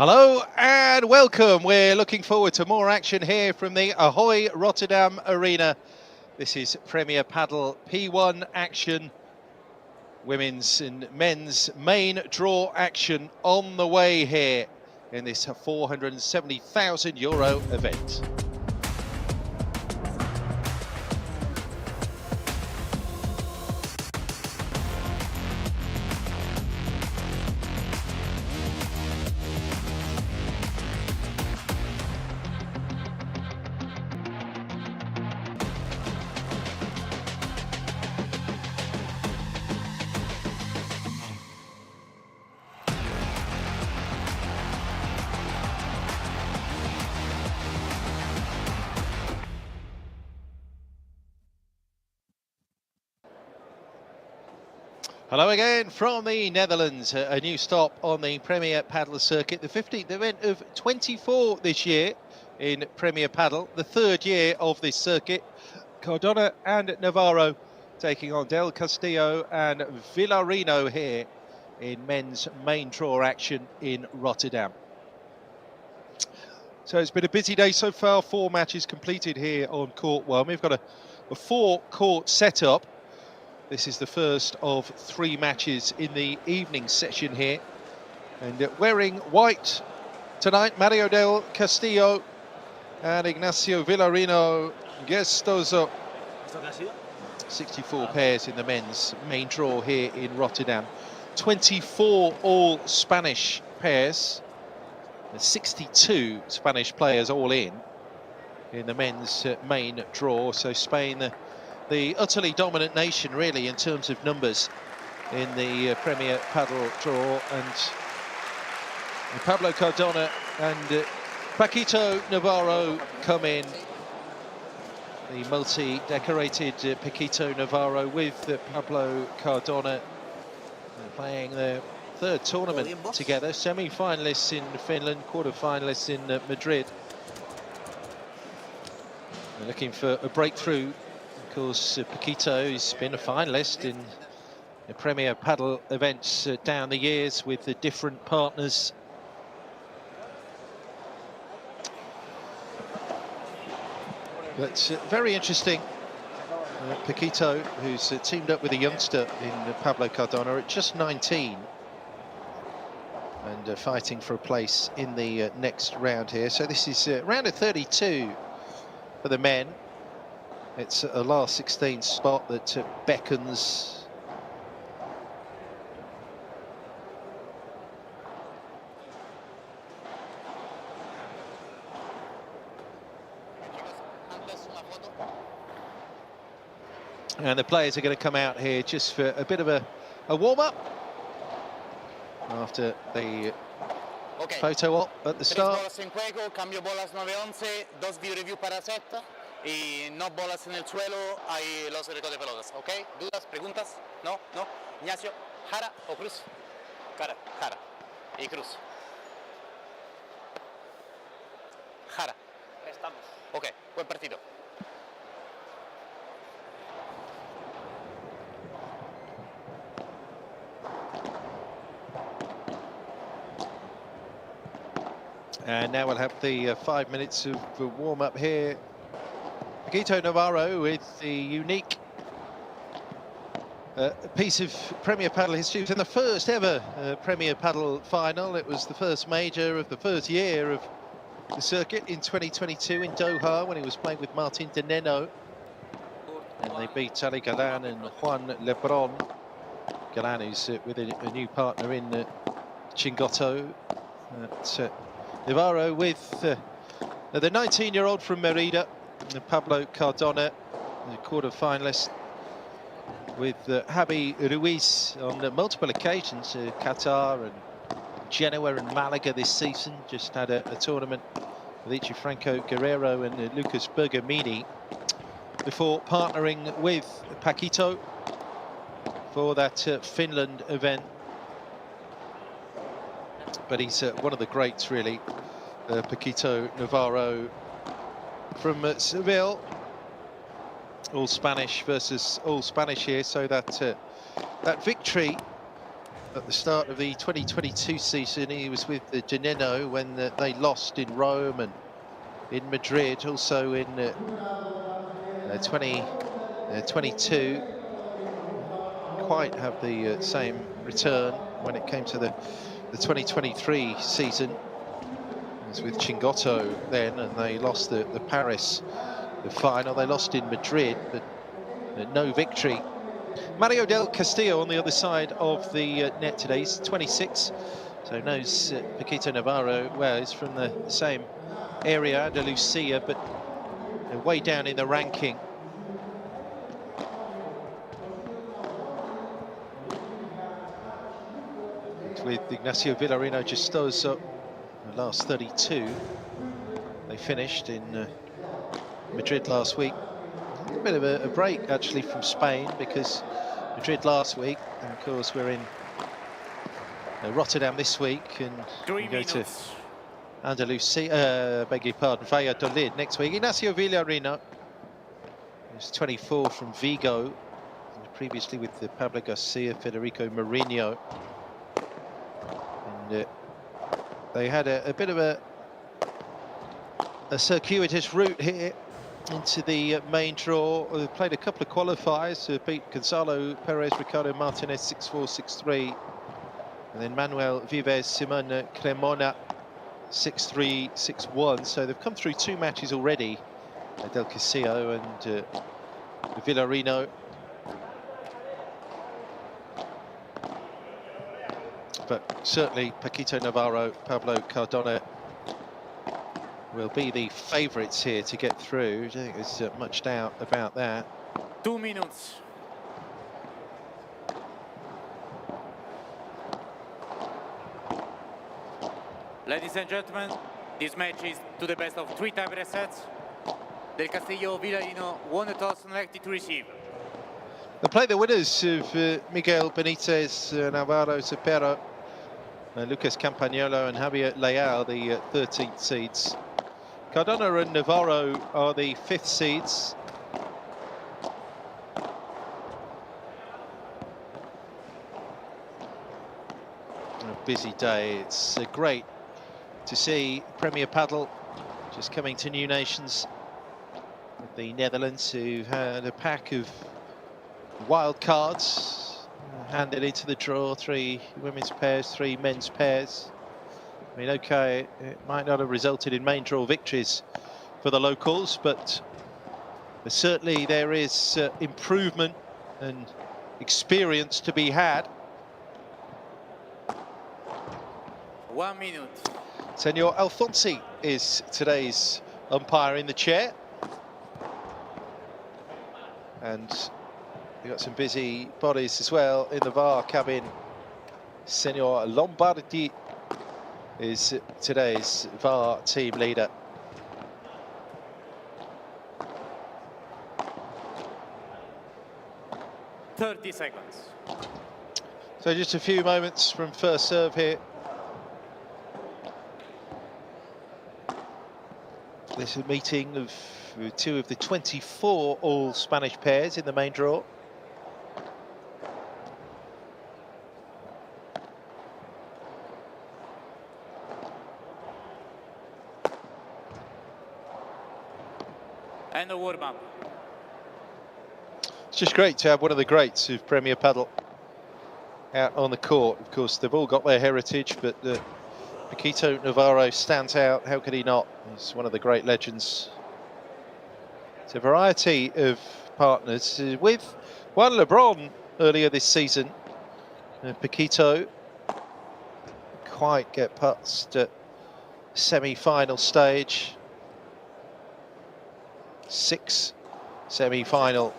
Hello and welcome. We're looking forward to more action here from the Ahoy Rotterdam Arena. This is Premier Padel P1 action. Women's and men's main draw action on the way here in this €470,000 event. Hello again from the Netherlands, a new stop on the Premier Padel circuit, the 15th event of 24 this year in Premier Padel, the third year of this circuit. Cardona and Navarro taking on Del Castillo and Villarino here in men's main draw action in Rotterdam. So it's been a busy day so far, 4 matches completed here on court 1. We've got a 4-court setup. This is the first of 3 matches in the evening session here. And wearing white tonight, Mario del Castillo and Ignacio Villarino Gestoso. 64 pairs in the men's main draw here in Rotterdam. 24 all Spanish pairs. 62 Spanish players all in the men's main draw. So Spain, the utterly dominant nation, really, in terms of numbers in the Premier Padel draw. And Pablo Cardona and Paquito Navarro come in. The multi-decorated Paquito Navarro with Pablo Cardona playing their 3rd tournament together. Semi-finalists in Finland, quarter-finalists in Madrid. They're looking for a breakthrough. Of course, Paquito has been a finalist in the Premier Padel events down the years with the different partners. But very interesting. Paquito, who's teamed up with a youngster in Pablo Cardona at just 19 and fighting for a place in the next round here. So this is round of 32 for the men. It's a last 16 spot that beckons. And the players are going to come out here just for a bit of a warm-up after the photo op at the start. Cambio bolas 9-11, 2 view review para set. Y no bolas en el suelo, hay los récords de pelotas, ¿ok? ¿Dudas, preguntas? No, no. Ignacio, jara o cruz? Jara, jara. Y cruz. Jara. Estamos. Ok, buen partido. And now we'll have the 5 minutes of warm-up here. Paquito Navarro with the unique piece of Premier Padel history. It was in the first ever Premier Padel final. It was the first major of the first year of the circuit in 2022 in Doha when he was playing with Martin de Neno. And they beat Galan and Juan Lebron. Galan, who's with a new partner in Chingotto. Navarro with the 19-year-old from Merida, Pablo Cardona, the quarter-finalist, with Javi Ruiz on multiple occasions, Qatar and Genoa and Malaga this season. Just had a tournament with Ichi Franco Guerrero and Lucas Bergamini before partnering with Paquito for that Finland event. But he's one of the greats, really, Paquito Navarro from Seville. All Spanish versus all Spanish here, so that that victory at the start of the 2022 season. He was with the Dineno when they lost in Rome and in Madrid, also in 2022. Quite have the same return when it came to the 2023 season. It was with Chingotto then, and they lost the Paris the final. They lost in Madrid, but no victory. Mario del Castillo on the other side of the net today. He's 26, so knows Paquito Navarro well. He's from the same area, Andalusia, but way down in the ranking. With Ignacio Villarino Gestoso, the last 32. They finished in Madrid last week. A bit of a break actually from Spain, because Madrid last week, and of course we're in Rotterdam this week, and we go to Andalusia, beg your pardon, Valladolid next week. Ignacio Villarino, who's 24 from Vigo, previously with the Pablo Garcia, Federico Mourinho. And they had a bit of a circuitous route here into the main draw. They played a couple of qualifiers to beat Gonzalo Perez, Ricardo Martinez 6-4, 6-3. And then Manuel Vives, Simon Cremona 6-3, 6-1. So they've come through 2 matches already, Del Castillo and Villarino. But certainly Paquito Navarro, Pablo Cardona will be the favourites here to get through. I don't think there's much doubt about that. 2 minutes. Ladies and gentlemen, this match is to the best of 3 tie-break sets. Del Castillo, Villarino, one toss elected to receive. They play the winners of Miguel Benitez, Navarro Cepero, Lucas Campagnolo and Javier Leal, the 13th seeds. Cardona and Navarro are the 5th seeds. A busy day. It's great to see Premier Padel just coming to New Nations. With the Netherlands, who had a pack of wild cards handed into the draw, 3 women's pairs, 3 men's pairs. I mean, okay, it might not have resulted in main draw victories for the locals, but certainly there is improvement and experience to be had. 1 minute. Senor Alfonsi is today's umpire in the chair. And we've got some busy bodies as well in the VAR cabin. Senor Lombardi is today's VAR team leader. "30 seconds. So just a few moments from first serve here. This is a meeting of 2 of the 24 all-Spanish pairs in the main draw. And a warm-up. It's just great to have one of the greats of Premier Padel out on the court. Of course, they've all got their heritage, but Paquito Navarro stands out. How could he not? He's one of the great legends. It's a variety of partners. With Juan Lebron earlier this season, Paquito quite get past semi-final stage. 6 semi-final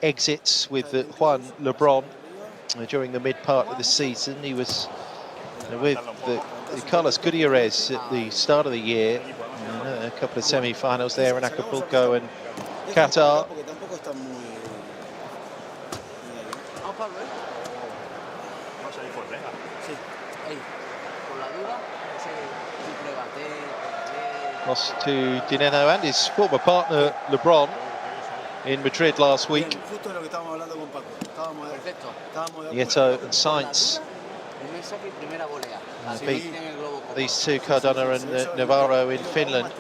exits with Juan Lebron during the mid part of the season. He was with Carlos Gutierrez at the start of the year. A couple of semi-finals there in Acapulco and Qatar. Lost to Dineno and his former partner LeBron in Madrid last week. Nieto and Sainz beat these two, Cardona and Navarro in Finland.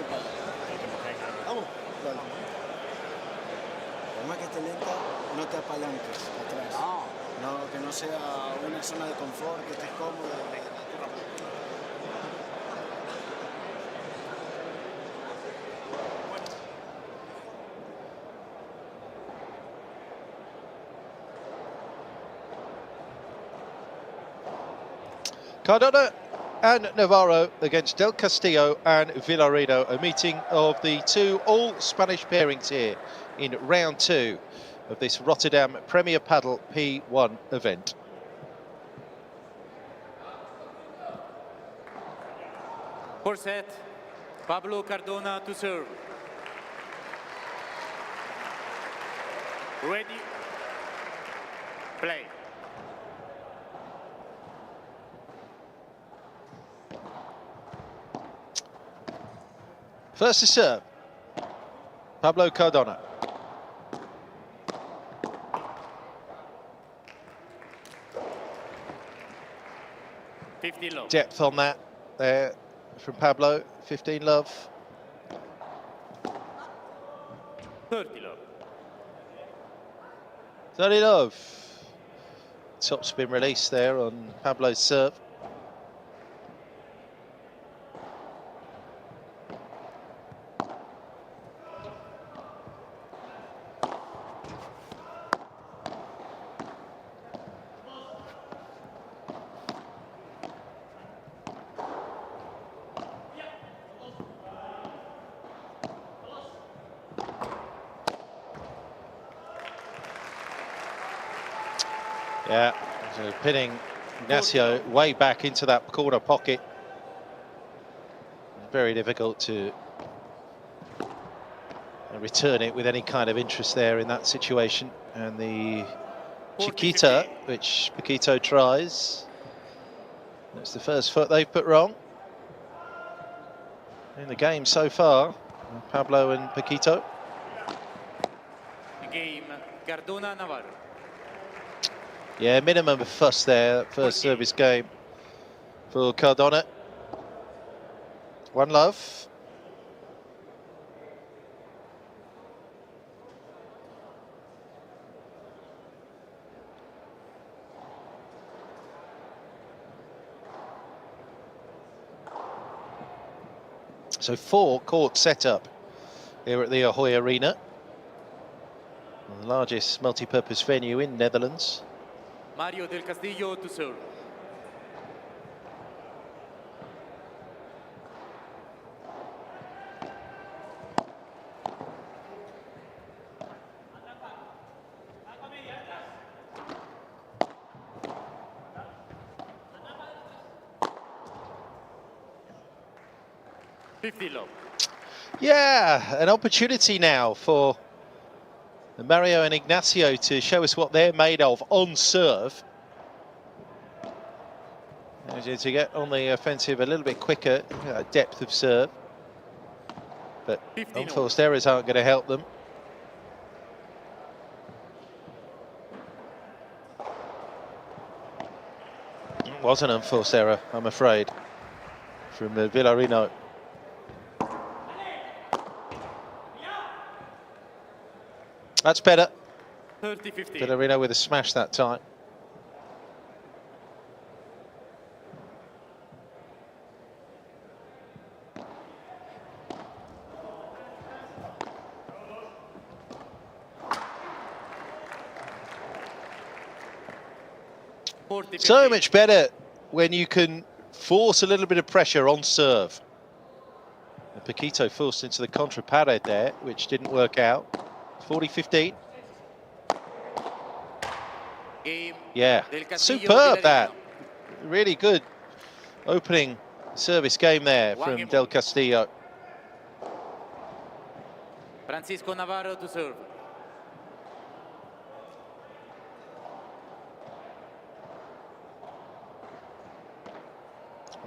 Cardona and Navarro against Del Castillo and Villarino, a meeting of the two all-Spanish pairings here in round 2 of this Rotterdam Premier Padel P1 event. First set, Pablo Cardona to serve. Ready, play. First to serve, Pablo Cardona. Depth on that there from Pablo, 15 love. 30 love. 30 love. Top spin release there on Pablo's serve. Yeah, so pinning Ignacio way back into that corner pocket. Very difficult to return it with any kind of interest there in that situation. And the Chiquita, which Paquito tries. That's the first foot they've put wrong in the game so far, Pablo and Paquito. Game, Cardona, Navarro. Yeah, minimum of fuss there, first service game for Cardona. 1 love. So 4 court setup here at the Ahoy Arena, the largest multi-purpose venue in Netherlands. Mario del Castillo to serve. Yeah, an opportunity now for Mario and Ignacio to show us what they're made of on serve. To get on the offensive a little bit quicker, depth of serve. But unforced errors aren't going to help them. It was an unforced error, I'm afraid, from Villarino. That's better. 30-15. Villarino with a smash that time. So much better when you can force a little bit of pressure on serve. And Paquito forced into the contra pared there, which didn't work out. 40-15. Yeah, superb that. Really good opening service game there from Del Castillo. Francisco Navarro to serve.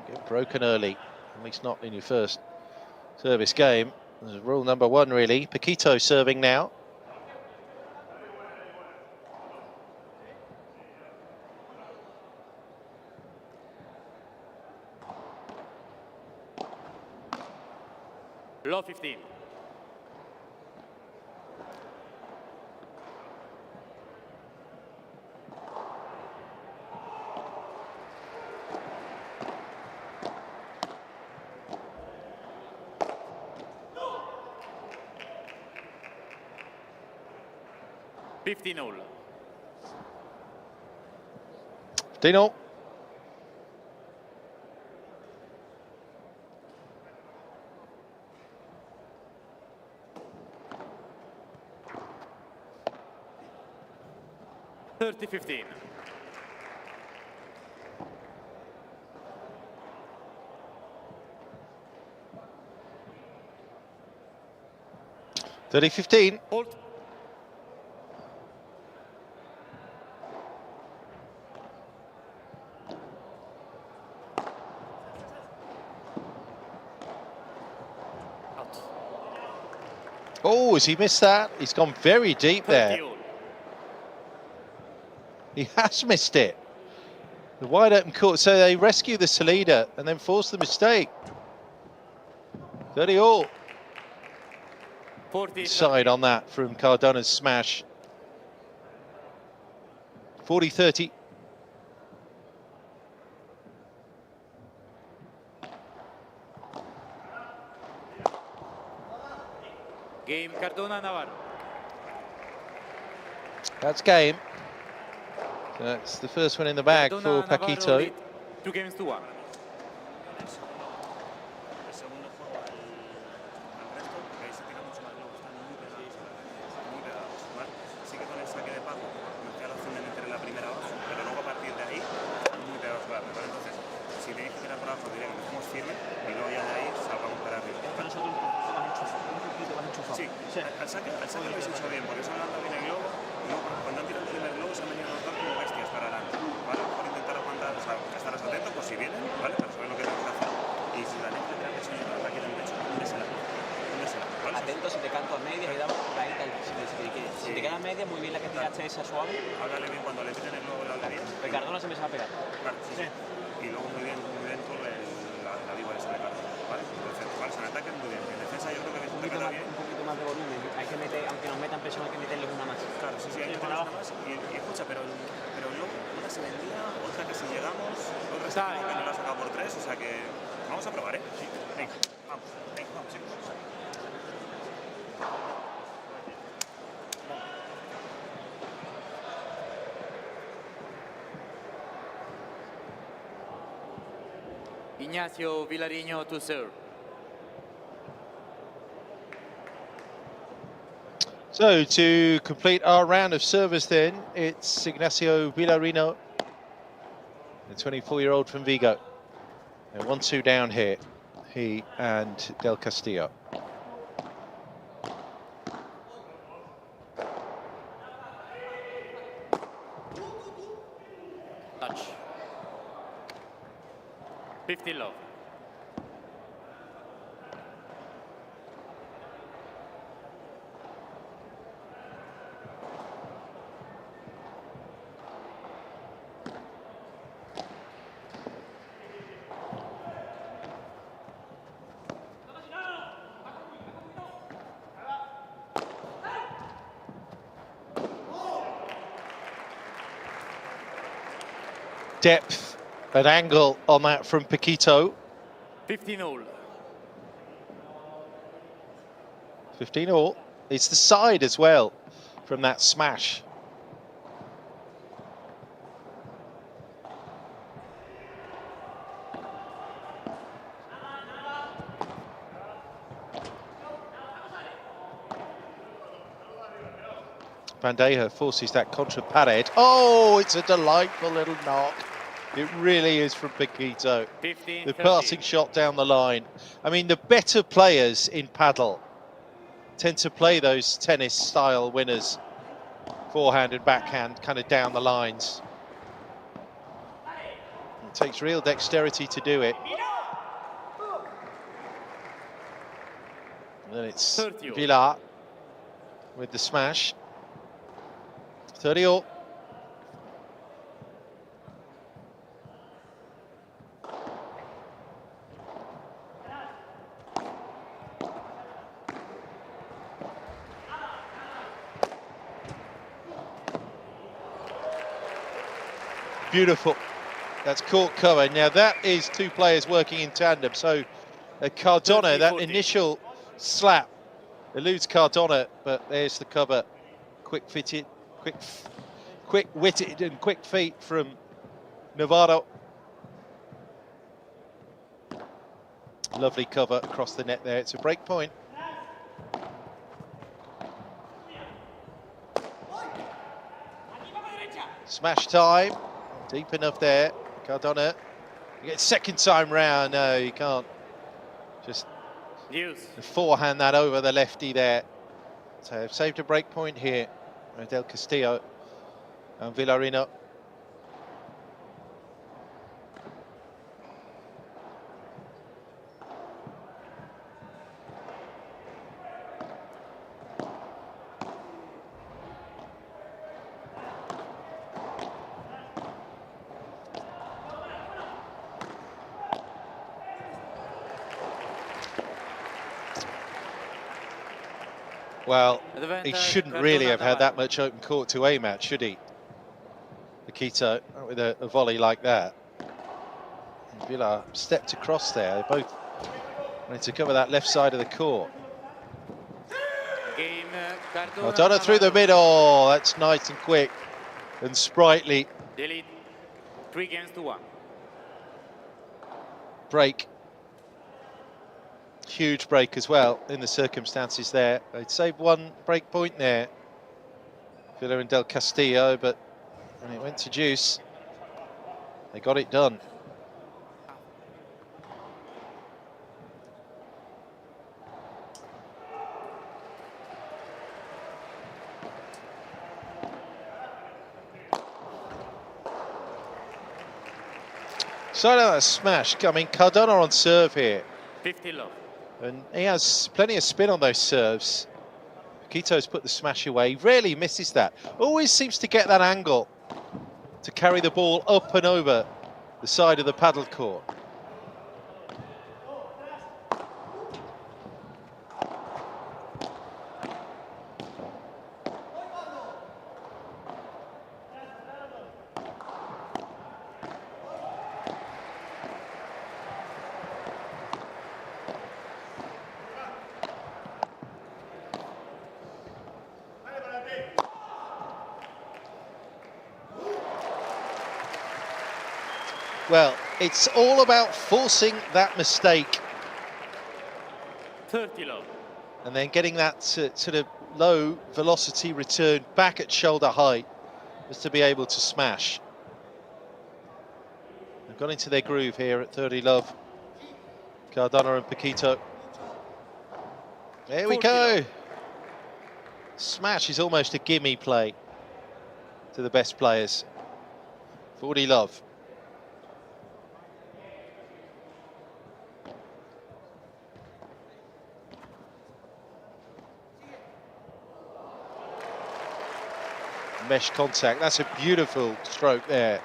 Get broken early, at least not in your first service game. This is rule number 1, really. Paquito serving now. Low 15. $15. Dino. $30-15. $30-15. Hold. Oh, has he missed that? He's gone very deep there. 30-all. He has missed it. The wide open court. So they rescue the Salida and then force the mistake. 30-all. 40. Side on that from Cardona's smash. 40-30. Game Cardona Navarro. That's game. So that's the first one in the bag Cardona, for Navarro Paquito. lead 2-1. Al saque lo habéis hecho bien, porque eso anda bien el globo. Cuando han tirado el primer globo se han venido a notar como bestias para adelante, ¿vale? Por intentar aguantar, o sea, estaros atentos por si vienen, ¿vale? Pero saben lo que tenemos que hacer. Y si la neta te la presión y el ataque del pecho, húndesela, ¿vale? Atento si te canto a medias y damos por ahí, si te quedan medias, muy bien la que tiraste esa suave. Háblale bien cuando le tiren el globo, le hablaría. Ricardo no se me va a pegar. Claro, sí. Y luego muy bien con la víbora esa de Carlos, ¿vale? Perfecto, ¿vale? Son ataques muy bien. En defensa yo creo que habéis atacado bien. Un poquito más de volumen, hay que meter, aunque nos metan presión, hay que meterles una más. Claro, sí, hay que meterles una más. Y escucha, pero luego una se vendía, otra que si llegamos, otra que no la ha sacado por 3, o sea que vamos a probar, ¿eh? Sí. Venga, vamos, chicos. Ignacio Vilariño to serve. So to complete our round of service then, it's Ignacio Villarino, the 24-year-old from Vigo. They're 1-2 down here, he and Del Castillo. Touch. 50 love. Depth and angle on that from Paquito. 15-all. 15-all. It's the side as well from that smash. Bandeja forces that contra pared. Oh, it's a delightful little knock. It really is from Paquito. 15, The 30. passing shot down the line. I mean, the better players in paddle tend to play those tennis-style winners, forehand and backhand, kind of down the lines. It takes real dexterity to do it. And then it's 30. Villar with the smash. 30-all. beautiful. That's court cover. Now that is two players working in tandem. So Cardona, that initial slap eludes Cardona, but there's the cover. Quick-witted and quick feet from Navarro. Lovely cover across the net there. It's a break point. Smash time. Deep enough there. Cardona. You get second time round. No, you can't. Just forehand that over the lefty there. So they've saved a break point here. Del Castillo and Villarino. Well, he shouldn't really have had that much open court to aim at, should he? Paquito, with a volley like that. And Villa stepped across there. They both wanted to cover that left side of the court. Cardona through the middle. That's nice and quick and sprightly. 3-1. Break. Huge break as well in the circumstances there. They'd saved one break point there, Villa and Del Castillo, but when it went to juice, they got it done. So now that smash coming, Cardona on serve here. 50 love. And he has plenty of spin on those serves. Paquito's put the smash away. He rarely misses that. Always seems to get that angle to carry the ball up and over the side of the paddle court. Well, it's all about forcing that mistake. 30 love. And then getting that sort of low velocity return back at shoulder height just to be able to smash. They've gone into their groove here at 30 love. Cardona and Paquito. There we go. Love. Smash is almost a gimme play to the best players. 40 love. Mesh contact. That's a beautiful stroke there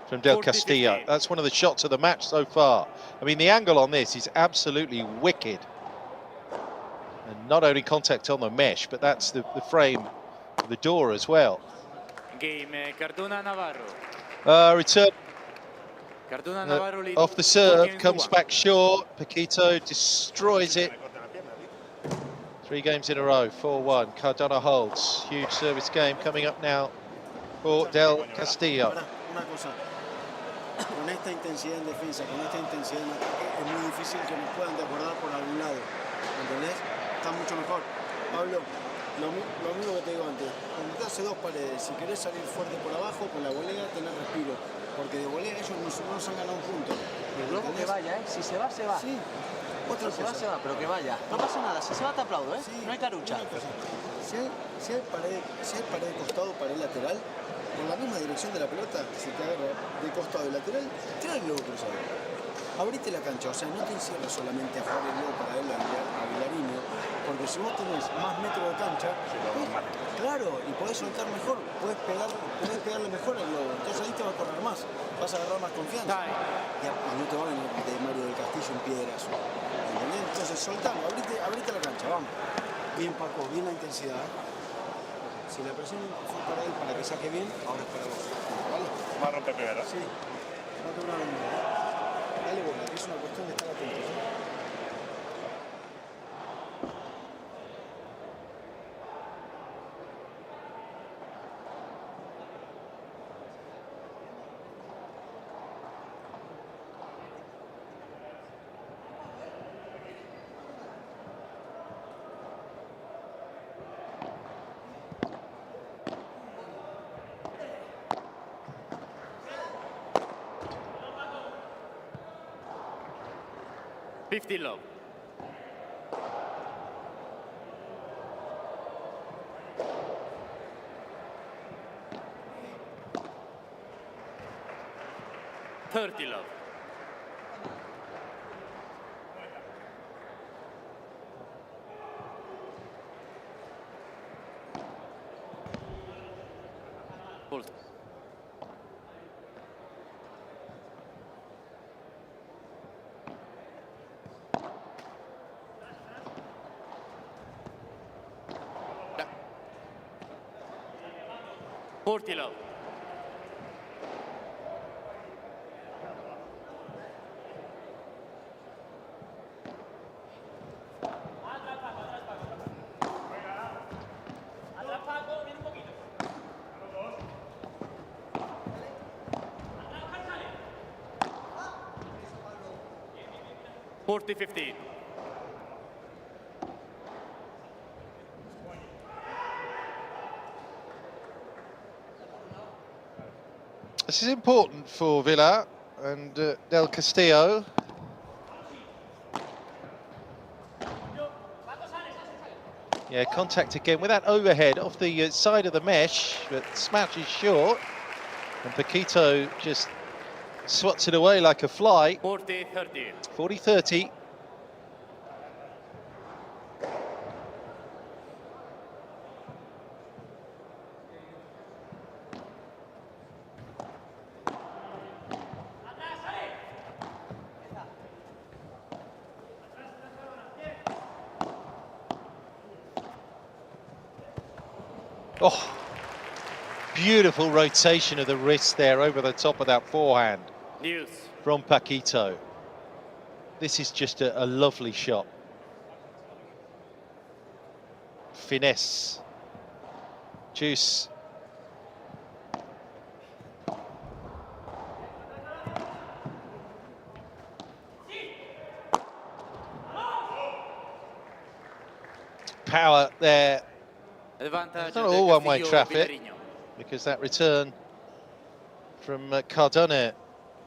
from Del Castillo. That's one of the shots of the match so far. I mean, the angle on this is absolutely wicked. And not only contact on the mesh, but that's the frame of the door as well. Game Cardona Navarro. Return Navarro off the serve, comes back short. Paquito destroys it. 3 games in a row, 4-1. Cardona holds. Huge service game coming up now for Del Castillo. Una cosa, con esta intensidad en defensa, con esta intensidad en ataque, es muy difícil que nos puedan desbordar por algún lado. ¿Entendés? Está mucho mejor. Pablo, lo mismo que te digo antes. Cuando te hace 2 paredes, si querés salir fuerte por abajo, con la volea tenés respiro. Porque de volea ellos no se han ganado un punto. Y luego que vaya, ¿eh? Si se va, se va. Sí. Otra cosa. Se va, pero que vaya. No pasa nada, si se va te aplaudo, ¿eh? Sí, no hay carucha. Si hay pared de costado, pared lateral, con la misma dirección de la pelota, si te agarra de costado y lateral, tira el globo cruzado. Abrite la cancha, o sea, no te encierres solamente a jugar el globo para él a Villarino, porque si vos tenés más metros de cancha, claro, y podés soltar mejor, podés pegarle mejor al globo, entonces ahí te va a correr más, vas a agarrar más confianza. Y no te va a venir de Mario del Castillo en piedras. ¿Entendés? Entonces soltalo, abrite la cancha, vamos. Bien Paco, bien la intensidad. Si la presión fue para él para que saque bien, ahora es para vos. ¿Vale? Va a romper primero. Sí, va a tomar un... Dale bola, que es una cuestión de estar atentos. $50 love. $30 love. Full. $40 love. $40-15. This is important for Villa and Del Castillo. Yeah, contact again with that overhead off the side of the mesh, but smash is short. And Paquito just swats it away like a fly. 40-30. 40-30. Oh, beautiful rotation of the wrist there over the top of that forehand News. from Paquito. This is just a lovely shot. Finesse. Juice. Power there. Advantage It's not del all one-way Castillo traffic, Villarino. because that return from Cardone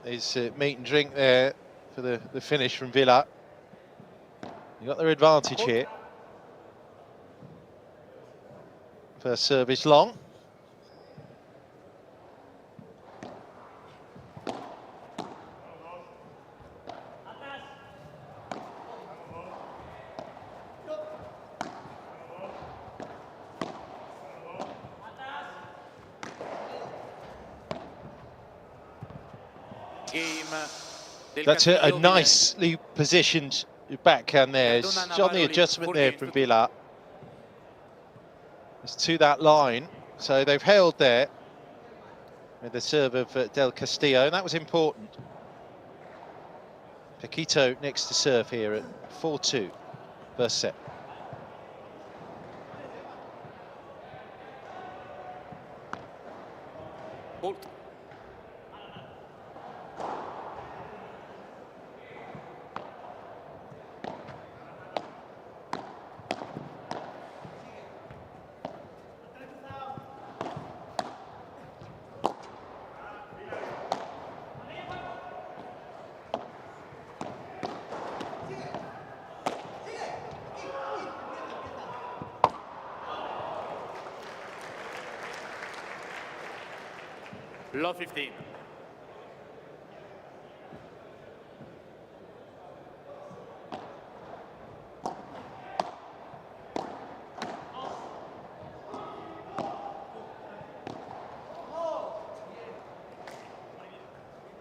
is meat and drink there for the finish from Villa. They got their advantage here. First serve is long. Game del That's Castillo a Villarino. nicely positioned backhand there. It's Perdona, on the Navarro, adjustment 14 there from to- Villa. It's to that line, so they've held there with the serve of Del Castillo, and that was important. Paquito next to serve here at 4-2, first set. Fault. Low 15.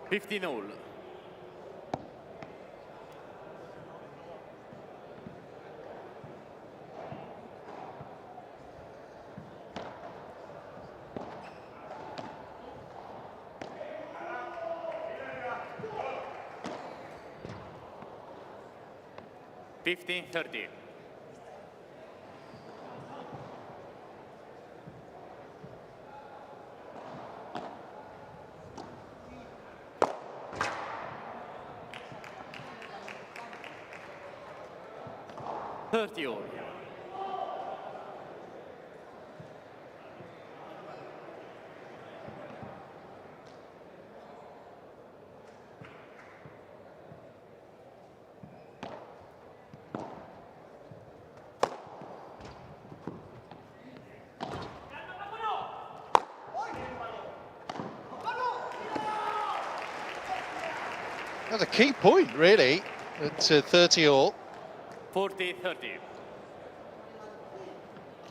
$50. 15-30. All. That's a key point, really, at 30 all. 40-30.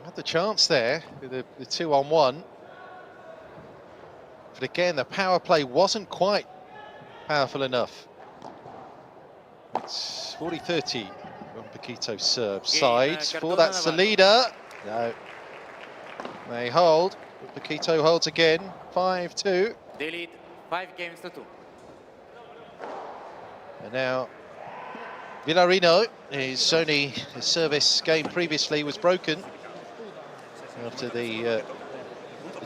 Had the chance there with the 2-on-1. But again, the power play wasn't quite powerful enough. It's 40-30 on Paquito serves side for that Salida. No. They hold. But Paquito holds again. 5-2. They lead 5 games to 2. And now Villarino, his service game previously was broken after the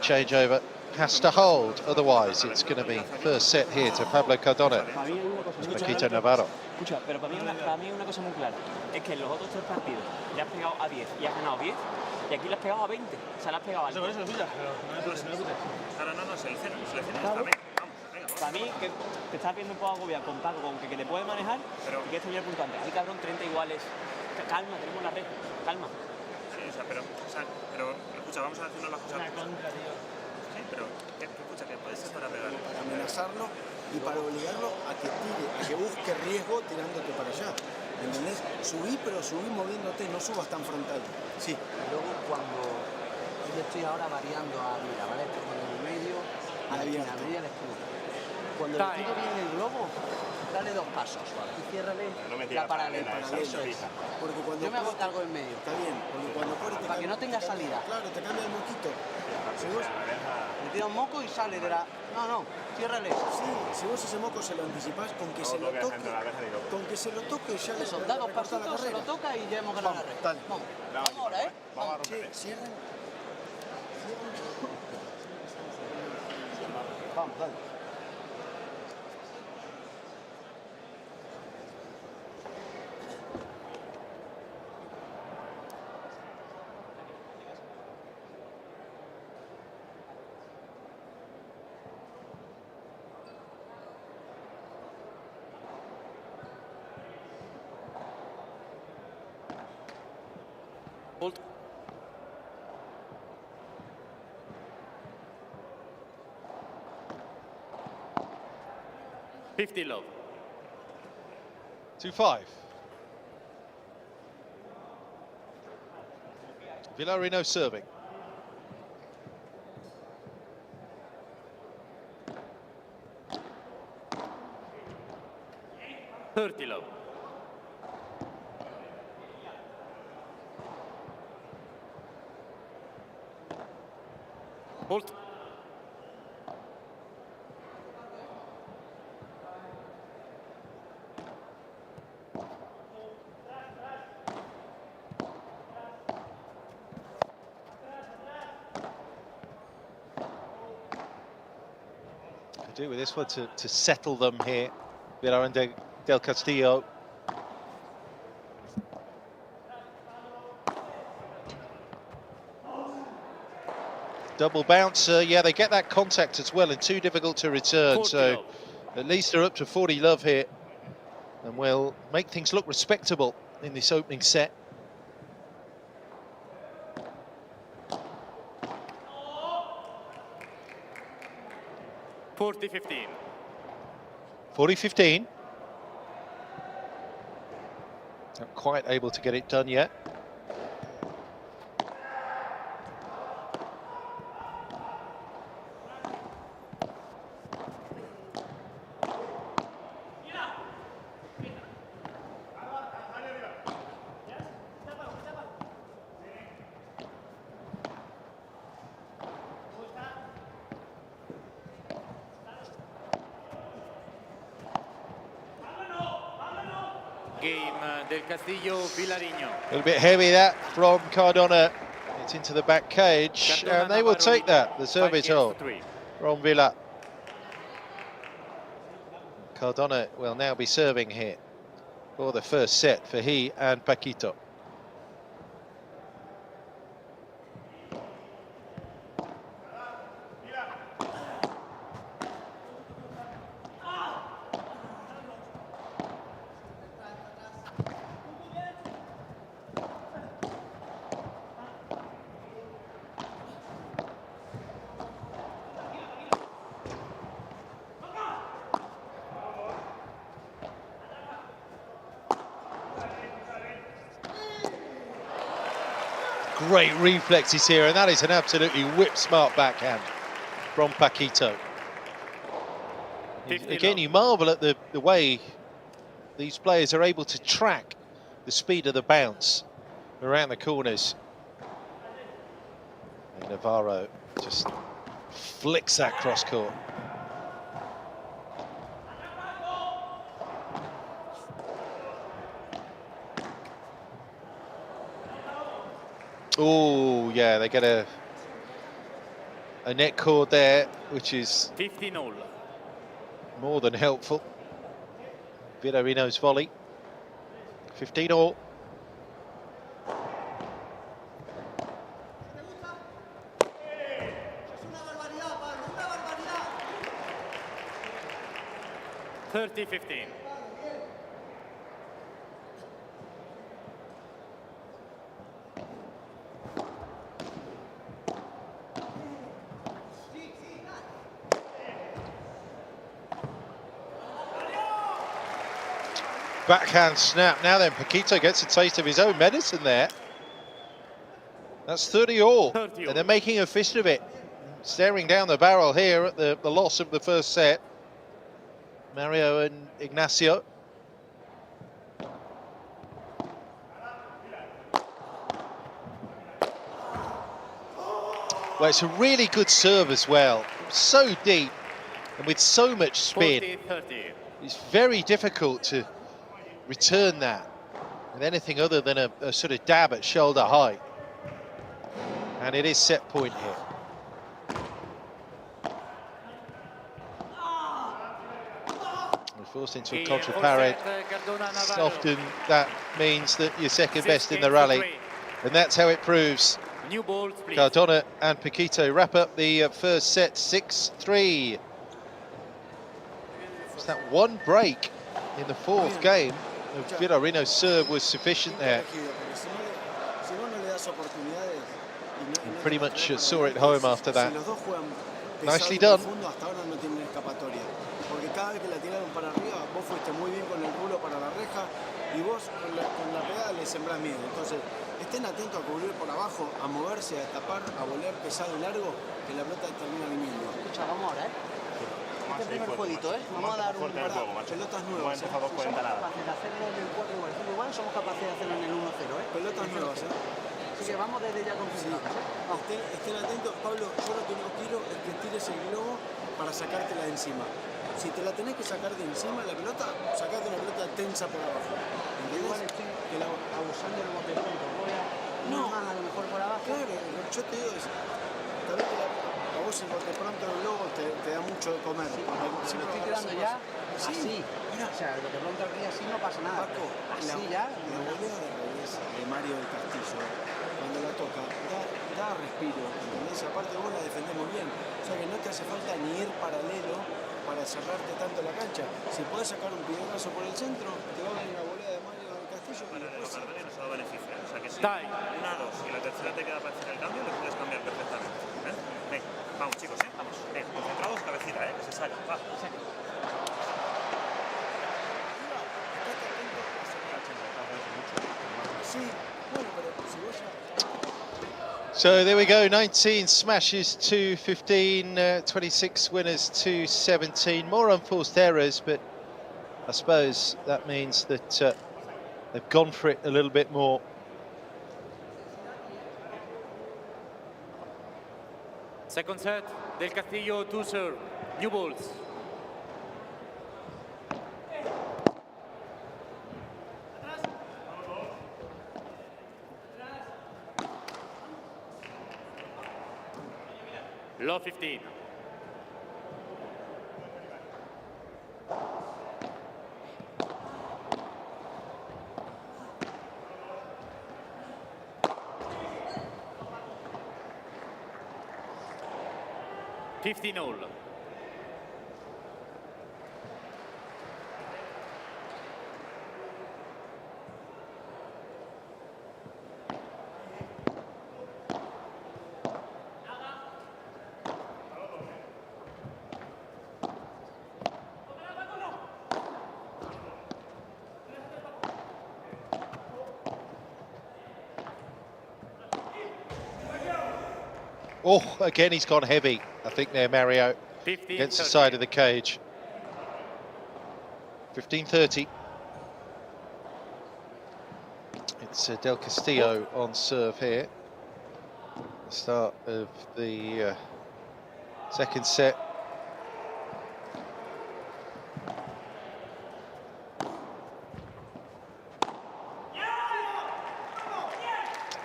changeover. Has to hold, otherwise it's going to be first set here to Pablo Cardona. Paquito Navarro. Escucha, pero para mí una cosa muy clara, es que en los otros 3 partidos le has pegado a 10 y has ganado 10, y aquí le has pegado a 20, o sea, le has pegado a... Eso, escucha, pero no, selecciones también. Para mí, que te estás viendo un poco agobiado con Paco, con que te puede manejar, pero, y que esto ya es puntuante. Ay, cabrón, 30 iguales. Calma, tenemos la red, calma. Sí, pero escucha, vamos a decirnos las cosas. Sí, pero escucha, que puede ser para pegarlo. Para amenazarlo y para obligarlo a que tire, a que busque riesgo tirándote para allá. ¿Entendés? Subí, pero subí moviéndote, no subas tan frontal. Sí. Luego cuando yo estoy ahora variando a mira, ¿vale? Con el medio, a la esquina media al escudo. Cuando le tiro bien el globo, dale 2 pasos y ciérrale la paralela. Porque cuando yo me hago cargo en medio. Está bien, porque cuando corre para que no tenga salida. Claro, te cambia el moquito. Si vos le tira un moco y sale de la... No, ciérrale. Sí, si vos ese moco se lo anticipás con que se lo toque, ya eso, da 2 pasitos, se lo toca y ya hemos ganado la red. Vamos ahora, ¿eh? Vamos. Cierren. Vamos, dale. Hold. $50 love. 2-5. Villarino serving. $30 love. Hold. Do with this one to settle them here. Villarino del Castillo. Double bouncer, yeah, they get that contact as well and too difficult to return. So at least they're up to 40 love here and will make things look respectable in this opening set. $40-15. 40-15. Not quite able to get it done yet. Game del Castillo Vilariño. A little bit heavy that from Cardona. It's into the back cage, and they will take that. The service hold from Villa. Cardona will now be serving here for the first set for he and Paquito. Great reflexes here, and that is an absolutely whip-smart backhand from Paquito. Again, you marvel at the way these players are able to track the speed of the bounce around the corners. And Navarro just flicks that cross-court. Oh, yeah, they get a net cord there, which is 15-all. More than helpful. Villarino's volley. 15-all. (30-15). Backhand snap. Now then, Paquito gets a taste of his own medicine there. That's 30-all. And they're making a fist of it. Staring down the barrel here at the loss of the first set. Mario and Ignacio. Well, it's a really good serve as well. So deep and with so much spin. 40-30. It's very difficult to return that with anything other than a sort of dab at shoulder height. And it is set point here. We're forced into a contra parade. Often that means that you're second best in the rally, and that's how it proves. New balls, please. Cardona and Paquito wrap up the first set 6-3. It's that one break in the fourth game. Villarino's serve was sufficient there. And pretty much saw it home after that. Nicely done. Estén atentos a cubrir por abajo, a moverse, a tapar, a voler pesado y largo, que la pelota termina viniendo. Escucha, vamos ahora, Este primer jueguito, Vamos a dar un par de pelotas nuevas. Si somos capaces de hacerlo en el 4 igual, 5 igual, somos capaces de hacerlo en el 1-0, Pelotas nuevas, Así que vamos desde ya concentrados, Estén atentos, Pablo, yo lo que no quiero es que tires el globo para sacártela de encima. Si te la tenés que sacar de encima la pelota, sacate una pelota tensa por abajo. Igual estoy abusando del bote pronto, voy a más a lo mejor por abajo. Claro, yo te digo eso. Tal vez a vos el bote pronto del globo te da mucho de comer. Si me estoy tirando ya, así. O sea, el bote pronto aquí así no pasa nada. Paco, así ya. La volea de revés de Mario del Castillo, cuando la toca, da respiro, ¿entendés? Aparte vos la defendés muy bien. O sea que no te hace falta ni ir paralelo para cerrarte tanto la cancha. Si podés sacar un piedrazo por el centro, te va a venir la volea de Mario del Castillo. Paralelo nos ha dado beneficio, O sea que si una, dos y la tercera te queda para hacer el cambio, le puedes cambiar perfectamente. Venga, vamos chicos, vamos. Venga, concentrados, cabecita, que se sale. Va. So there we go, 19 smashes to 15, 26 winners to 17. More unforced errors, but I suppose that means that they've gone for it a little bit more. Second set del Castillo to serve. New balls. Low 15. $15-all. Oh, again, he's gone heavy, I think, there, Mario, 15, against the 30. side of the cage. 15-30. It's Del Castillo on serve here. The start of the second set.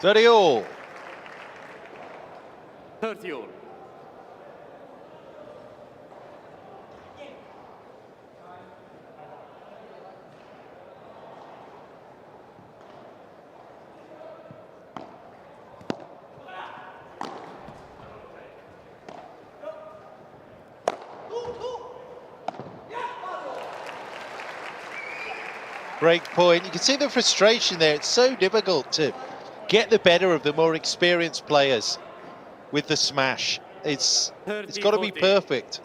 $30-all. 30-all. Break point. You can see the frustration there. It's so difficult to get the better of the more experienced players with the smash. It's got to be 30-40. perfect.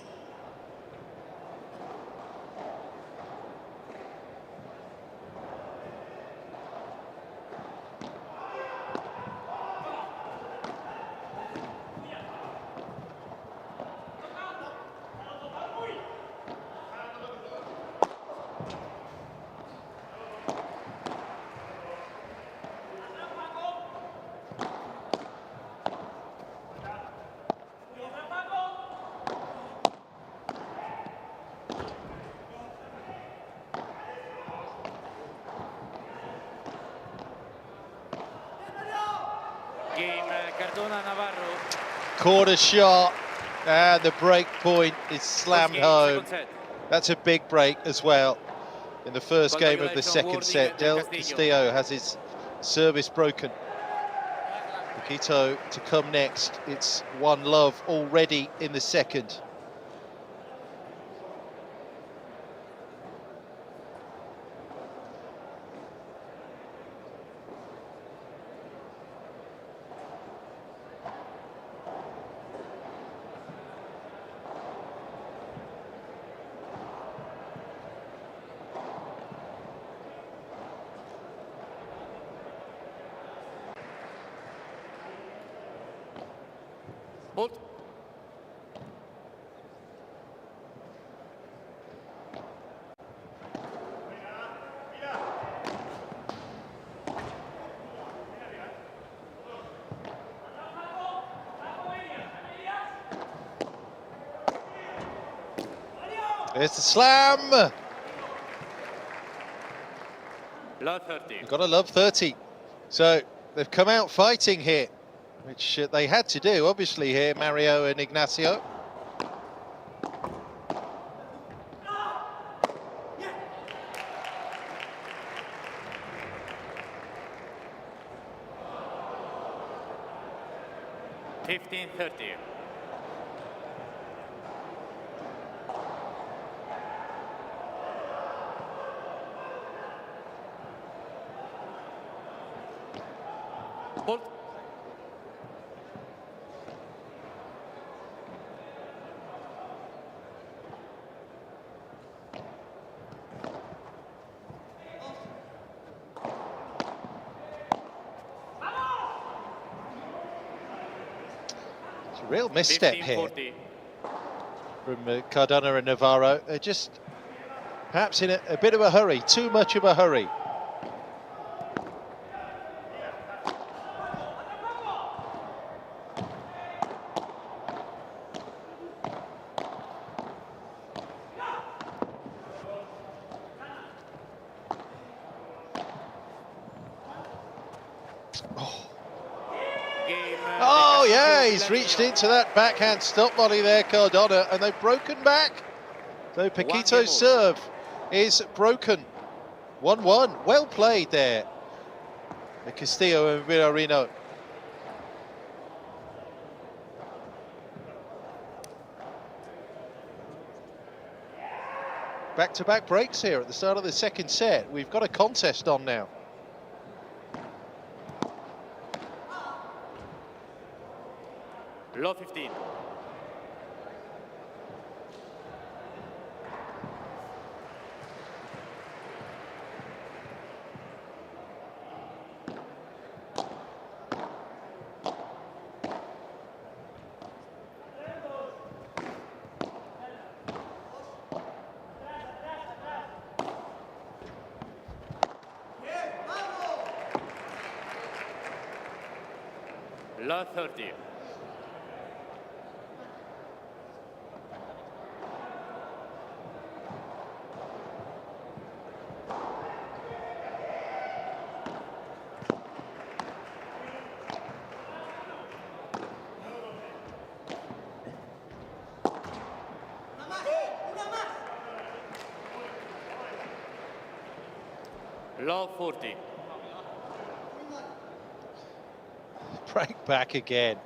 Game Cardona Navarro. Corner shot, and the break point is slammed home. Second set. That's a big break as well. In the first game of the Congratulations, second warning set, Del Del Castillo has his service broken. Quito to come next. It's 1-love already in the second. Bolt. There's the slam. Low 30. You've got to love 30. So they've come out fighting here, which they had to do, obviously, here, Mario and Ignacio. $15-30. Bolt. It's a real misstep here 15-40. from Cardona and Navarro. They're just perhaps in a bit of a hurry, too much of a hurry. Game Oh, Oh yeah, he's reached into that backhand stop volley there, Cardona, and they've broken back. So Paquito's serve is broken. 1-1, well played there. The Castillo and Villarino. Back-to-back breaks here at the start of the second set. We've got a contest on now. Low 15. Low 30. Low 40. Break back again.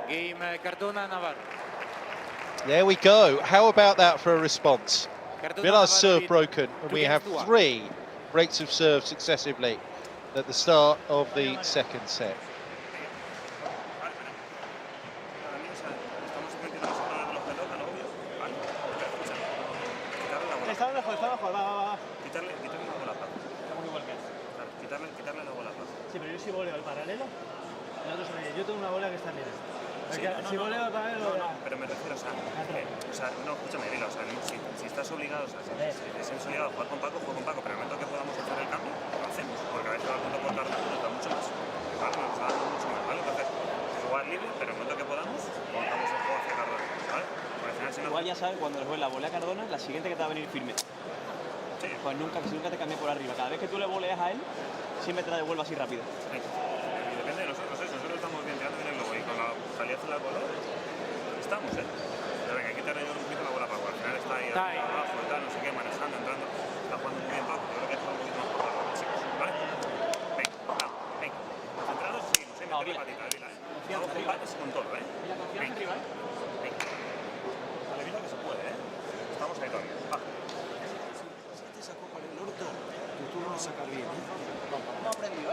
Game Cardona Navarro. There we go. How about that for a response? Cardona Villar's serve lead broken, and we have 2-1. 3 breaks of serve successively at the start of the second set. Para mí, o sea, estamos metiendo nosotros de los pelotas, lo obvio, ¿vale? Pero escucha, quitarle la bola. Está abajo, va. Quitarle la bola a Pablo. Estamos igual que él. Claro, quitarle la bola a Pablo. Sí, pero yo si voleo el paralelo, el otro se me dice, yo tengo una bola que está libre. Sí, Si voleo el paralelo... no, pero me refiero, o sea, no, escúchame, dilo, o sea, si estás obligado, o sea, si es obligado a jugar con Paco, juega con Paco, pero en el momento que podamos hacer el cambio, lo hacemos, porque a veces al punto por tarde nos da mucho más, ¿vale? Nos está dando mucho más, ¿vale? Entonces, jugar libre, pero en el momento que podamos, montamos el juego hacia Cardona, ¿vale? Porque al final, si no... Igual ya sabes, cuando le juegues la volea a Cardona, la siguiente que te va a venir firme. Sí. Pues nunca te cambie por arriba. Cada vez que tú le voleas a él, siempre te la devuelve así rápido. Sí. Y depende de nosotros, nosotros estamos bien tirando bien el globo y con la salida en la color, estamos, Pero venga, hay que quitarle yo un poquito la bola para al final está ahí abajo y tal, no sé qué, manejando, entrando, está jugando muy bien Paco, yo creo que está un poquito más por Paco, chicos, ¿vale? Venga, concentrados y seguimos, meterle patita, dila, Vamos con pates y con todo, La confianza en rival. Venga. Vale, mira que se puede, Estamos ahí todavía, va. Si te sacó para el orto, tú lo vas a sacar bien, Hemos aprendido,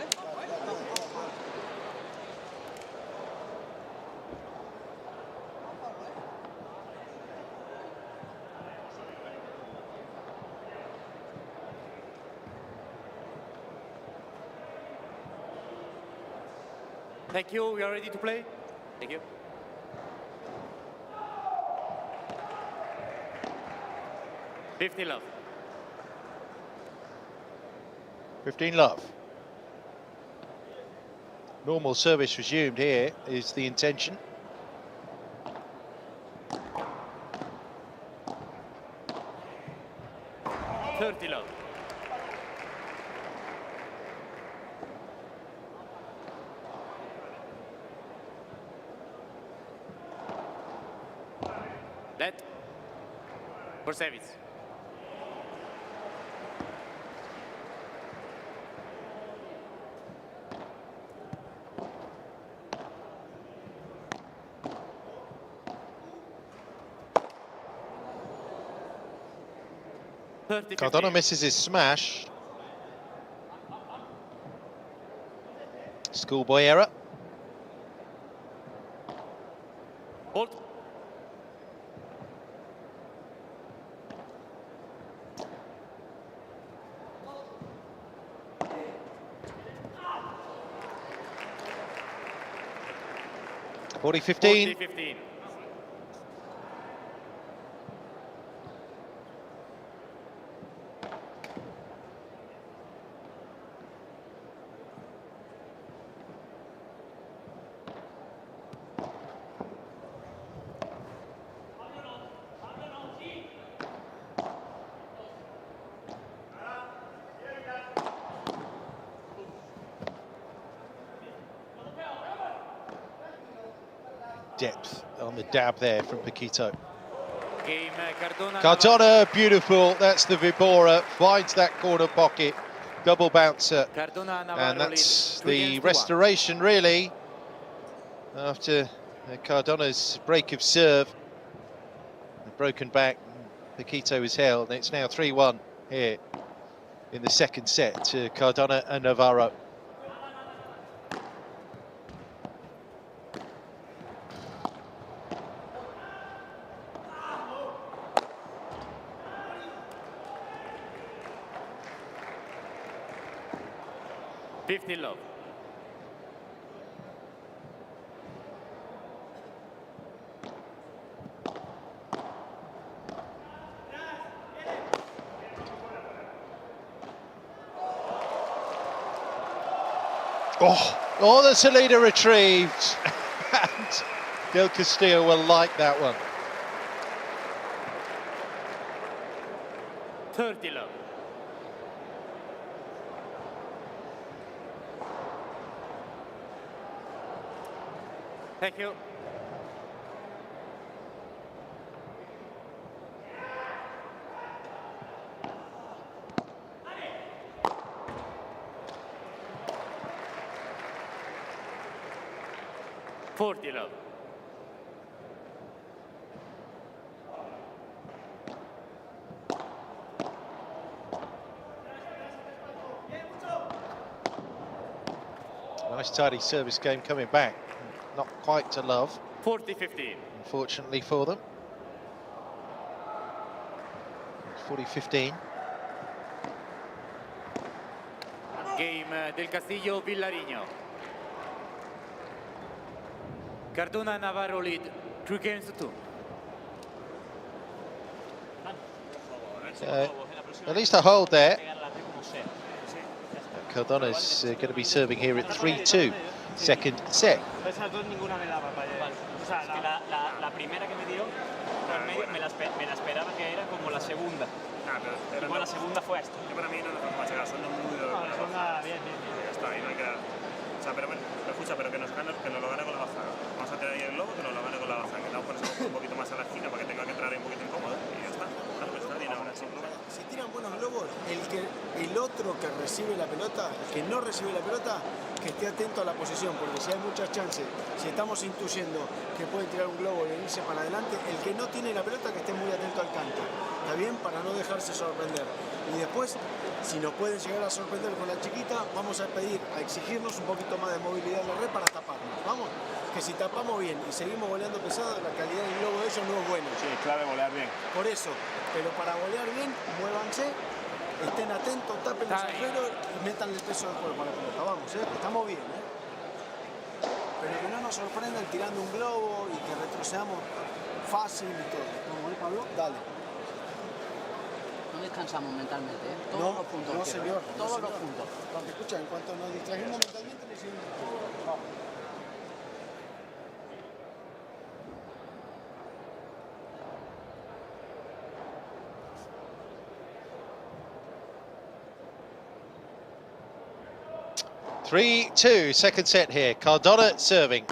Thank you. We are ready to play. Thank you. $50 love. 15 love. Normal service resumed here is the intention. $30 love. That for service. Cardona misses his smash. Schoolboy error. Hold. Forty 15. 40-15. depth on the dab there from Paquito. Game Cardona. Cardona, beautiful. That's the Vibora. Finds that corner pocket. Double bouncer. Cardona, Navarro And that's lead, the restoration, really, after Cardona's break of serve. The broken back, Paquito is held, and it's now 3-1 here in the second set to Cardona and Navarro. Love. Oh, the Salida retrieved. And Del Castillo will like that one. 30 love. Thank you. Love. Nice tidy service game coming back. Not quite to love. 40-15. Unfortunately for them. 40-15. Game del Castillo Villarino. Cardona Navarro lead 3-2. At least a hold there. Cardona's going to be serving here at 3-2, second set. La primera que me dio me la esperaba que era como la segunda. Igual la segunda fue esta. Para mí no nos vamos a llegar, son muy de bien. Ya está, ahí no hay que dar. O sea, pero bueno, escucha, pero que nos lo gane con la baza. Vamos a tener ahí el globo, que nos lo gane con la baza. Que no pones un poquito más a la esquina para que tenga que entrar ahí un poquito incómodo. Y ya está. Claro, pues está bien ahora, sin problema. Si tiran buenos globos, el otro que recibe la pelota, el que no recibe la pelota, que esté atento a la posición, porque si hay muchas chances, si estamos intuyendo que puede tirar un globo y venirse para adelante, el que no tiene la pelota que esté muy atento al canto, ¿está bien? Para no dejarse sorprender. Y después, si nos pueden llegar a sorprender con la chiquita, vamos a exigirnos un poquito más de movilidad en la red para taparnos. Vamos, que si tapamos bien y seguimos voleando pesado, la calidad del globo de ellos no es buena. Sí, es clave volear bien. Por eso, pero para volear bien, muévanse, estén atentos, tapen los agujeros y metan el peso del cuerpo a la pelota. Vamos, estamos bien, pero que no nos sorprendan tirando un globo y que retrocedamos fácil y todo. ¿Vamos, Pablo? Dale. No descansamos mentalmente, ¿eh? Todos los puntos. No, señor. Todos los puntos. Porque escucha, en cuanto nos distrajimos mentalmente, le hicimos. Vamos. Three-two, second set here. Cardona serving.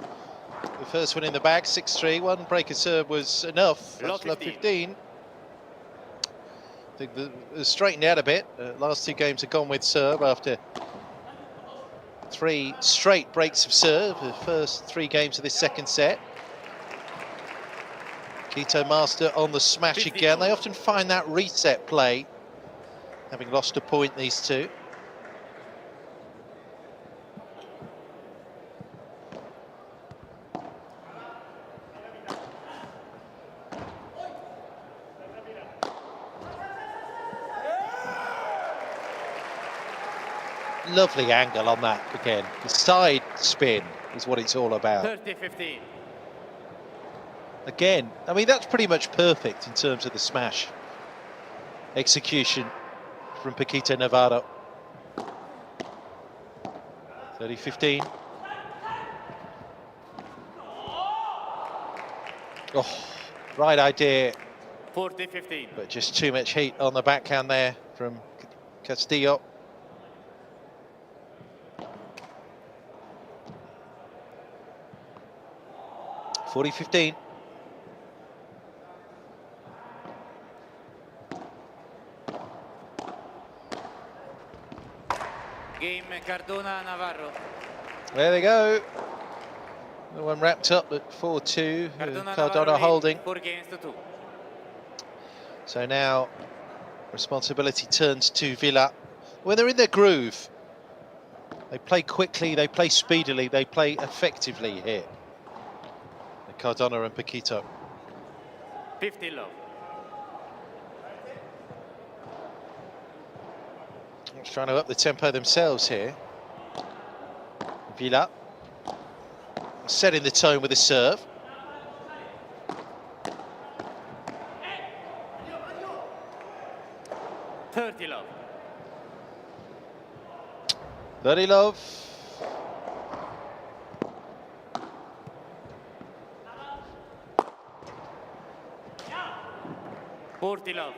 The first one in the bag, 6-3. One break of serve was enough. That's love 15. I think they've straightened out a bit. Last two games have gone with serve after 3 straight breaks of serve. The first 3 games of this second set. Quito master on the smash again. They often find that reset play, having lost a point, these two. Lovely angle on that again. The side spin is what it's all about. 30-15. Again, I mean, that's pretty much perfect in terms of the smash execution from Paquito Navarro. 30-15. Oh, right idea. 40-15. But just too much heat on the backhand there from Castello. 40-15. Game Cardona Navarro. There they go. The one wrapped up at 4-2. Cardona holding. 4 games to 2. So now responsibility turns to Villa. When they're in their groove, they play quickly, they play speedily, they play effectively here. Cardona and Paquito. 50 love. Trying to up the tempo themselves here. Villa setting the tone with a serve. $30 love. 30 love. $40 love.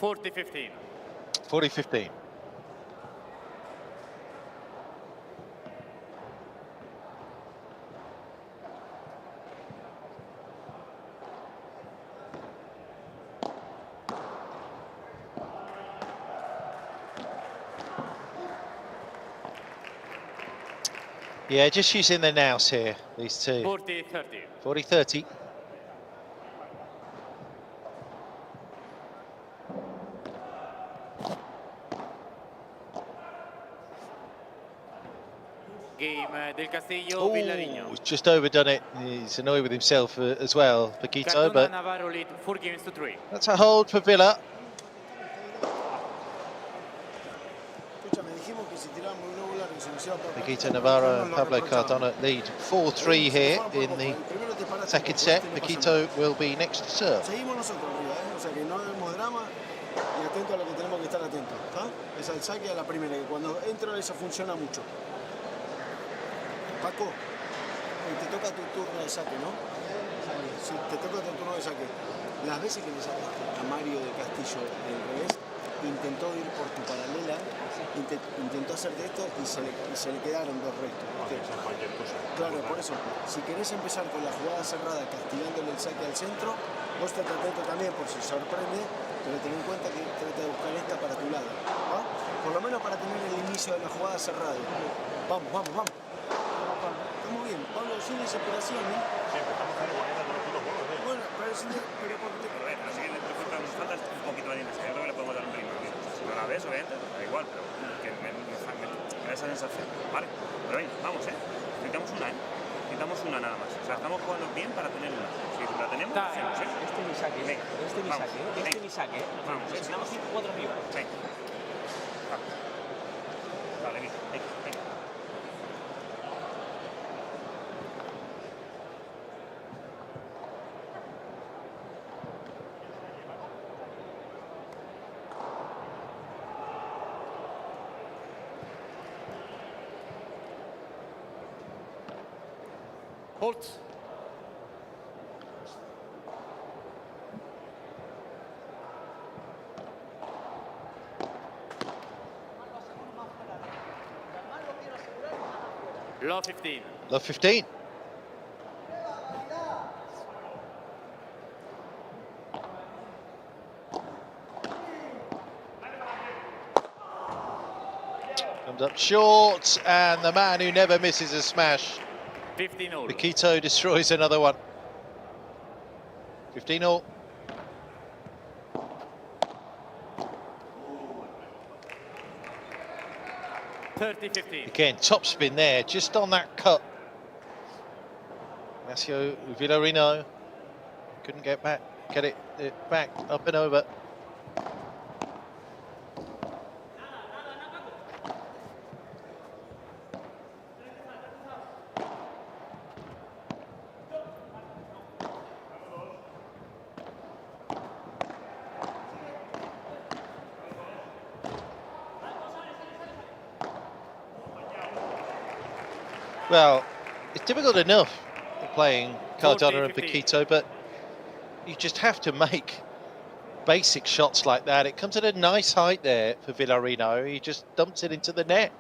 $40-15. 40-15. Yeah, just using the nows here, these two. 40-30. 40-30. Game del Castello Villarino. He's just overdone it. He's annoyed with himself as well, Paquito, Cardona but Navarro lead 4 games to 3. that's a hold for Villa. Paquito Navarro and Pablo Cardona lead 4-3 here in the second set. Paquito will be next to serve. Seguimos nosotros arriba, o sea que no demos drama y atento a lo que tenemos que estar atentos, ¿está? Es al saque a la primera, que cuando entra eso funciona mucho. Paco, te toca tu turno de saque, ¿no? Sí, te toca tu turno de saque. Las veces que le sacaste a Mario de Castillo del revés, intentó ir por tu paralela, intentó hacerte esto y se le quedaron dos rectos. Claro, por eso, si querés empezar con la jugada cerrada castigándole el saque al centro, vos estate atento también por si sorprende, pero ten en cuenta que trata de buscar esta para tu lado, ¿va? Por lo menos para tener el inicio de la jugada cerrada. Vamos, vamos, vamos. Estamos bien, Pablo, sin desesperación, ¿eh? Sí, empezamos a remontar todos los juegos, ¿eh? Bueno, pero porque... Pero sí, nos falta un poquito de dinámica. Yo creo que le podemos dar un ritmo. Si no la ves, obviamente, da igual, pero que me da esa sensación. Vale, pero venga, vamos, ¿eh? Necesitamos una, ¿eh? Necesitamos una nada más. O sea, estamos jugando bien para tener una. Si la tenemos, hacemos, ¿eh? Este mi saque, este mi saque, este mi saque. Vamos, necesitamos 5-4 arriba. Venga. Vale, venga, venga. Holt. Love 15. Love 15. Comes up short, and the man who never misses a smash. 15 all. Paquito destroys another one. 15 all. $30-15. Again, top spin there, just on that cut. Ignacio Villarino couldn't get it back, up and over. Well, it's difficult enough playing Cardona and 40-15. Paquito, but you just have to make basic shots like that. It comes at a nice height there for Villarino. He just dumps it into the net.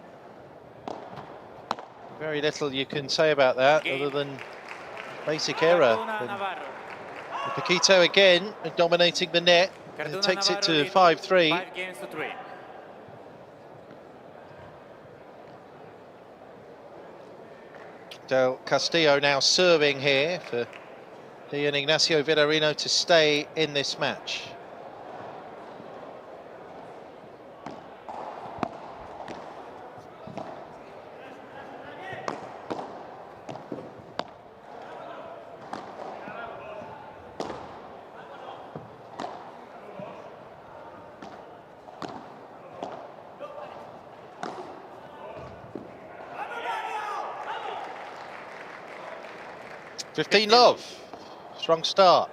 Very little you can say about that other than basic error. And Navarro. Paquito again dominating the net and takes it to 5-3. 5 games to 3. Del Castillo now serving here for he and Ignacio Villarino to stay in this match. Love, strong start.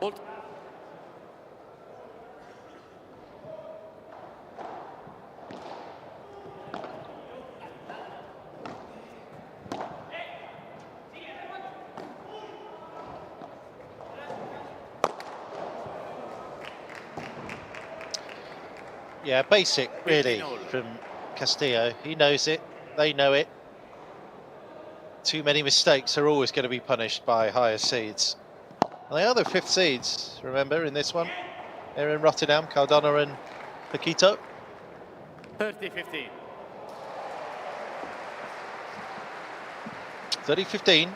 Hold. Yeah, basic really from Castillo. He knows it, they know it. Too many mistakes are always going to be punished by higher seeds. And they are the 5th seeds, remember, in this one. They're in Rotterdam, Cardona and Paquito. 30-15. 30-15.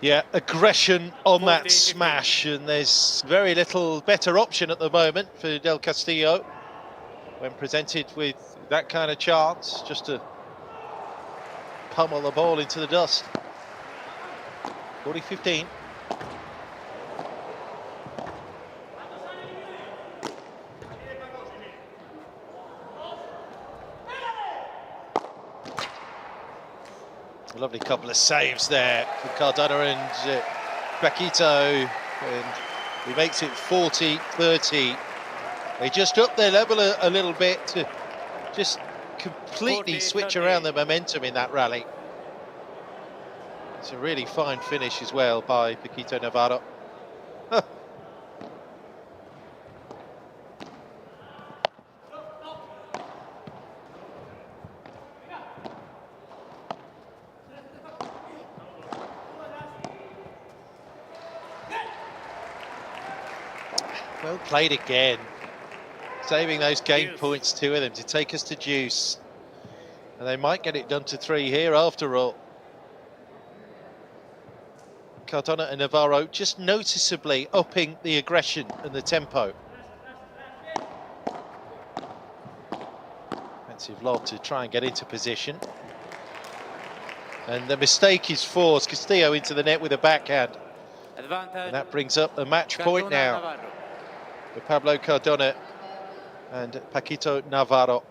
Yeah, aggression on that smash, and there's very little better option at the moment for Del Castillo when presented with that kind of chance, just to pummel the ball into the dust. 40-15. A lovely couple of saves there for Cardona and Paquito, and he makes it 40-30. They just up their level a little bit to just completely switch around the momentum in that rally. It's a really fine finish as well by Paquito Navarro. Well played again, saving those game points, 2 of them, to take us to juice. And they might get it done to 3 here after all. Cardona and Navarro just noticeably upping the aggression and the tempo. Offensive lob to try and get into position. And the mistake is forced. Castillo into the net with a backhand. Advantage. And that brings up a match point now Navarro. for Pablo Cardona and Paquito Navarro.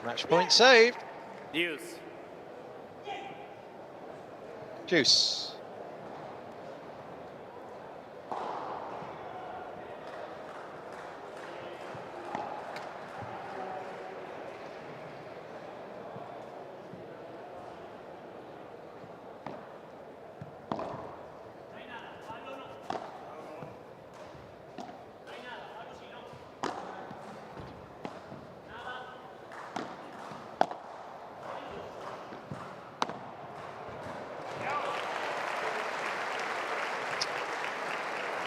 Match point saved. Juice.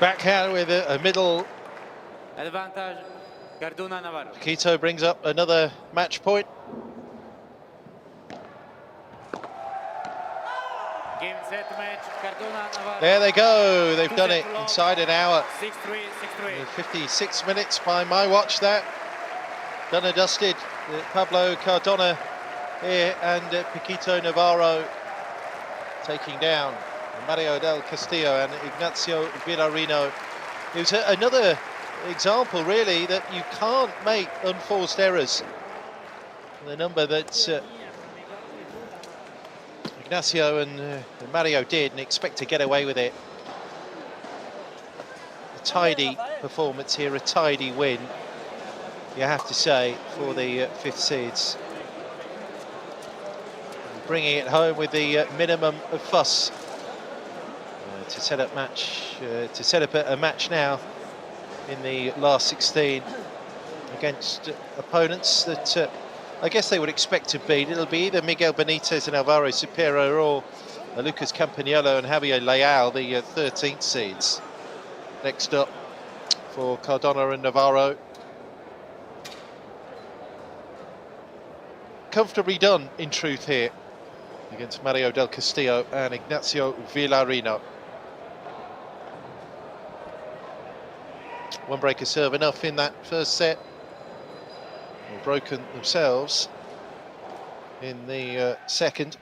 Backhand with a middle. Advantage, Cardona Navarro. Paquito brings up another match point. Game set match, Cardona, Navarro. There they go. They've done it inside an hour. 6-3, 6-3. 56 minutes by my watch there. Done and dusted. Pablo Cardona here and Paquito Navarro taking down Mario del Castillo and Ignacio Villarino. It was another example, really, that you can't make unforced errors. The number that Ignacio and Mario did, and expect to get away with it. A tidy performance here, a tidy win, you have to say, for the fifth seeds. Bringing it home with the minimum of fuss to set up a match now in the last 16 against opponents that I guess they would expect to beat. It'll be either Miguel Benitez and Alvaro Superior or Lucas Campagnolo and Javier Leal, the 13th seeds. Next up for Cardona and Navarro. Comfortably done, in truth, here against Mario del Castillo and Ignacio Villarino. One breaker serve enough in that first set. They've broken themselves in the second.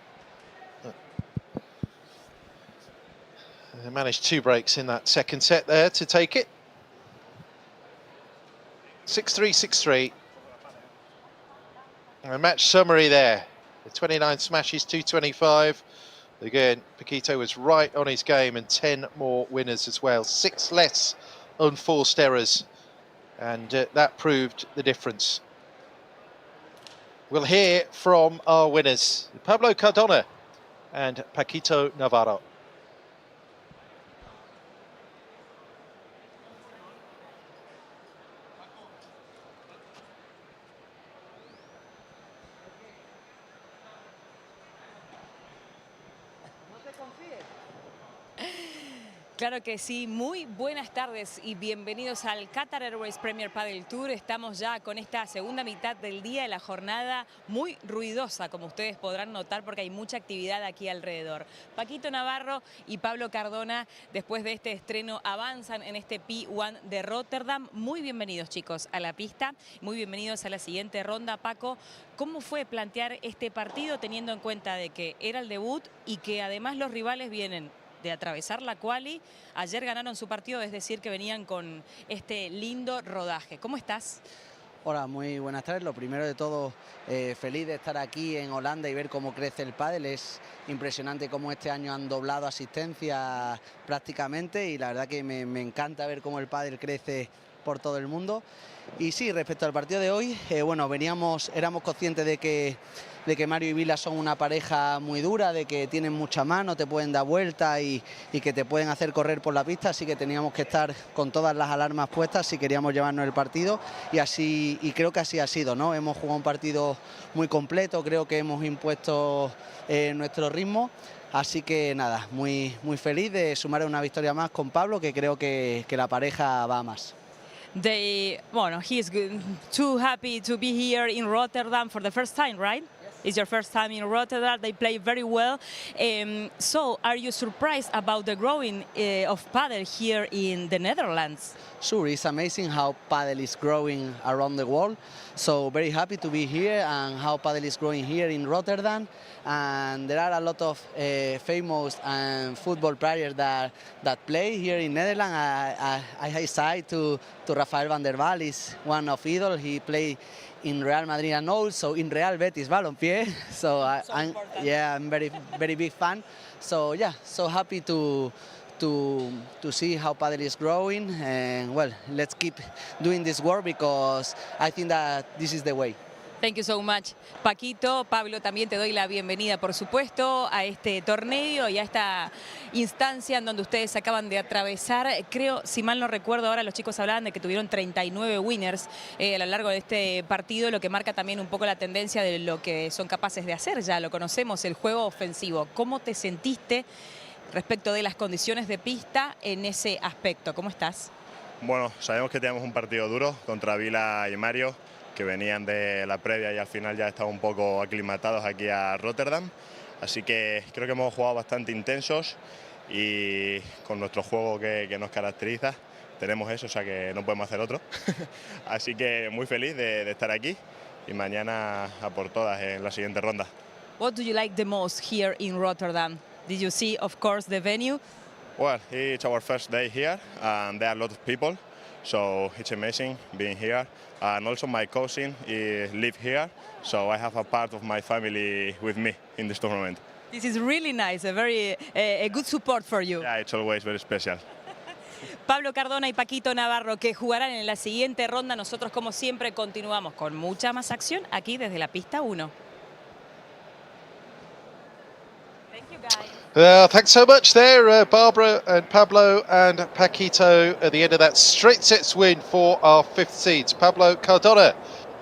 They managed 2 breaks in that second set there to take it. 6-3, 6-3. A match summary there. The 29 smashes, 225. Again, Paquito was right on his game, and 10 more winners as well. 6 less unforced errors, and that proved the difference. We'll hear from our winners, Pablo Cardona and Paquito Navarro. Claro que sí, muy buenas tardes y bienvenidos al Qatar Airways Premier Padel Tour. Estamos ya con esta segunda mitad del día de la jornada muy ruidosa, como ustedes podrán notar, porque hay mucha actividad aquí alrededor. Paquito Navarro y Pablo Cardona, después de este estreno, avanzan en este P1 de Rotterdam. Muy bienvenidos, chicos, a la pista. Muy bienvenidos a la siguiente ronda. Paco, ¿cómo fue plantear este partido teniendo en cuenta de que era el debut y que además los rivales vienen de atravesar la quali? Ayer ganaron su partido, es decir, que venían con este lindo rodaje. ¿Cómo estás? Hola, muy buenas tardes. Lo primero de todo, feliz de estar aquí en Holanda y ver cómo crece el pádel. Es impresionante cómo este año han doblado asistencia prácticamente, y la verdad que me encanta ver cómo el pádel crece por todo el mundo. Y sí, respecto al partido de hoy, bueno, éramos conscientes de que Mario y Vila son una pareja muy dura, de que tienen mucha mano, te pueden dar vuelta y que te pueden hacer correr por la pista, así que teníamos que estar con todas las alarmas puestas si queríamos llevarnos el partido, y creo que así ha sido, ¿no? Hemos jugado un partido muy completo, creo que hemos impuesto nuestro ritmo, así que nada, muy feliz de sumar una victoria más con Pablo, que creo que la pareja va a más. Bueno, he is too happy to be here in Rotterdam for the first time, right? It's your first time in Rotterdam. They play very well. So, are you surprised about the growing of padel here in the Netherlands? Sure, it's amazing how padel is growing around the world. So very happy to be here and how padel is growing here in Rotterdam. And there are a lot of famous football players that play here in Netherlands. I say to Rafael van der Waal, is one of idol. He played in Real Madrid and also in Real Betis Balompié. So I'm very big fan. So yeah, so happy to see how padel is growing, and well, let's keep doing this work because I think that this is the way. Thank you so much, Paquito. Pablo, también te doy la bienvenida, por supuesto, a este torneo y a esta instancia en donde ustedes acaban de atravesar. Creo, si mal no recuerdo, ahora los chicos hablaban de que tuvieron 39 winners a lo largo de este partido, lo que marca también un poco la tendencia de lo que son capaces de hacer. Ya lo conocemos, el juego ofensivo. ¿Cómo te sentiste respecto de las condiciones de pista en ese aspecto? ¿Cómo estás? Bueno, sabemos que teníamos un partido duro contra Vila y Mario, que venían de la previa y al final ya estaban un poco aclimatados aquí a Rotterdam. Así que creo que hemos jugado bastante intensos y con nuestro juego que nos caracteriza tenemos eso, o sea que no podemos hacer otro. Así que muy feliz de estar aquí y mañana a por todas en la siguiente ronda. What do you like the most here in Rotterdam? Did you see, of course, the venue? Well, it's our first day here and there are a lot of people, so it's amazing being here. And also my cousin live here, so I have a part of my family with me in this tournament. This is really nice, a good support for you. Yeah, it's always very special. Pablo Cardona y Paquito Navarro, que jugarán en la siguiente ronda. Nosotros, como siempre, continuamos con mucha más acción aquí desde la pista 1. Thank you, guys. Thanks so much there, Barbara and Pablo and Paquito at the end of that straight sets win for our 5th seeds. Pablo Cardona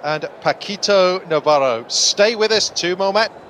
and Paquito Navarro. Stay with us, 2 more matches.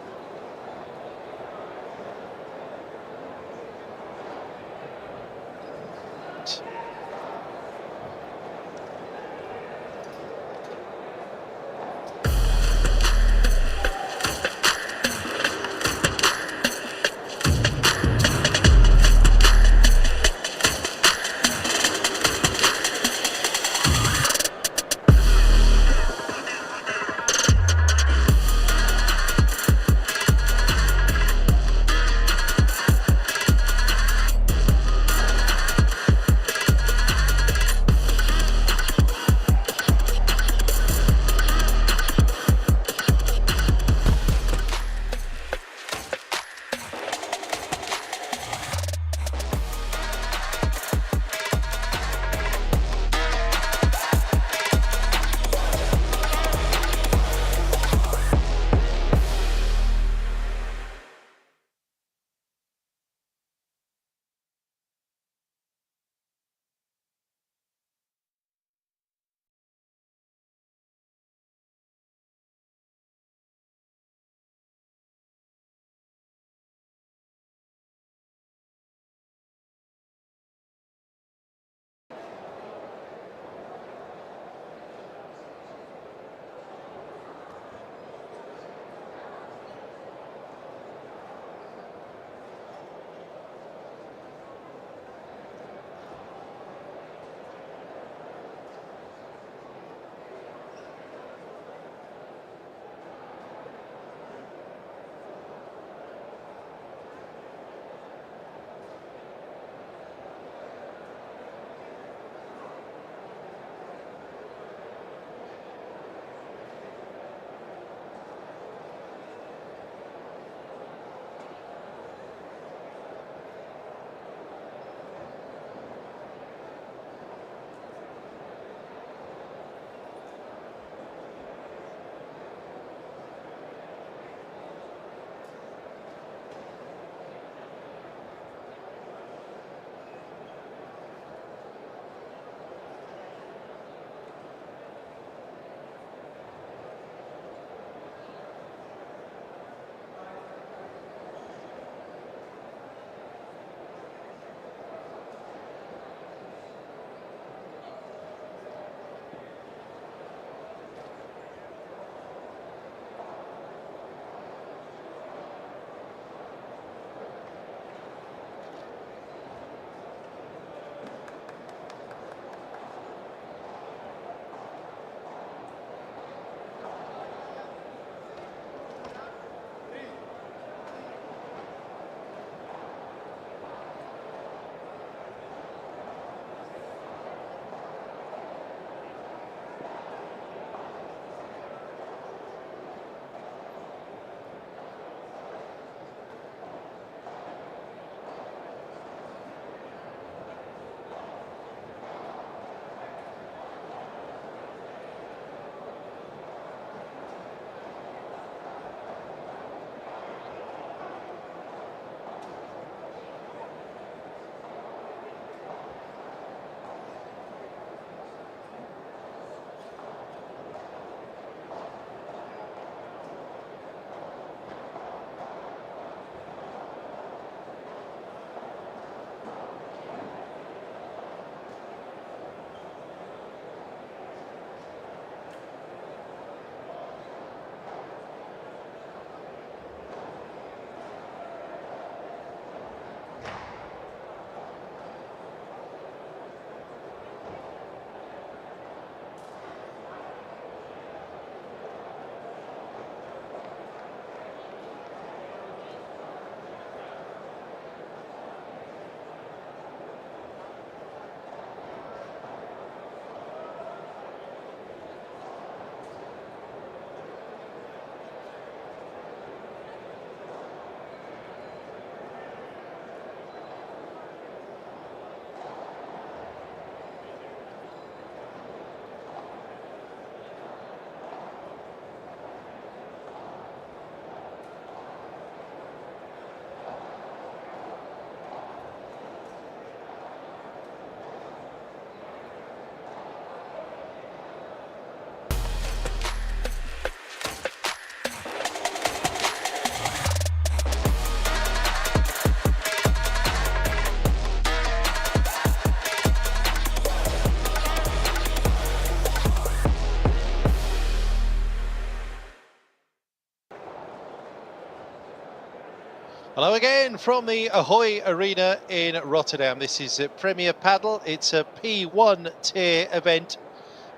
Hello again from the Ahoy Arena in Rotterdam. This is Premier Padel. It's a P1 tier event.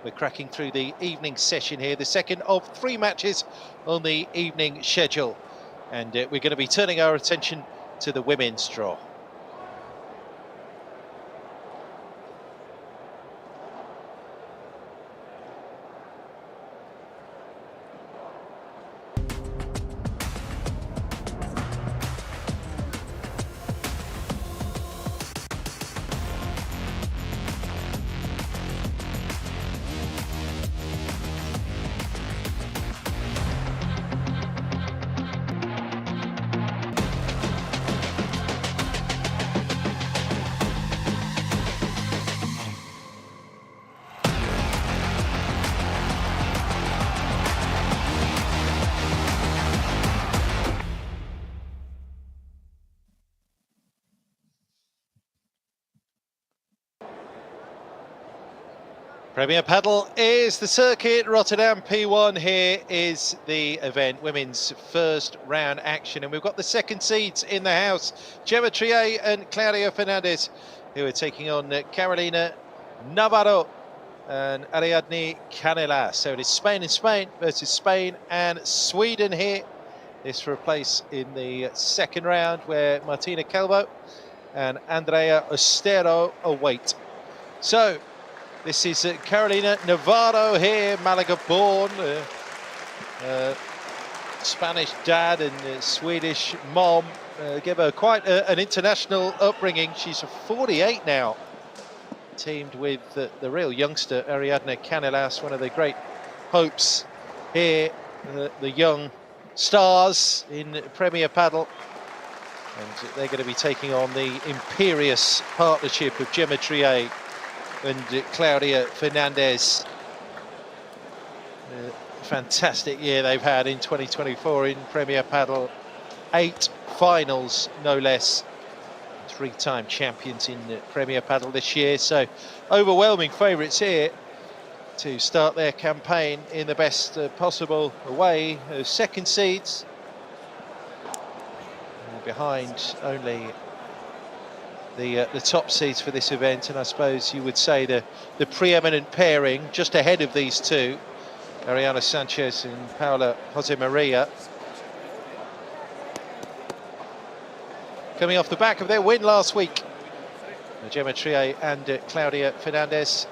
We're cracking through the evening session here, the second of 3 matches on the evening schedule. And we're going to be turning our attention to the women's draw. Premier Padel is the circuit. Rotterdam P1 here is the event. Women's first round action. And we've got the second seeds in the house. Gemma Triay and Claudia Fernandez, who are taking on Carolina Navarro and Ariadne Canela. So it is Spain and Spain versus Spain and Sweden here. This for a place in the second round where Martina Calvo and Andrea Ostero await. So this is Carolina Navarro here, Malaga born, Spanish dad and Swedish mom. Give her quite an international upbringing. She's 48 now, teamed with the real youngster Ariadne Canelas, one of the great hopes here, the young stars in Premier Padel. And they're going to be taking on the imperious partnership of Gemma Triay and Claudia Fernandez. Fantastic year they've had in 2024 in Premier Padel. 8 finals, no less. 3-time champions in Premier Padel this year. So overwhelming favourites here to start their campaign in the best possible way. Second seeds. Behind only the top seeds for this event, and I suppose you would say the preeminent pairing just ahead of these two, Ariana Sanchez and Paula Jose Maria, coming off the back of their win last week. Gemma Triay and Claudia Fernandez.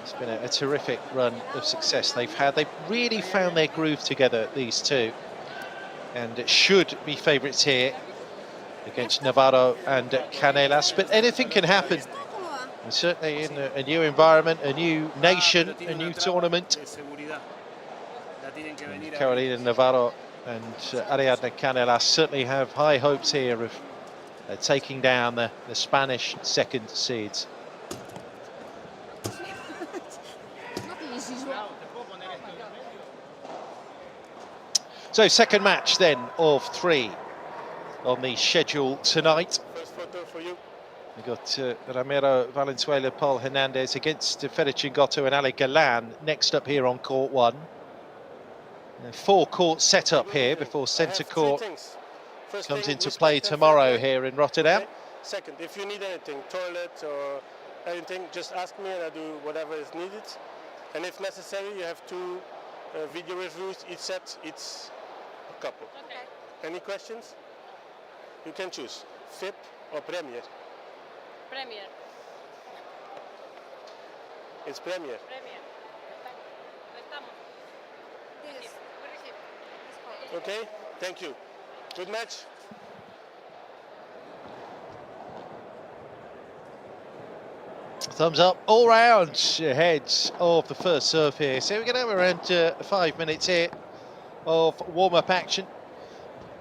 It's been a terrific run of success they've had. They've really found their groove together, these two, and should be favourites here against Navarro and Canelas, but anything can happen. And certainly in a new environment, a new nation, a new tournament. And Carolina Navarro and Ariadne Canelas certainly have high hopes here of taking down the Spanish second seeds. So second match then of 3 on the schedule tonight. First photo for you. We've got Ramiro Valenzuela, Paul Hernandez against Federico Chingotto and Ale Galan next up here on court 1. 4-court setup here before centre court comes into play tomorrow here in Rotterdam. Okay. Second, if you need anything, toilet or anything, just ask me and I do whatever is needed. And if necessary, you have 2 video reviews, each set, each couple. Okay. Any questions? You can choose FIP or Premier. Premier. It's Premier. Premier. Okay, thank you. Good match. Thumbs up all round ahead of the first serve here. So we're going to have around 5 minutes here of warm-up action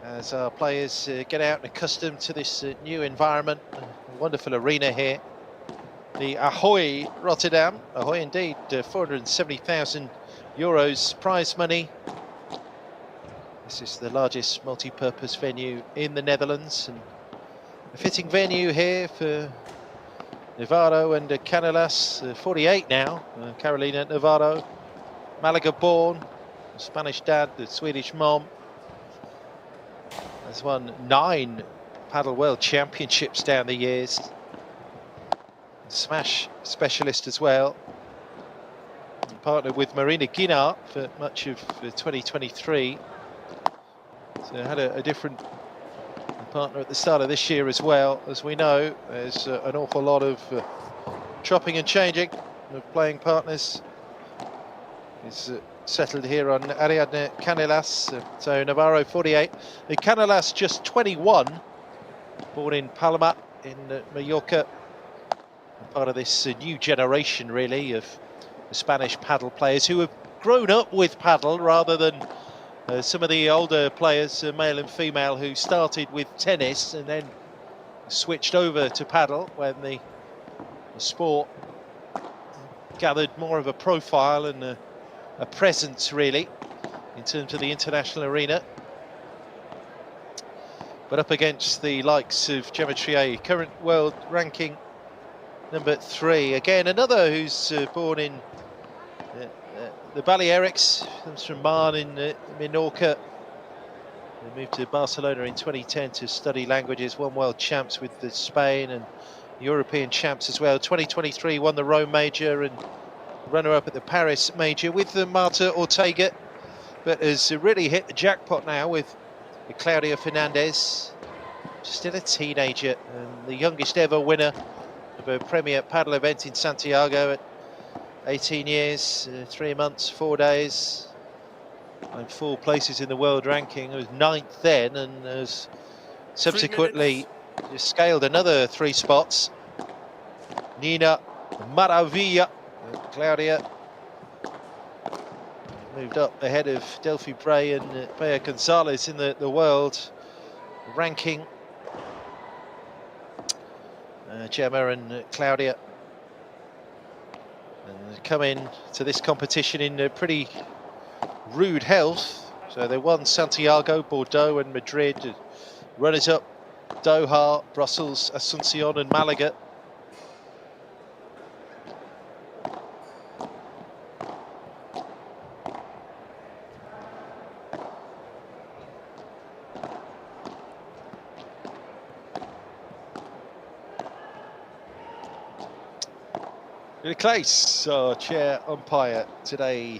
as our players get out and accustomed to this new environment. A wonderful arena here. The Ahoy Rotterdam. Ahoy indeed, 470,000 euros prize money. This is the largest multi-purpose venue in the Netherlands, and a fitting venue here for Navarro and Canelas, 48 now. Carolina Navarro, Malaga born, Spanish dad, the Swedish mom. Has won 9 Padel World Championships down the years. Smash specialist as well. Partnered with Marina Guinart for much of 2023. So had a different partner at the start of this year as well. As we know, there's an awful lot of chopping and changing of playing partners. He's settled here on Ariana Canelas. So Navarro 48. The Canelas just 21. Born in Palma in Mallorca. Part of this new generation really of the Spanish paddle players who have grown up with paddle rather than some of the older players, male and female, who started with tennis and then switched over to paddle when the sport gathered more of a profile and a presence really in terms of the international arena. But up against the likes of Gemma Triay, current world ranking number 3. Again, another who's born in the Balearics, comes from Marne in Minorca. They moved to Barcelona in 2010 to study languages, won world champs with Spain and European champs as well. 2023 won the Rome Major and runner-up at the Paris Major with the Marta Ortega, but has really hit the jackpot now with Claudia Fernandez, still a teenager and the youngest ever winner of a Premier Padel event in Santiago at 18 years, 3 months, 4 days, and 4 places in the world ranking. It was 9th then and has subsequently scaled another 3 spots. Nina Maravilla, Claudia, moved up ahead of Delphi Bray and Bea Gonzalez in the world ranking. Gemma and Claudia come in to this competition in pretty rude health. So they won Santiago, Bordeaux and Madrid. Runners-up Doha, Brussels, Asuncion and Malaga. Claes, our chair umpire today,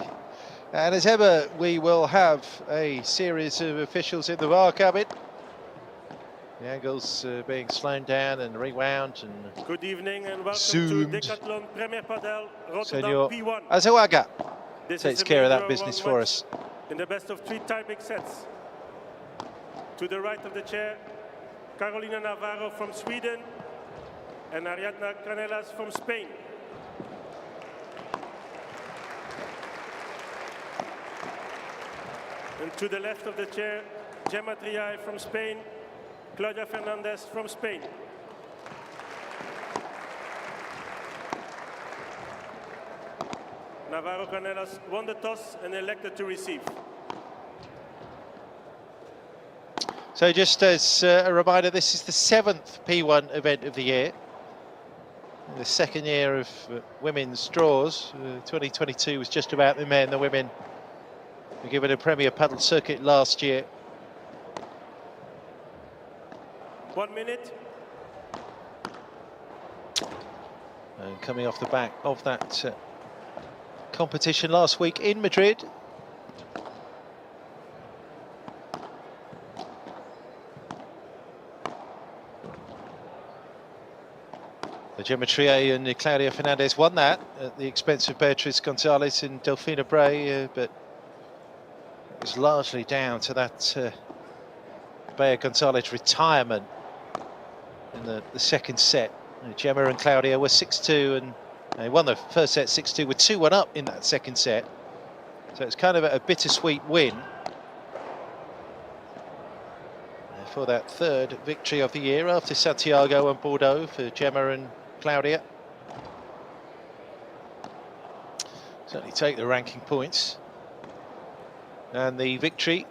and as ever we will have a series of officials in the VAR cabin. The angles being slowed down and rewound and good evening and welcome zoomed. to Decathlon Premier Padel Rotterdam Senor P1. Azawaga This takes is care of that major business one for match us. in the best of 3 typing sets. To the right of the chair, Carolina Navarro from Sweden and Ariana Canelas from Spain. And to the left of the chair, Gemma Triay from Spain, Claudia Fernandez from Spain. Navarro Canelas won the toss and elected to receive. So just as a reminder, this is the 7th P1 event of the year. The 2nd year of women's draws. 2022 was just about the men. The women were given a Premier Padel circuit last year. 1 minute. And coming off the back of that competition last week in Madrid. The Gemma Triay and Claudia Fernandez won that at the expense of Beatriz Gonzalez and Delfina Bray, but it was largely down to that Bea Gonzalez retirement in the 2nd set. Gemma and Claudia were 6-2 and they won the first set 6-2 with 2-1 up in that 2nd set. So it's kind of a bittersweet win for that 3rd victory of the year after Santiago and Bordeaux for Gemma and Claudia. Certainly take the ranking points and the victory,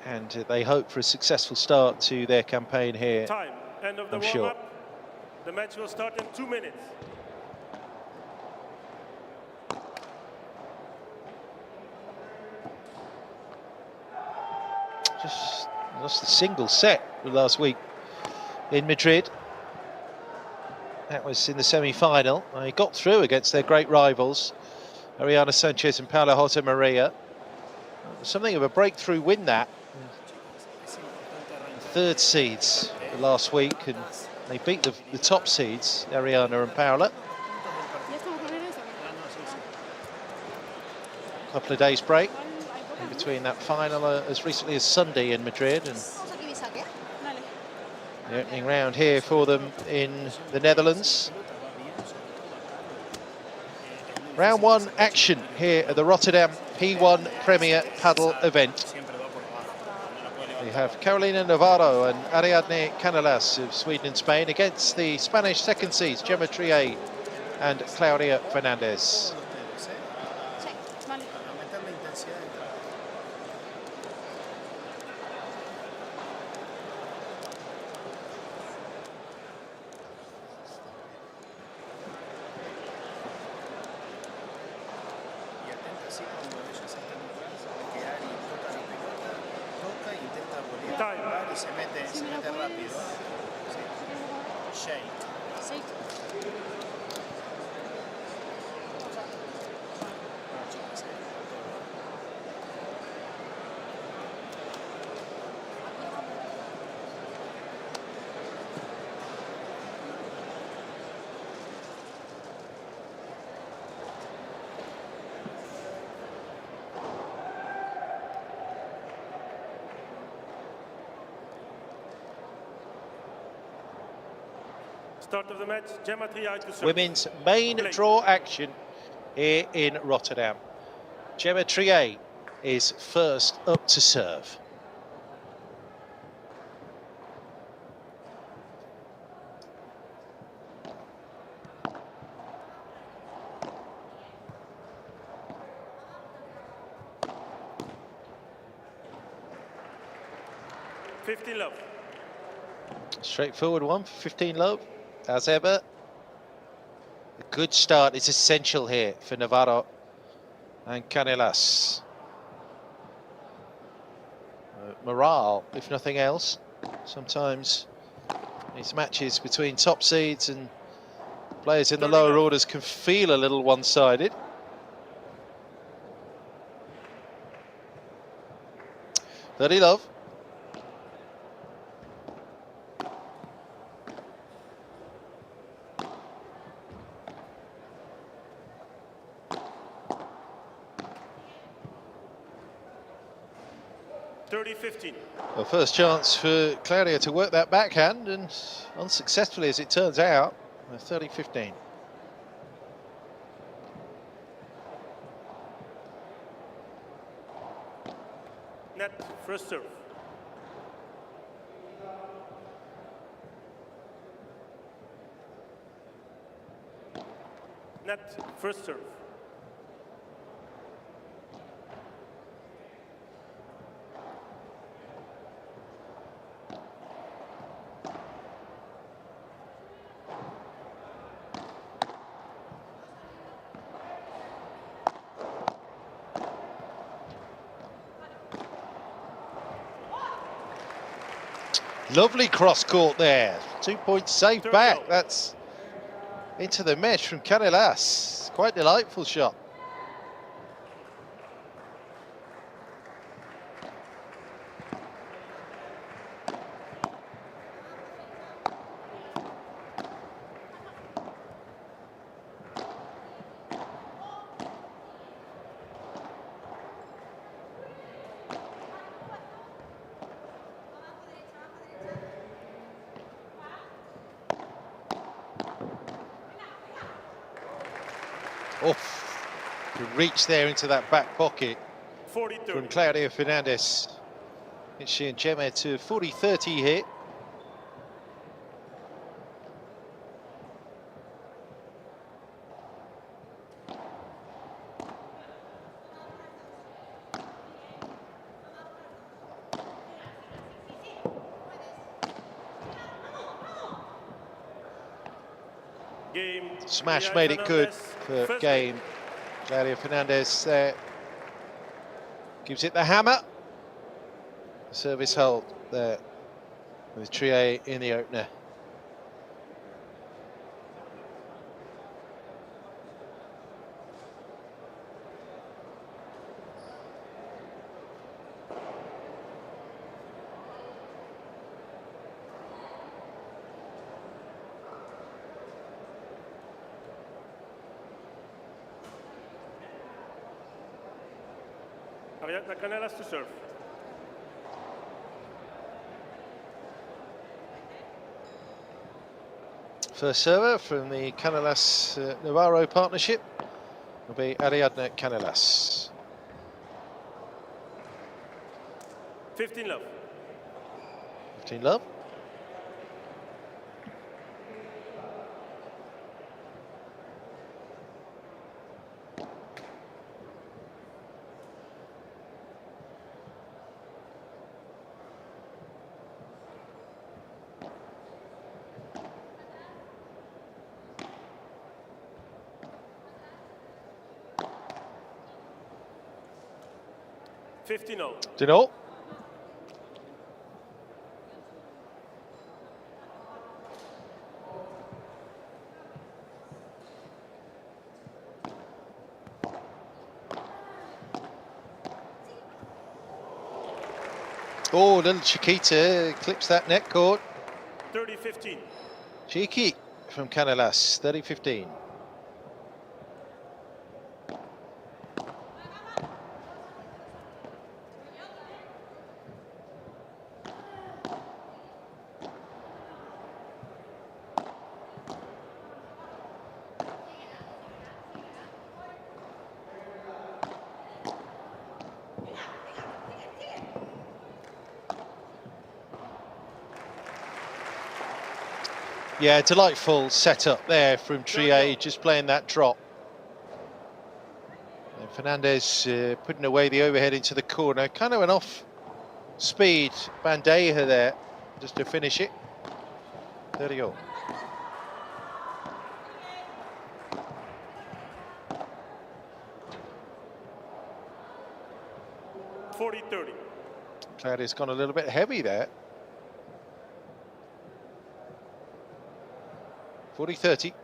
and they hope for a successful start to their campaign here. Time. End of the I'm sure. warm-up. The match will start in 2 minutes. Just Lost the single set last week in Madrid. That was in the semi-final. He got through against their great rivals, Ariana, Sanchez and Paula Jose Maria. Something of a breakthrough win, that. Third seeds last week, and they beat the top seeds, Ariana and Paula. A couple of days break in between that final as recently as Sunday in Madrid, and the opening round here for them in the Netherlands. Round one action here at the Rotterdam P1 Premier Padel event. We have Carolina Navarro and Ariadne Canales of Sweden and Spain against the Spanish second seeds, Gemma Triay and Claudia Fernandez. Start of the match, Gemma Triay to serve. Women's main draw action here in Rotterdam. Gemma Triay is first up to serve. Love. Straightforward one for 15 love. As ever, a good start is essential here for Navarro and Canales. Morale, if nothing else. Sometimes these matches between top seeds and players in the lower orders can feel a little one-sided. 30 love. Well, first chance for Claudia to work that backhand, and unsuccessfully as it turns out, 30-15. Net, first serve. Net, first serve. Lovely cross court there. 2 points safe back. That's into the mesh from Canales. Quite delightful shot. Reach there into that back pocket from Claudia Fernandez. It's she and Gemma to 40-30 hit. Smash made it good for game. Claudia Fernandez gives it the hammer. Service hold. there with Triay in the opener. Javier, the Canelas to serve. First server from the Canelas Navarro partnership will be Ariana Canelas. 15 love. 15 love. Dino. Oh, little Chiquita clips that net cord. 30-15. Cheeky from Canelas, 30-15. Yeah, delightful setup there from Triay, just playing that drop. And Fernandez putting away the overhead into the corner. Kind of an off speed Bandeja there, just to finish it. 30 all. Claudia's gone a little bit heavy there. 40-30.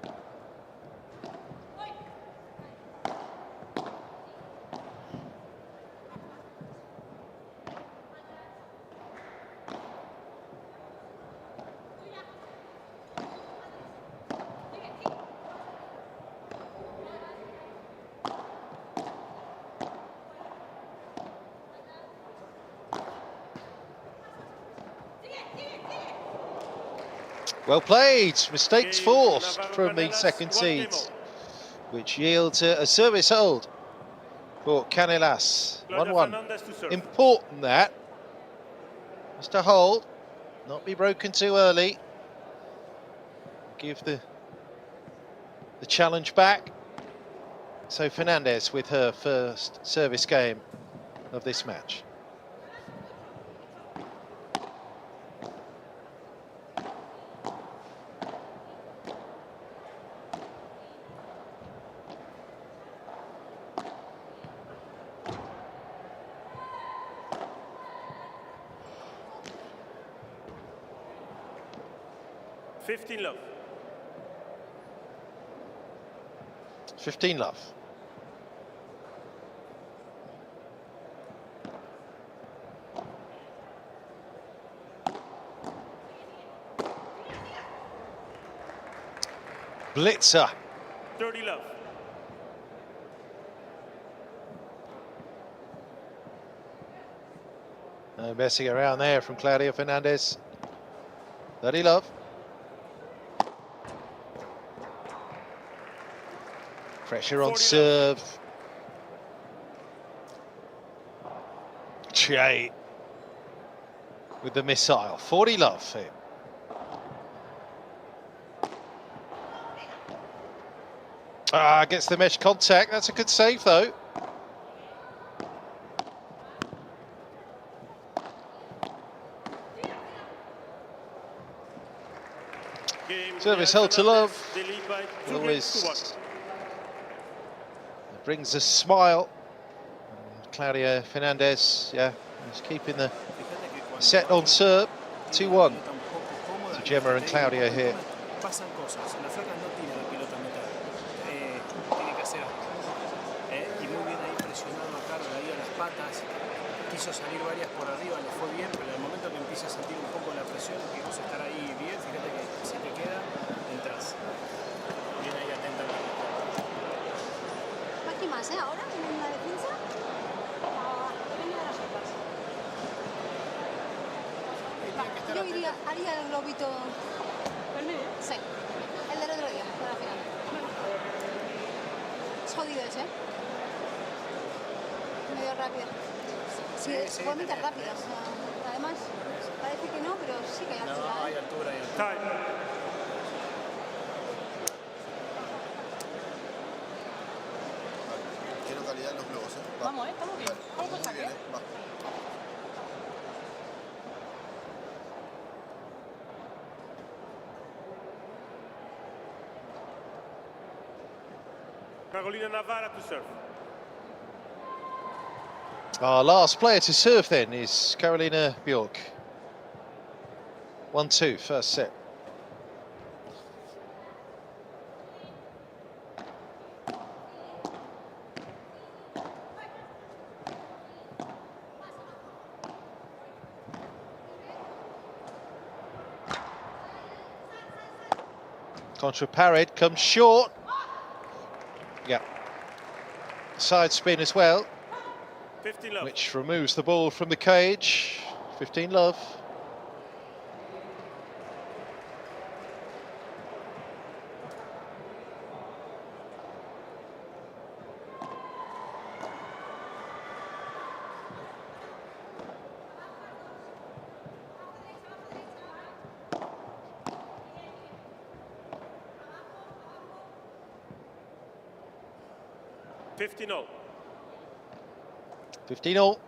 Well played, mistakes forced from the second seeds, which yields a service hold for Canelas. 1-1. Important that, just to hold, not be broken too early. Give the challenge back. So Fernandez with her first service game of this match. Love. 15 love. Blitzer. 30 love. No messing around there from Claudia Fernandez. 30 love. Pressure on serve. Triay with the missile. 40 love here. Gets the mesh contact. That's a good save though. Service held to love. Always brings a smile. Claudia Fernandez, yeah, is keeping the Set on serve, 2-1 to Gemma and Claudia here. Pasan cosas, la flaca no tira la pelota a mitad, tiene que hacer algo. Y muy bien ahí presionado a Carlos, ahí a las patas, quiso salir varias por arriba, le fue bien, pero en el momento que empieza a sentir un poco la presión, que vas a estar ahí bien, fíjate que si te queda, entras. Bien ahí atenta. Aquí más, ahora en la defensa, depende de las otras. Yo haría el globito. Sí, el del otro día, para la final. Es jodido ese, medio rápido. Sí, es igualmente rápida. O sea, además, parece que no, pero sí que hay altura. No, hay altura, hay altura. Quiero calidad en los globos, Vamos, estamos bien. Vamos por saque. Va. Carolina Navarro to serve. Our last player to serve then is Carolina Bjork. 1-2, first set. Contra parried, comes short. Yeah. Side spin as well, 15 love. which removes the ball from the cage. 15 love. $15. 15-all.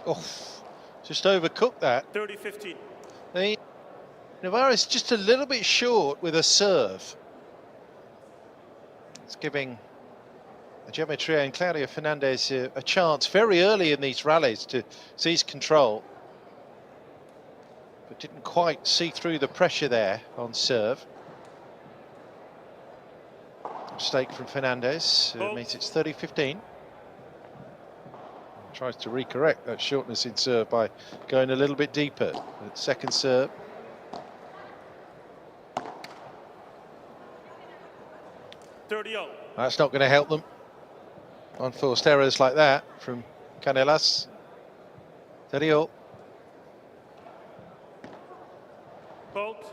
Oh, just overcooked that. 30-15. I mean, Navarro's just a little bit short with a serve. It's giving Gemma Triay and Claudia Fernandez a chance very early in these rallies to seize control. But didn't quite see through the pressure there on serve. Mistake from Fernandez, means it's 30-15. Tries to recorrect that shortness in serve by going a little bit deeper at second serve. That's not going to help them. Unforced errors like that from Canelas. 30-all. Bolt.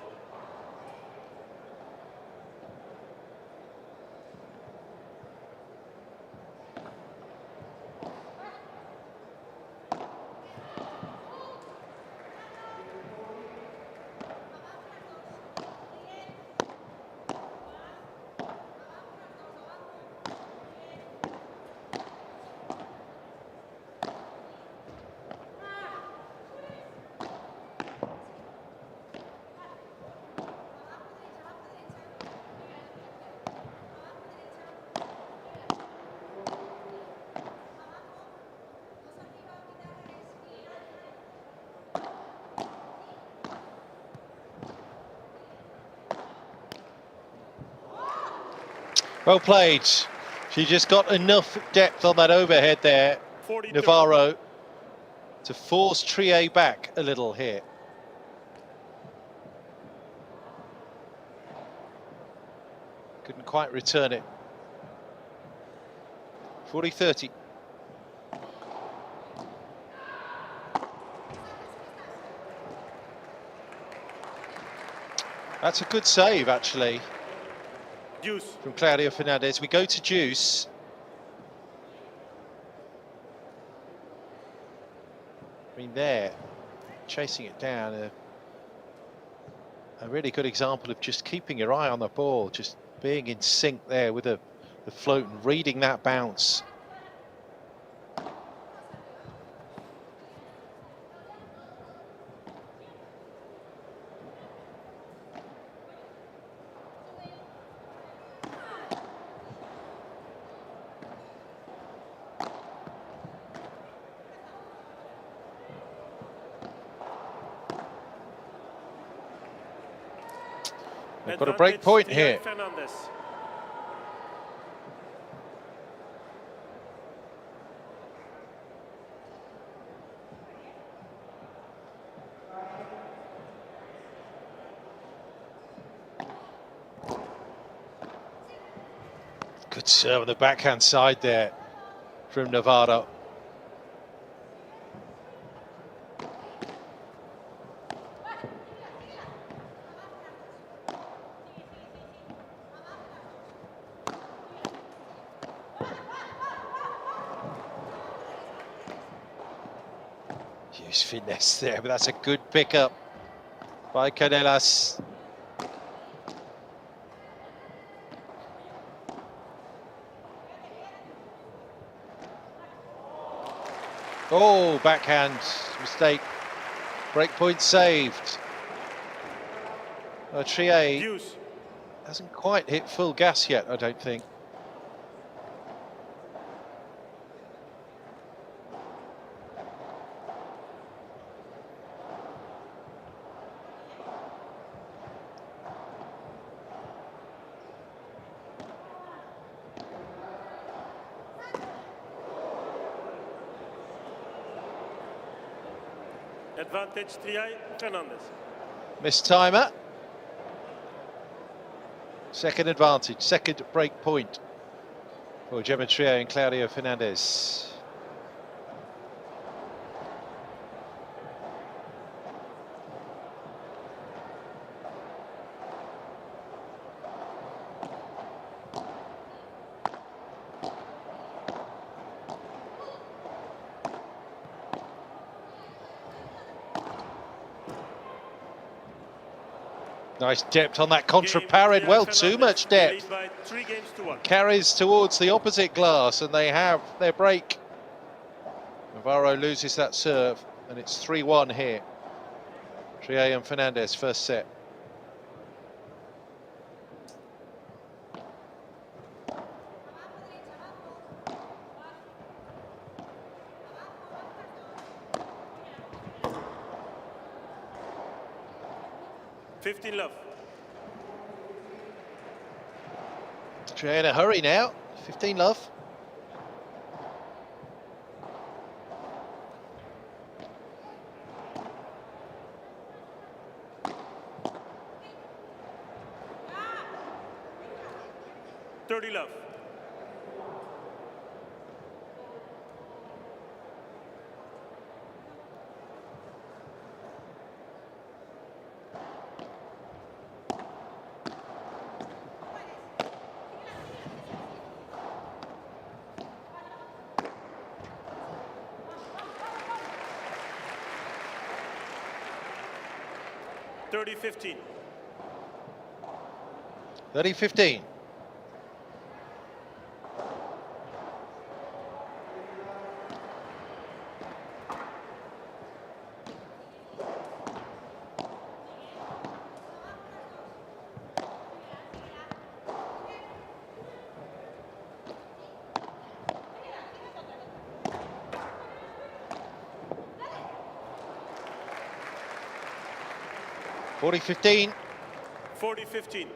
Well played. She just got enough depth on that overhead there, Navarro, to force Triay back a little here. Couldn't quite return it. 40-30. That's a good save, actually. from Claudio Fernandez. We go to juice. I mean, there, chasing it down. A really good example of just keeping your eye on the ball, just being in sync there with the float and reading that bounce. They've got a break point here. Good serve on the backhand side there from Navarro. Huge finesse there, but that's a good pickup by Canellas. Oh, backhand mistake. Breakpoint saved. Triay hasn't quite hit full gas yet, I don't think. Advantage Triay, Fernandez. Missed timer. Second advantage, second break point for Gemma Triay and Claudio Fernandez. Nice depth on that contra parried. Well, too much depth. Carries towards the opposite glass, and they have their break. Navarro loses that serve, and it's 3-1 here. Triay and Fernandez, first set. Love. Triay in a hurry now. 15 love. Love. 30-15. 30-15. (40-15). 40-15.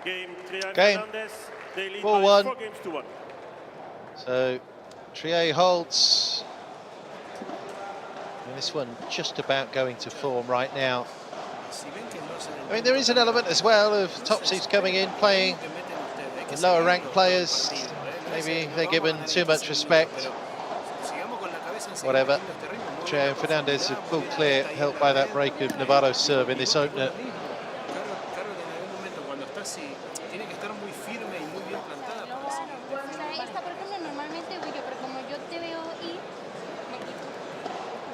Game, Triay Game. Fernandez, they lead 4-1. by 4 games to 1. So Triay holds. And this one just about going to form right now. I mean, there is an element as well of top seeds coming in, playing the lower ranked players. Maybe they're given too much respect. Whatever. Triay and Fernandez have pulled clear, helped by that break of Navarro's serve in this opener.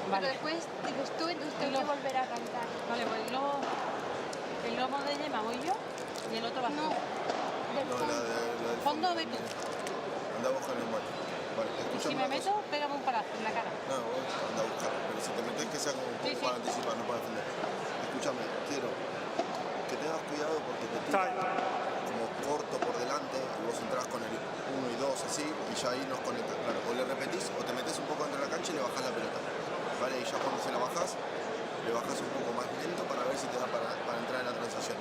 Pero después dices tú, entonces tengo que volver a cantar. Vale, pues el lomo de Gemma voy yo y el otro va. No, del fondo de tú. Anda a buscar el mal. Vale, Y si me meto, pégame un palazo en la cara. No, anda a buscarlo. Pero si te metes, que sea como un poco para anticipar, no para defender. Escúchame, quiero que tengas cuidado porque te tira como corto por delante y vos entras con el 1 y 2 así y ya ahí nos conectas. Claro, o le repetís o te metes un poco entre la cancha y le bajás la pelota. Vale, y ya cuando se la bajas, le bajas un poco más lento para ver si te da para entrar en la transacción.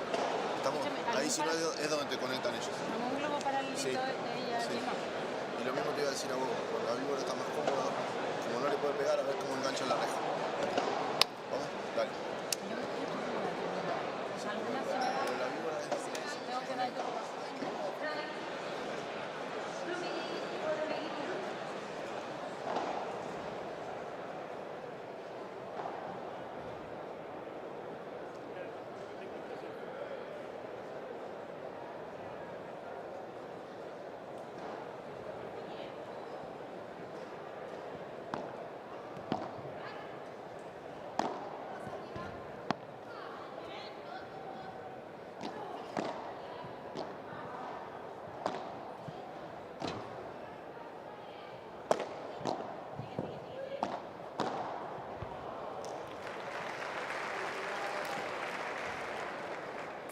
Estamos, ahí si no es donde te conectan ellos. Como un globo paralelito de ella, sí. Gemma. Y lo mismo te iba a decir a vos, cuando la víbora está más cómoda, como no le puede pegar, a ver cómo engancha la reja. Vamos, dale.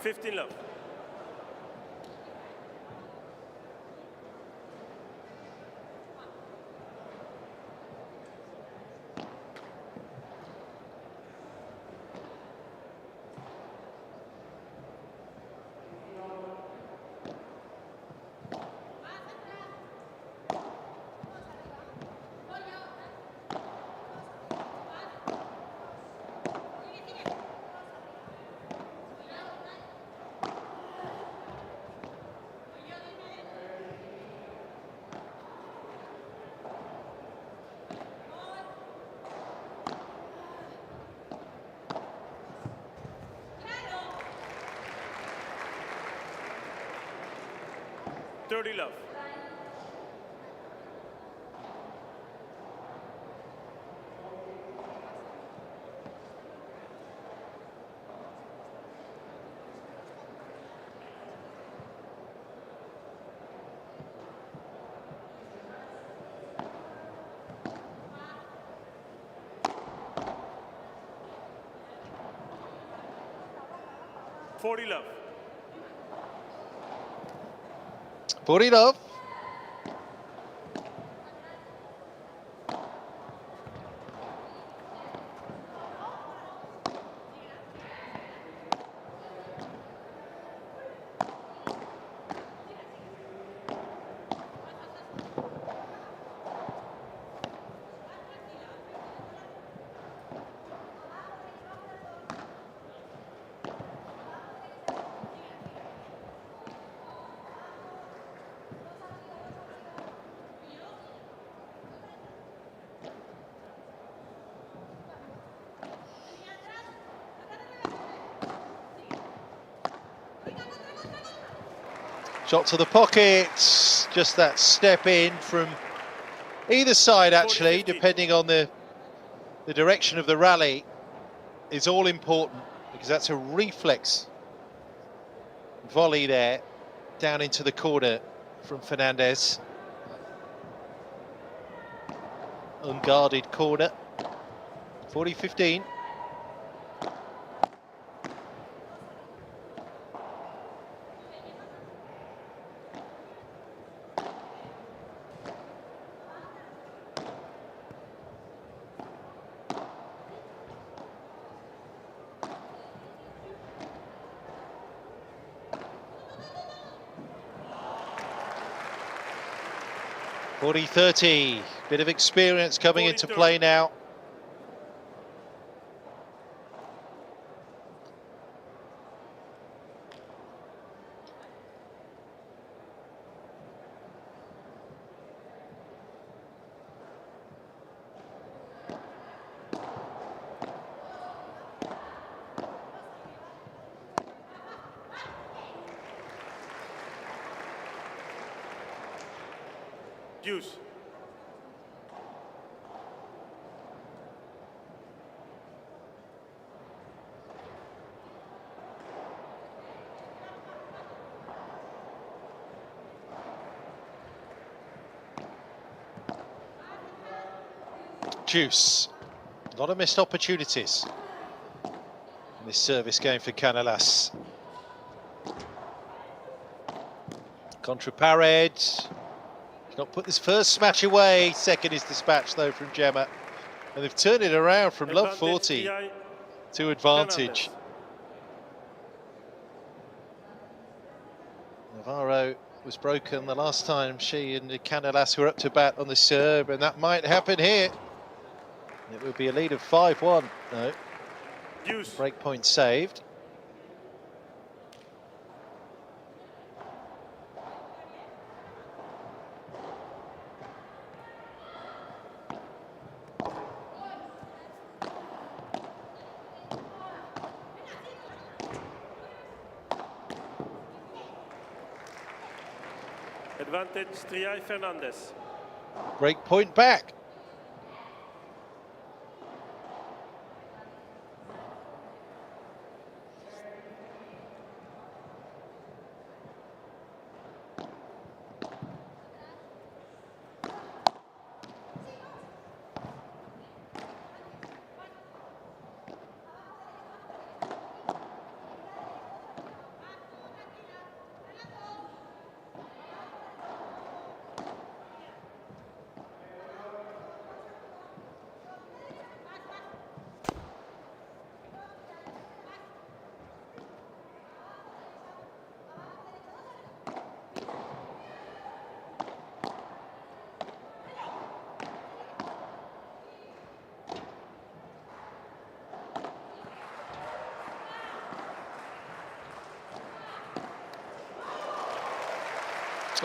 $15 love. $30 love. $40 love. 40 love. Shot to the pocket, just that step in from either side actually, depending on the direction of the rally, is all important because that's a reflex volley there, down into the corner from Fernandez. Unguarded corner, 40-15. 40-30, bit of experience coming into play now. Juice. Juice. A lot of missed opportunities in this service game for Canellas. Contra Pared. Not put this first smash away. Second is dispatched though from Gemma. And they've turned it around from love 40 to advantage. Navarro was broken the last time she and Canellas were up to bat on the serve, and that might happen here. It would be a lead of 5-1. No. Break point saved. Advantage, Triay Fernandez. Break point back.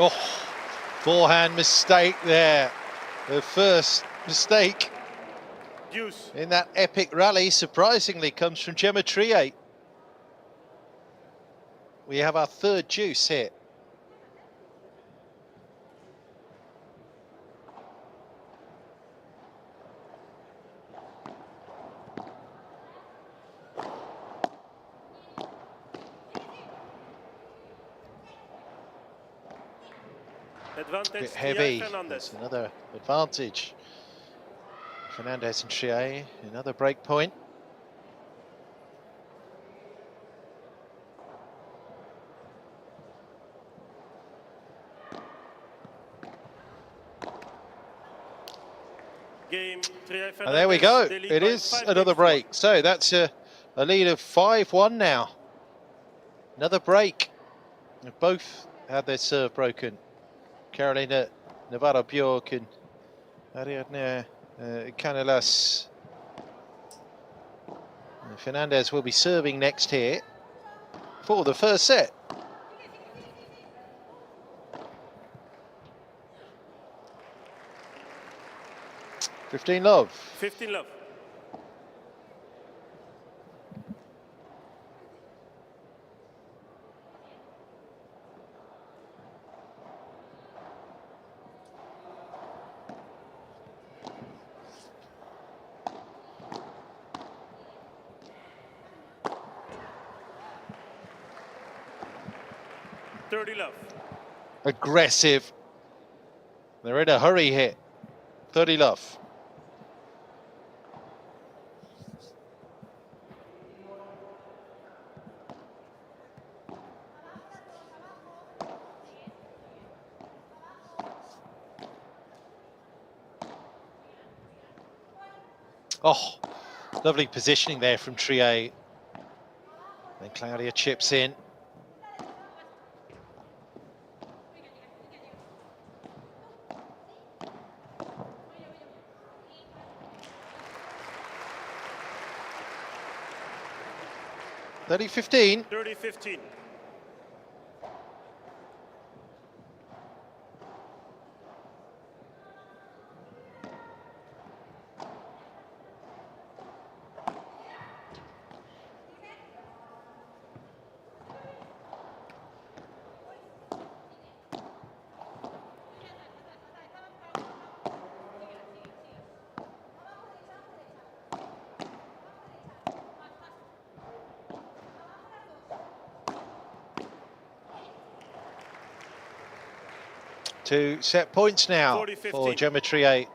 Oh, forehand mistake there. The first mistake in that epic rally, surprisingly, comes from Gemma Triay. We have our third juice here. Bit heavy. That's another advantage. Fernandez and Triay, another break point. Game, and there we go. It is another break. So that's a lead of 5-1 now. Another break. They've both had their serve broken. Carolina Navarro Bjork and Ariana Canellas. Fernandez will be serving next here for the first set. Fifteen love. 15 love. Aggressive. They're in a hurry here. 30 love. Oh, lovely positioning there from Triay. Then Claudia chips in. 30-15. 30-15. Two set points now 40-15. for Gemma Triay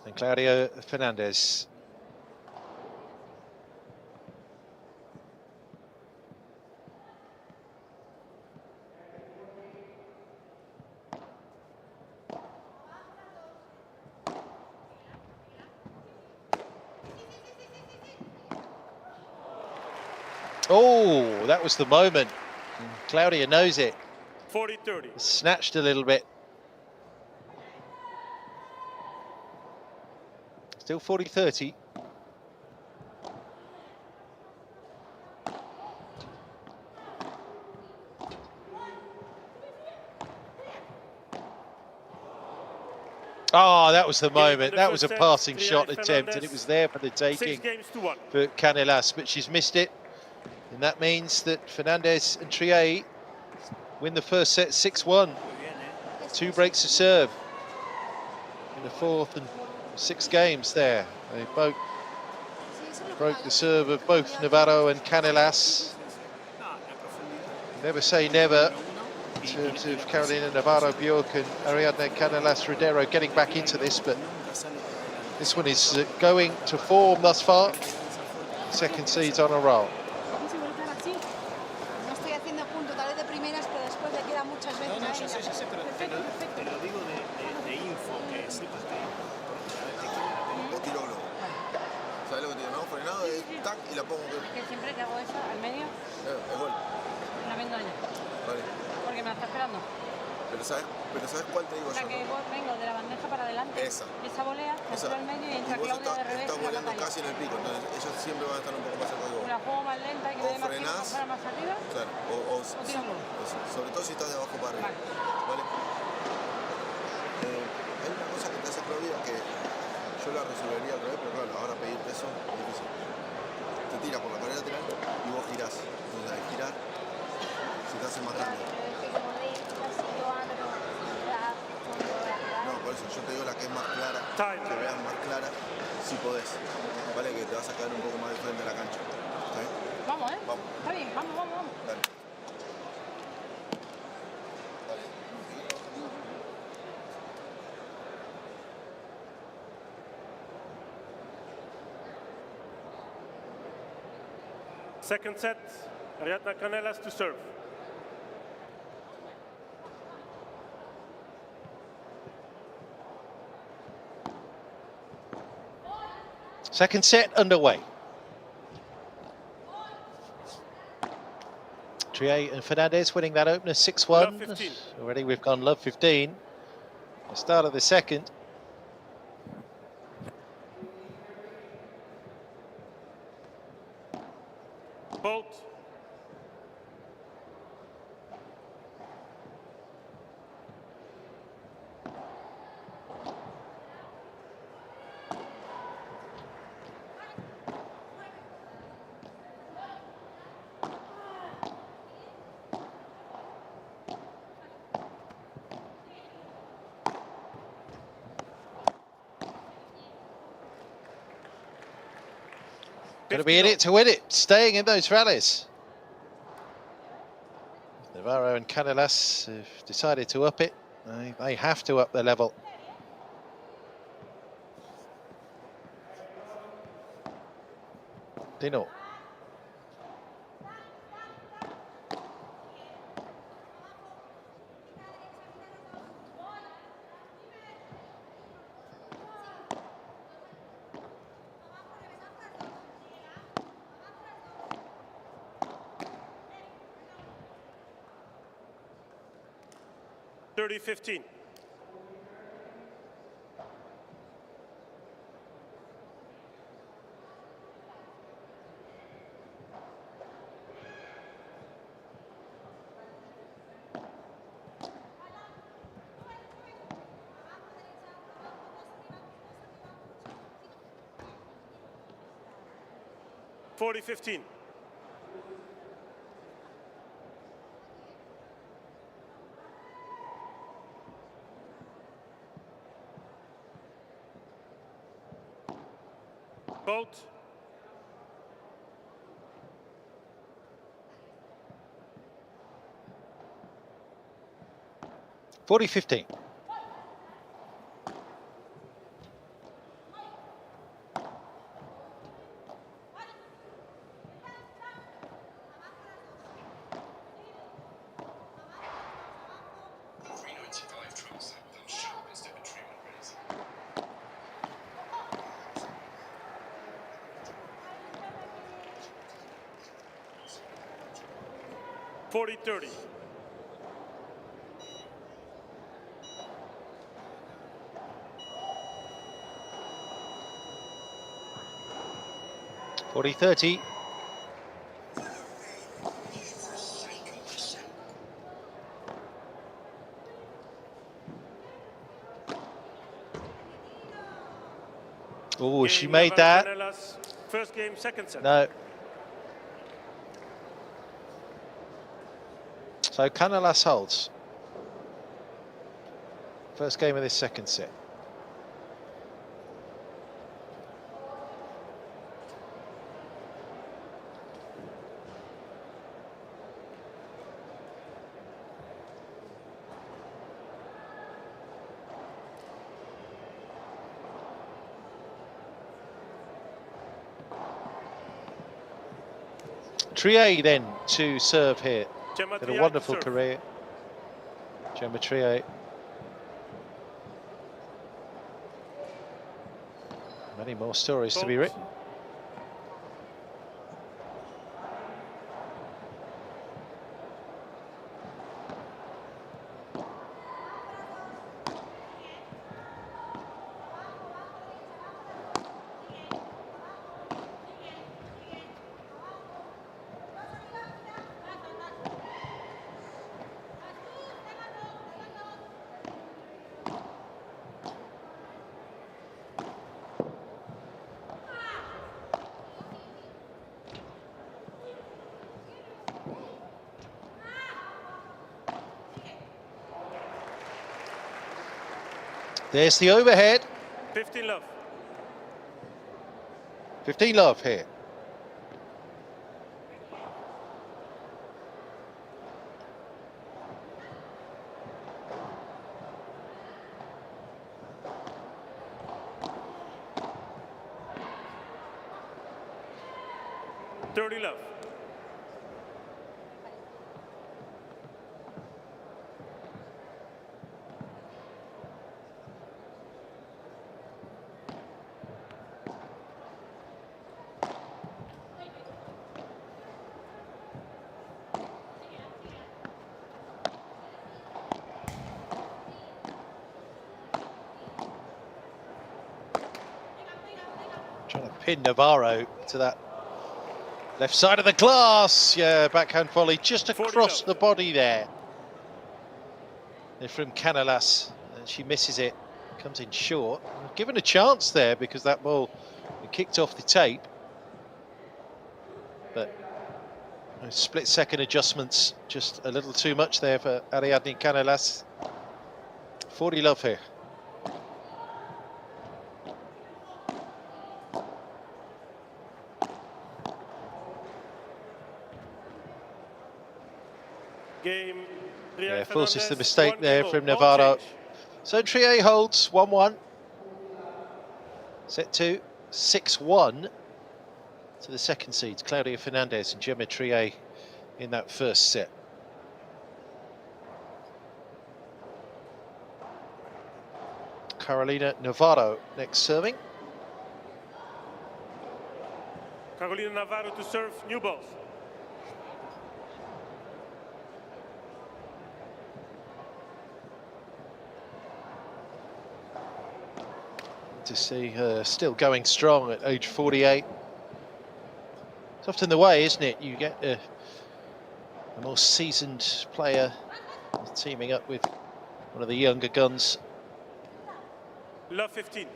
and Claudio Fernandez. Oh, that was the moment. Claudia knows it. 40-30. Snatched a little bit. Still 40-30. Oh, that was the moment. That was a passing shot attempt, and it was there for the taking for Canellas, but she's missed it. And that means that Fernandez and Triay win the first set 6-1. 2 breaks of serve in the 4th and 6th games there. They both broke the serve of both Navarro and Canellas. Never say never in terms of Carolina Navarro, Bjork and Ariana Canellas-Rodero getting back into this, but this one is going to form thus far. Second seeds on a roll. ¿Sabes lo que te digo? No, frenado es tac y la pongo. Que siempre que hago eso al medio, Es gol. la vendo allá. Vale. Porque me la está esperando. Pero ¿sabes cuál te digo La yo? que vengo de la bandeja para adelante. Esa. Esa volea, esa al medio y entra Claudia de revés. Estás volando casi en el pico, entonces ellos siempre van a estar un poco más cerca de vos. La juego más lenta y que me dé más tiempo para más arriba. Claro, o tiro sobre todo si estás de abajo para arriba. Vale. Hay una cosa que te hace Claudia que yo la resolvería otra vez, pero claro, ahora pedirte eso es difícil. Te tira por la pared lateral y vos girás. Entonces al girar se te hace más grande. No, por eso yo te digo la que es más clara, que veas más clara si podés. Vale, que te vas a quedar un poco más de frente a la cancha. ¿Está bien? Vamos, ¿eh? Vamos. Está bien, vamos, vamos, vamos. Dale. Second set, Ariana Canellas to serve. Second set underway. Triay and Fernandez winning that opener 6-1. Already we've gone love 15. The start of the second. Bolt. Going to be in it to win it, staying in those rallies. Navarro and Canellas have decided to up it. They have to up their level. Dino. $30-15. 40-15. Both. $40-15. $40-30. $40-30. Oh, she made that. First game, second set. No. So Canelas holds. First game of this second set. Triay then to serve here. Gemma Had a Triay wonderful to serve. career. Gemma Triay. Many more stories to be written. There's the overhead. 15 love. 15 love here. $30 love. Trying to pin Navarro to that left side of the glass. Yeah, backhand volley just across the body there. They're from Canelas, and she misses it. Comes in short. Given a chance there because that ball kicked off the tape. But split-second adjustments, just a little too much there for Ariana Canelas. 40 love here. Game. Yeah, forces the mistake there from Navarro. So Triay holds 1-1. Set 2, 6-1 to the second seeds, Claudia Fernandez and Gemma Triay in that first set. Carolina Navarro next serving. Carolina Navarro to serve new balls. To see her still going strong at age 48. It's often the way, isn't it? You get a more seasoned player teaming up with one of the younger guns. Love 15.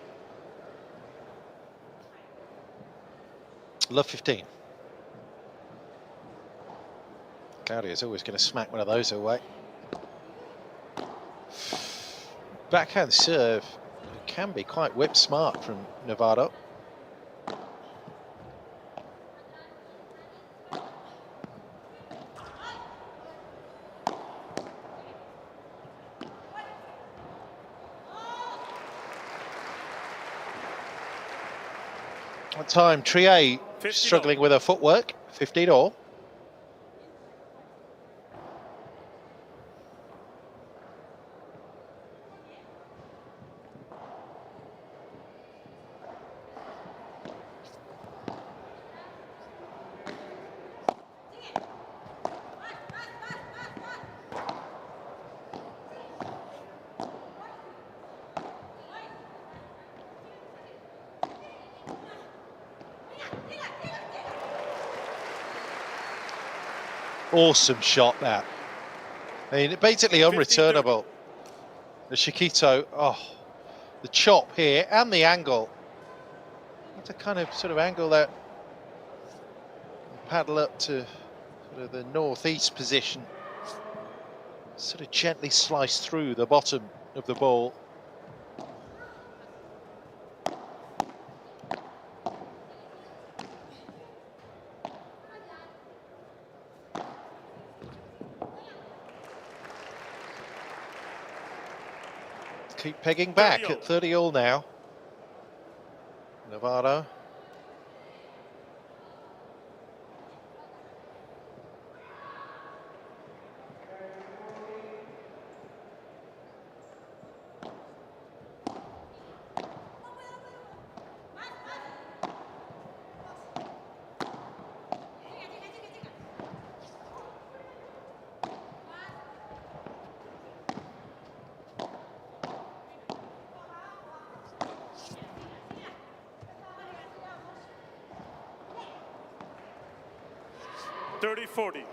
Love 15. Claudio's always going to smack one of those away. Backhand serve can be quite whip smart from Navarro. At time, Triay struggling with her footwork, 15 all. Awesome shot that. I mean, basically unreturnable. The Chiquito, oh, the chop here and the angle. It's a kind of sort of angle that paddle up to sort of the northeast position. Sort of gently slice through the bottom of the ball. Keep pegging back at 30 all now. Navarro.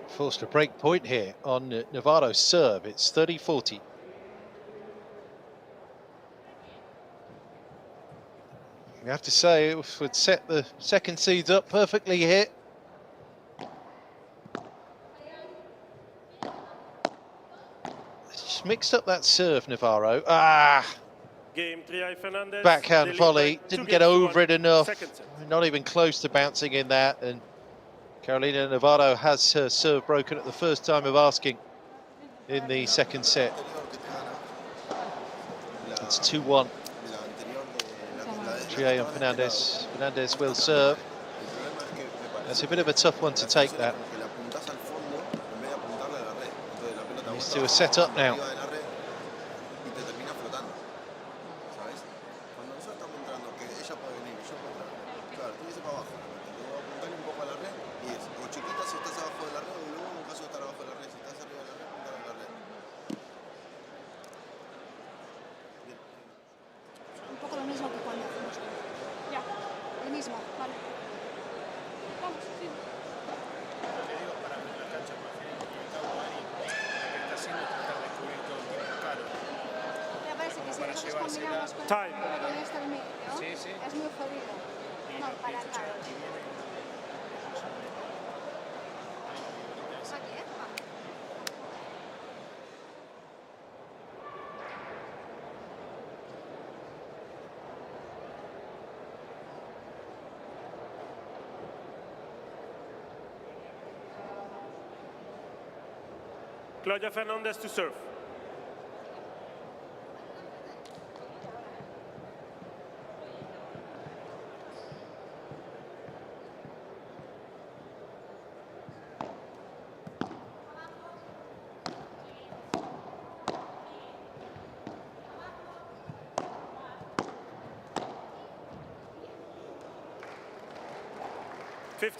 Forced a break point here on Navarro's serve. It's 30-40. You have to say it would set the second seeds up perfectly here. Just mixed up that serve, Navarro. Backhand volley, didn't get over it enough. Not even close to bouncing in that. And Carolina Navarro has her serve broken at the first time of asking in the second set. It's 2-1. Triay and Fernandez. Fernandez will serve. That's a bit of a tough one to take, that. These two are set up now. Claudia Fernandez to serve.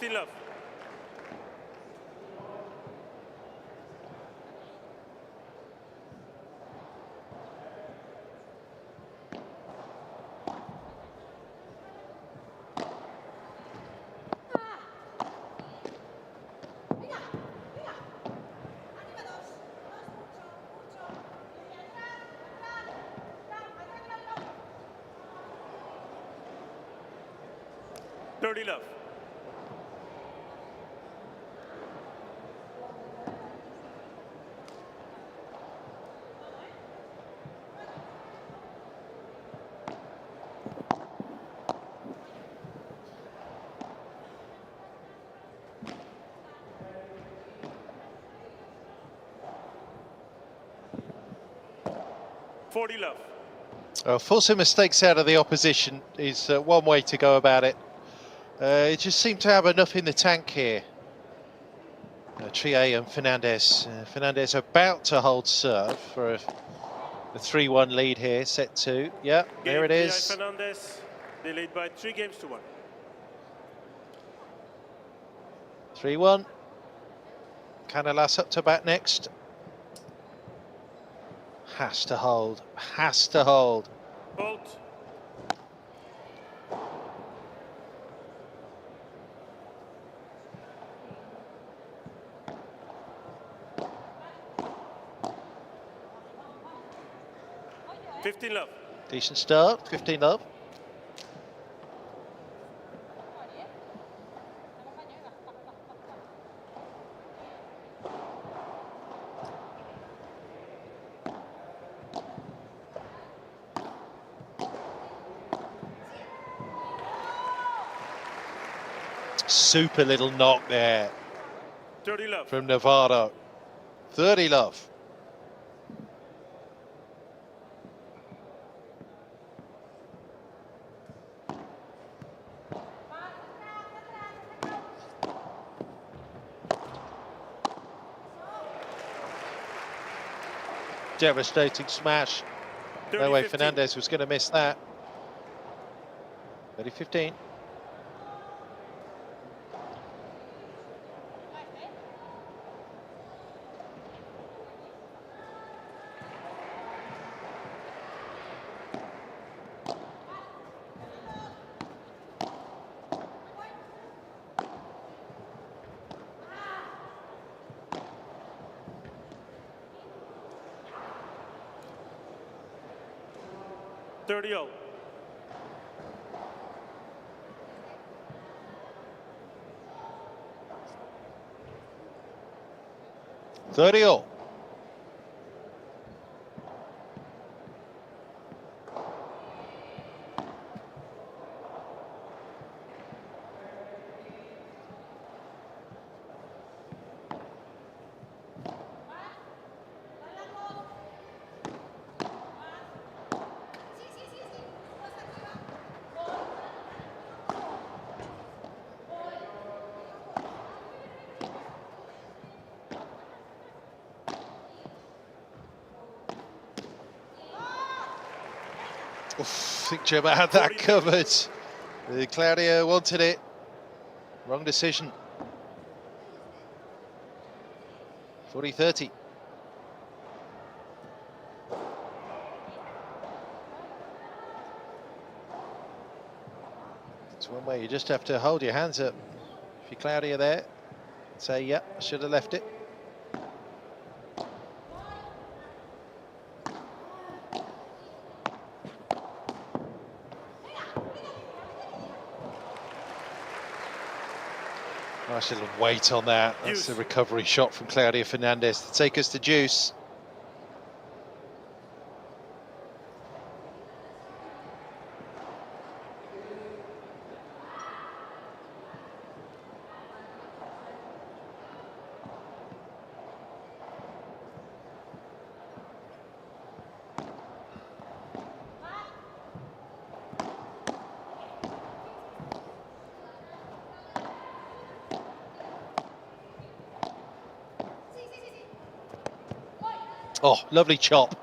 Love. Love. 40 love. Forcing mistakes out of the opposition is one way to go about it. It just seemed to have enough in the tank here. Triay and Fernandez. Fernandez about to hold serve for a 3-1 lead here, set 2. Yeah, there it is. Triay Fernandez, they lead by 3 games to 1. 3-1. Canellas up to bat next. Has to hold, has to hold. Bolt. $15 love. Decent start, 15 love. Super little knock there 30 love. from Navarro. 30 love. Devastating smash. No way Fernandez was going to miss that. 30-15. $30. 30-all. I think Gemma had that covered. Claudia wanted it. Wrong decision. 40-30. It's one way you just have to hold your hands up. If you're Claudia there, say, yeah, I should have left it. Nice little weight on that. That's a recovery shot from Claudia Fernandez to take us to juice. Oh, lovely chop.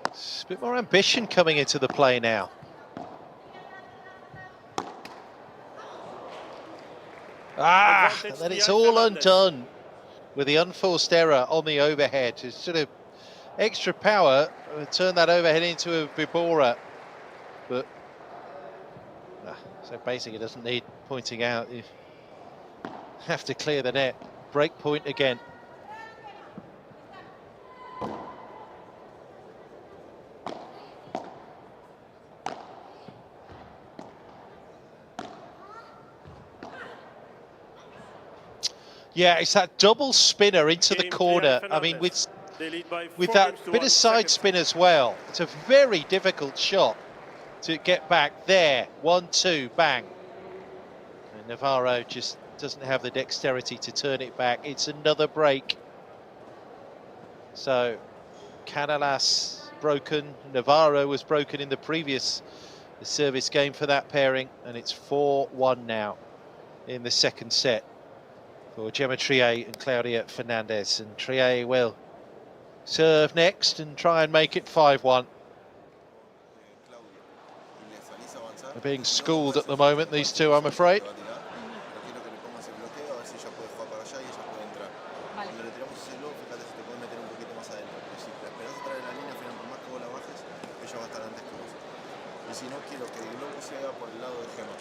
It's a bit more ambition coming into the play now. Ah, and then it's all undone with the unforced error on the overhead. It's sort of extra power, turn that overhead into a Vibora. But so basic, it doesn't need pointing out. You have to clear the net. Break point again. Yeah, it's that double spinner into the corner. I mean, with that bit of side spin as well, it's a very difficult shot to get back there. 1-2, bang. And Navarro just doesn't have the dexterity to turn it back. It's another break. So, Canellas broken. Navarro was broken in the previous service game for that pairing, and it's 4-1 now in the second set for Gemma Triay and Claudia Fernandez. And Triay will serve next and try and make it 5-1. They're being schooled at the moment, these two, I'm afraid. Si no, quiero que el globo se haga por el lado de Gemma,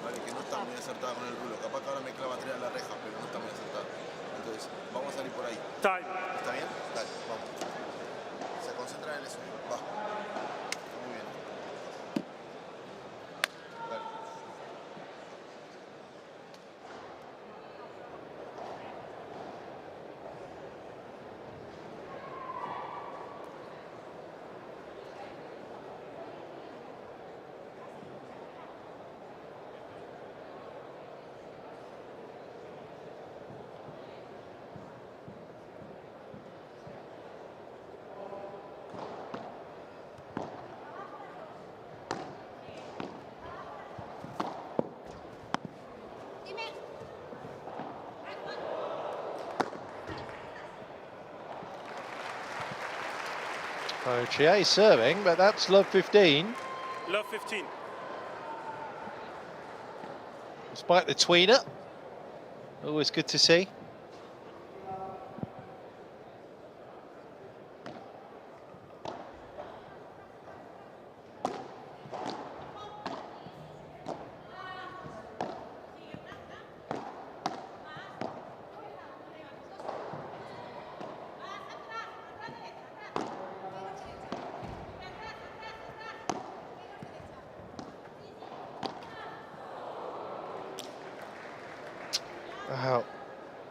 ¿vale? Que no está muy acertada con el rulo. Capaz que ahora me clava 3 a la reja, pero no está muy acertada. Entonces, vamos a salir por ahí. Time. ¿Está bien? Dale, vamos. Se concentran en eso. Va. Muy bien. Dale. So Triay serving, but that's love 15. Love 15. Despite the tweener. Always good to see. Wow,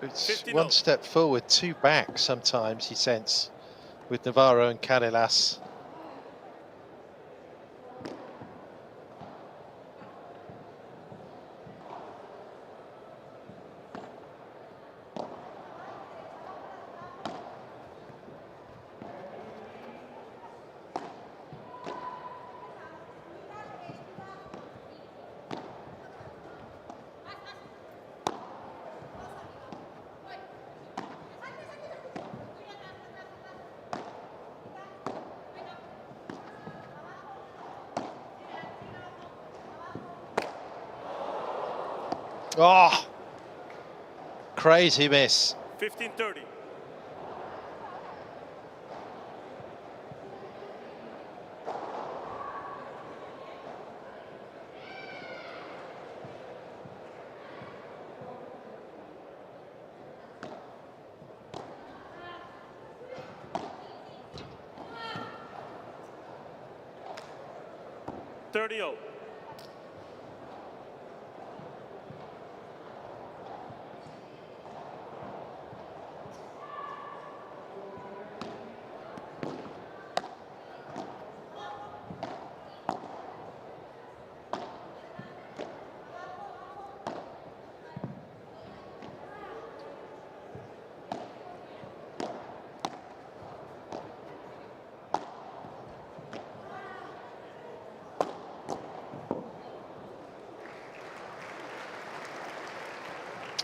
it's 50 one no. step forward, 2 back sometimes, you sense, with Navarro and Canellas. Oh, crazy miss. 15-30. $30.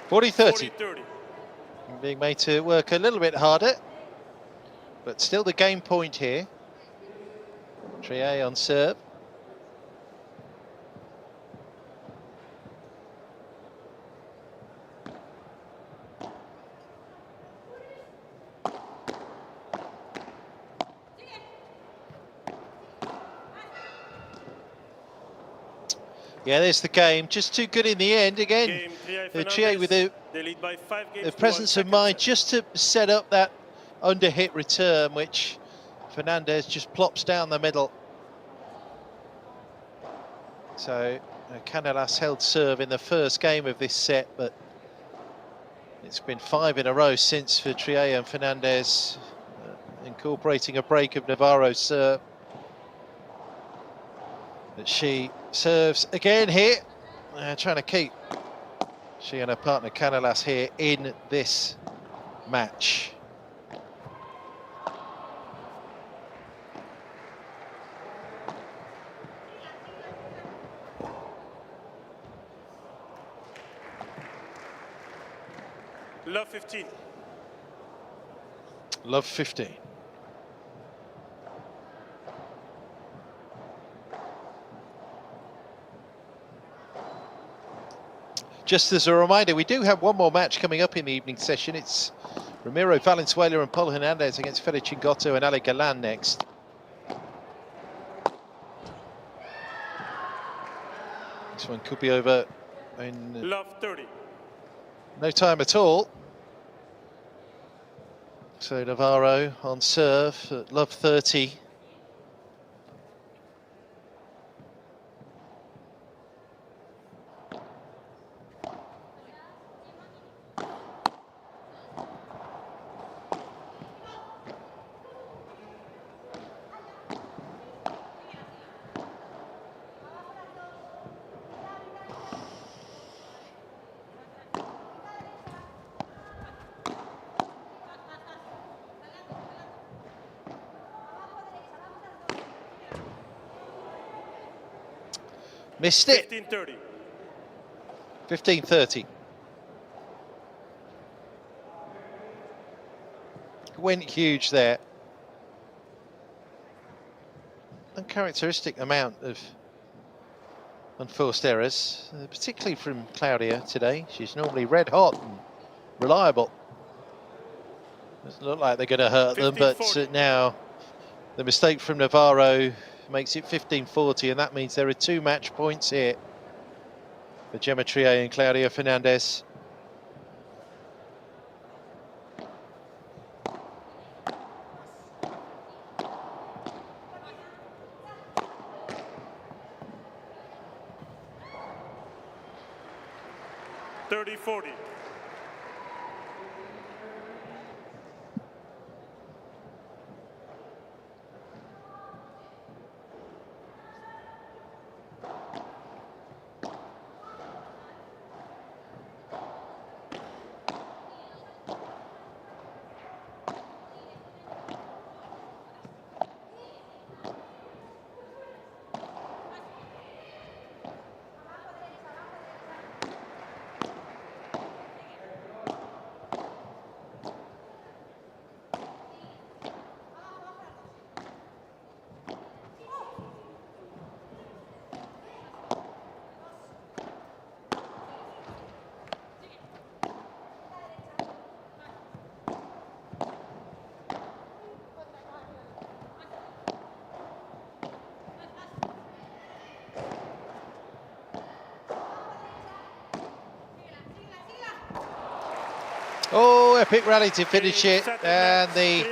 $40-30. 40-30. Being made to work a little bit harder, but still the game point here. Triay on serve. Yeah, there's the game. Just too good in the end. Again, Triay with the presence of mind just to set up that under-hit return, which Fernandez just plops down the middle. So Canellas held serve in the first game of this set, but it's been 5 in a row since for Triay and Fernandez, incorporating a break of Navarro's serve. But she serves again here, trying to keep she and her partner Canellas here in this match. Love 15. Love 15. Just as a reminder, we do have one more match coming up in the evening session. It's Ramiro Valenzuela and Paul Hernandez against Federico Chingotto and Ale Galan next. This one could be over in Love 30. no time at all. So Navarro on serve at love 30. Missed it. 15-30. 15-30. Went huge there. Uncharacteristic amount of unforced errors, particularly from Claudia today. She's normally red hot and reliable. Doesn't look like they're going to hurt them, but now the mistake from Navarro makes it 15-40, and that means there are 2 match points here for Gemma Triay and Claudia Fernandez. $30-40. Oh, epic rally to finish it, and the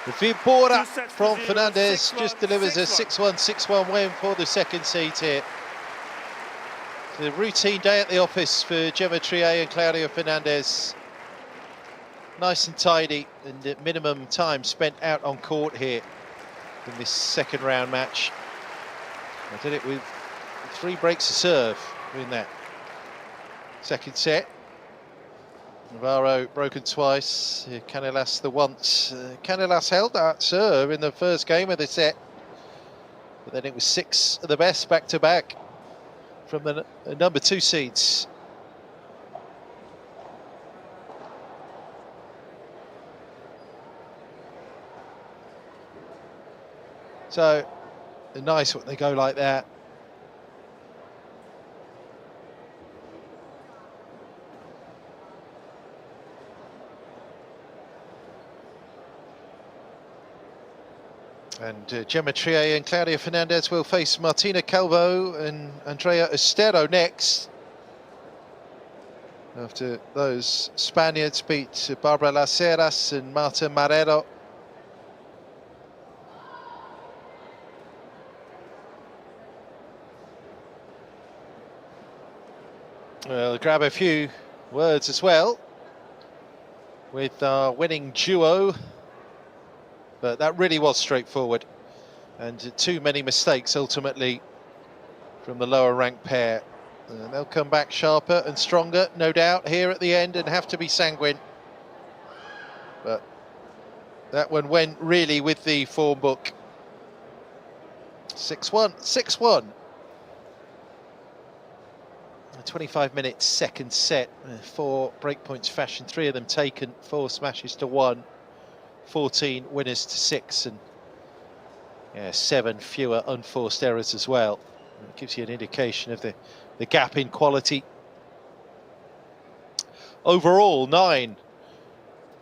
Vibora from Fernandez just delivers a 6-1, 6-1 win for the second seed here. The routine day at the office for Gemma Triay and Claudia Fernandez. Nice and tidy, and at minimum time spent out on court here in this second round match. I did it with 3 breaks of serve in that second set. Navarro broken twice, Canellas the once. Canellas held that serve in the first game of the set, but then it was 6 of the best back-to-back from the number 2 seeds. So, nice when they go like that. And Gemma Triay and Claudia Fernandez will face Martina Calvo and Andrea Estero next. After those Spaniards beat Barbara Las Heras and Marta Marrero. We'll grab a few words as well with our winning duo. But that really was straightforward, and too many mistakes ultimately from the lower ranked pair. They'll come back sharper and stronger, no doubt, here at the end and have to be sanguine. But that one went really with the form book. 6-1, 6-1. A 25-minute second set, 4 breakpoints fashion, 3 of them taken, 4 smashes to 1, 14 winners to 6, and 7 fewer unforced errors as well. It gives you an indication of the gap in quality. Overall, 9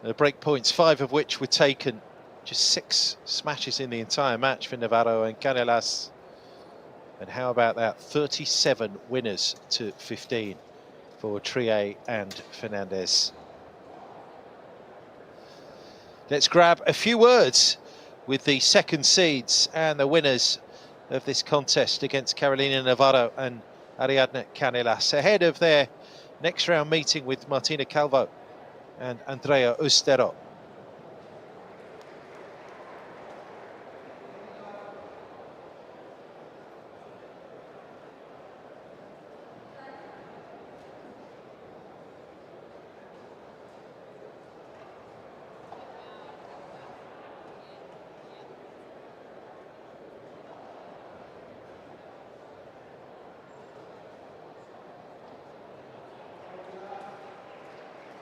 breakpoints, 5 of which were taken. Just 6 smashes in the entire match for Navarro and Canelas. And how about that? 37 winners to 15 for Triay and Fernandez. Let's grab a few words with the second seeds and the winners of this contest against Carolina Navarro and Ariana Canelas ahead of their next round meeting with Martina Calvo and Andrea Ustero.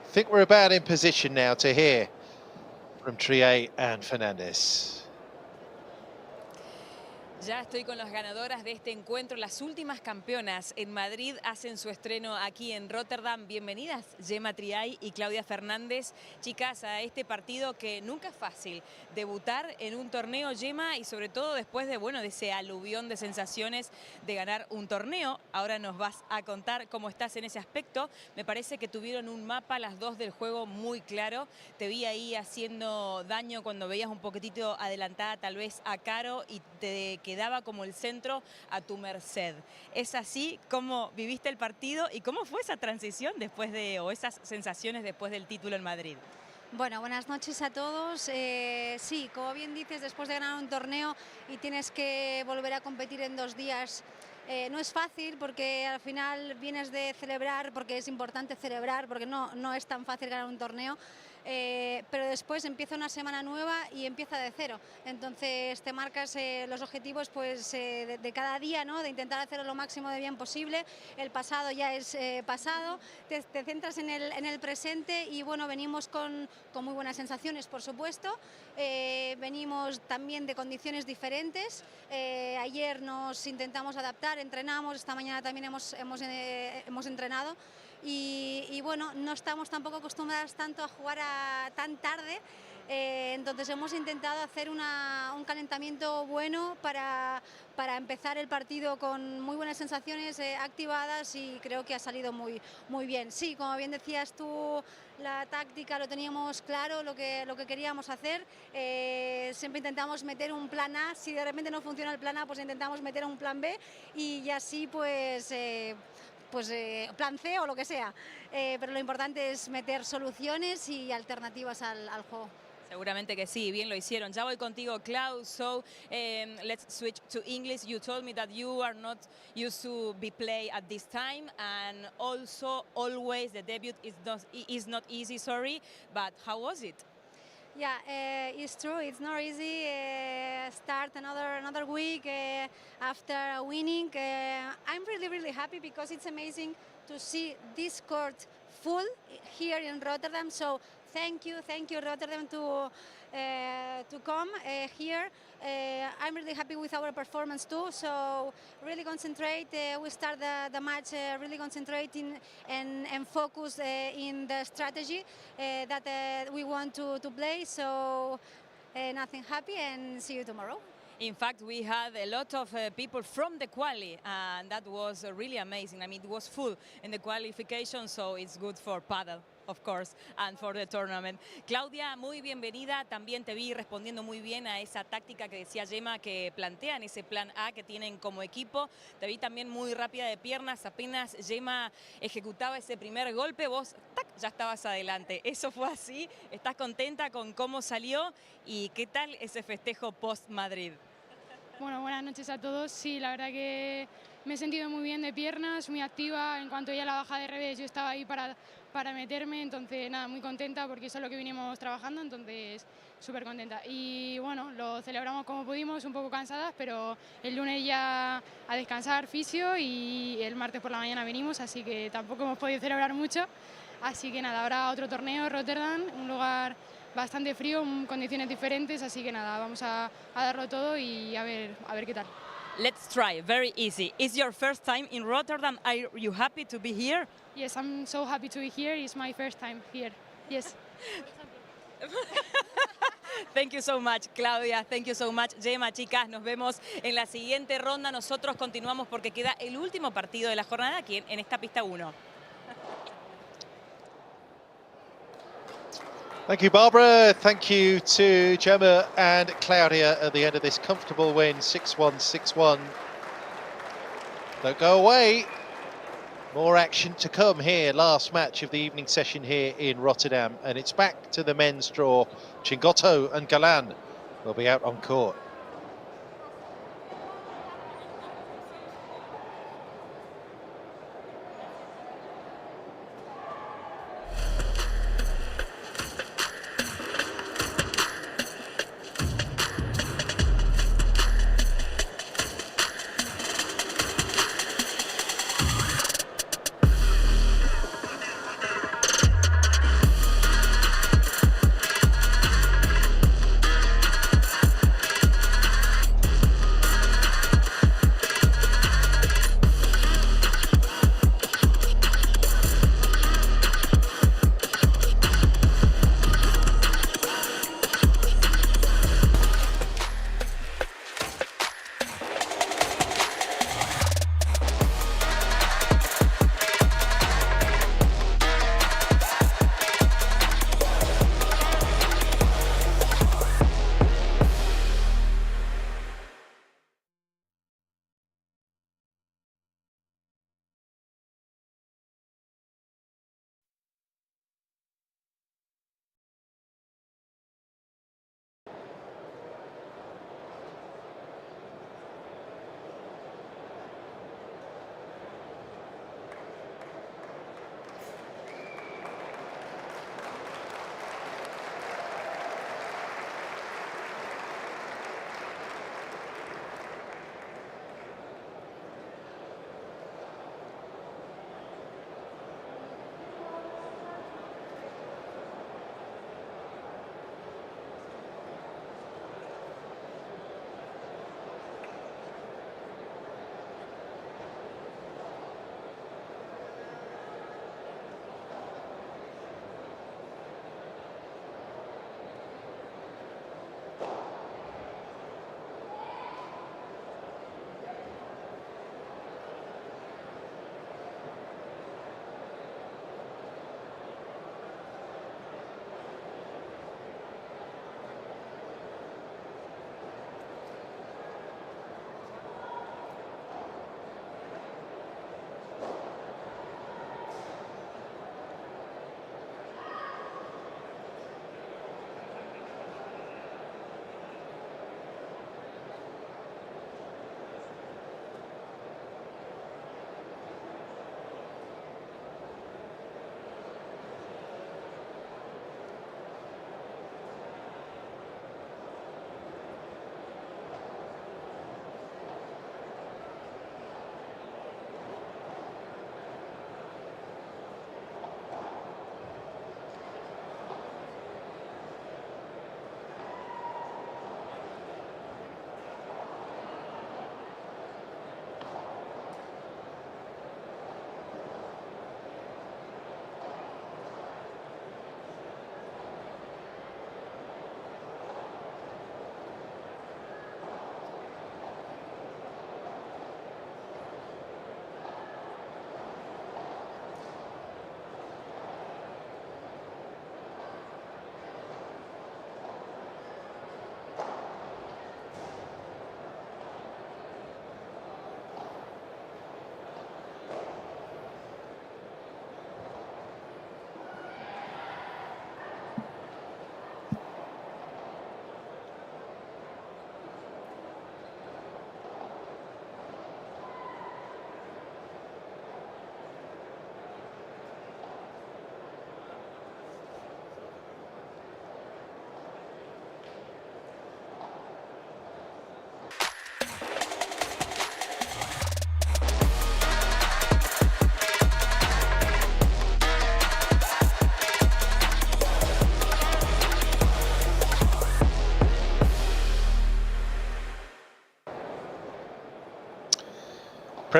I think we're about in position now to hear from Triay and Fernandez. Ya estoy con las ganadoras de este encuentro, las últimas campeonas en Madrid hacen su estreno aquí en Rotterdam. Bienvenidas Gemma Triay y Claudia Fernández, chicas, a este partido que nunca es fácil. Debutar en un torneo, Gemma, y sobre todo después de, bueno, de ese aluvión de sensaciones de ganar un torneo. Ahora nos vas a contar cómo estás en ese aspecto. Me parece que tuvieron un mapa las dos del juego muy claro. Te vi ahí haciendo daño cuando veías un poquitito adelantada tal vez a Caro y te quedaba como el centro a tu merced. ¿Es así como viviste el partido y cómo fue esa transición después de, o esas sensaciones después del título en Madrid? Bueno, buenas noches a todos. Sí, como bien dices, después de ganar un torneo y tienes que volver a competir en 2 días, no es fácil porque al final vienes de celebrar, porque es importante celebrar, porque no es tan fácil ganar un torneo. Pero después empieza una semana nueva y empieza de cero. Entonces te marcas los objetivos pues, de cada día, ¿no? De intentar hacerlo lo máximo de bien posible. El pasado ya es pasado, te centras en el presente y bueno, venimos con muy buenas sensaciones, por supuesto. Venimos también de condiciones diferentes. Ayer nos intentamos adaptar, entrenamos, esta mañana también hemos entrenado. Y bueno, no estamos tampoco acostumbradas tanto a jugar tan tarde, entonces hemos intentado hacer un calentamiento bueno para empezar el partido con muy buenas sensaciones activadas y creo que ha salido muy bien. Sí, como bien decías tú, la táctica lo teníamos claro, lo que queríamos hacer. Siempre intentamos meter un plan A, si de repente no funciona el plan A, pues intentamos meter un plan B y así pues plan C o lo que sea, pero lo importante es meter soluciones y alternativas al juego. Seguramente que sí, bien lo hicieron. Ya voy contigo, Clau. So let's switch to English. You told me that you are not used to be play at this time, and also always the debut is not easy. Sorry, but how was it? Yeah, it's true. It's not easy. Start another week after winning. I'm really happy because it's amazing to see this court full here in Rotterdam. So thank you Rotterdam to come here. I'm really happy with our performance too. So really concentrate. We start the match really concentrating and focus in the strategy that we want to play. So nothing, happy and see you tomorrow. In fact, we had a lot of people from the quali, and that was really amazing. I mean, it was full in the qualification, so it's good for Padel, of course, and for the tournament. Claudia, muy bienvenida. También te vi respondiendo muy bien a esa táctica que decía Gemma, que plantean ese plan A que tienen como equipo. Te vi también muy rápida de piernas. Apenas Gemma ejecutaba ese primer golpe, vos ¡tac!, ya estabas adelante. ¿Eso fue así? ¿Estás contenta con cómo salió? ¿Y qué tal ese festejo post-Madrid? Bueno, buenas noches a todos. Sí, la verdad que me he sentido muy bien de piernas, muy activa. En cuanto ya la baja de revés, yo estaba ahí para meterme, entonces nada, muy contenta porque eso es lo que vinimos trabajando, entonces súper contenta. Y bueno, lo celebramos como pudimos, un poco cansadas, pero el lunes ya a descansar fisio y el martes por la mañana venimos, así que tampoco hemos podido celebrar mucho. Así que nada, ahora otro torneo, Rotterdam, un lugar bastante frío, condiciones diferentes, así que nada, vamos a darlo todo y a ver qué tal. Let's try, very easy. It's your first time in Rotterdam. Are you happy to be here? Yes, I'm so happy to be here. It's my first time here. Yes. Thank you so much, Claudia. Thank you so much, Gemma. Chicas, nos vemos en la siguiente ronda. Nosotros continuamos porque queda el último partido de la jornada aquí en esta pista 1. Thank you, Barbara. Thank you to Gemma and Claudia at the end of this comfortable win, 6-1, 6-1. Don't go away. More action to come here. Last match of the evening session here in Rotterdam. And it's back to the men's draw. Chingotto and Galan will be out on court.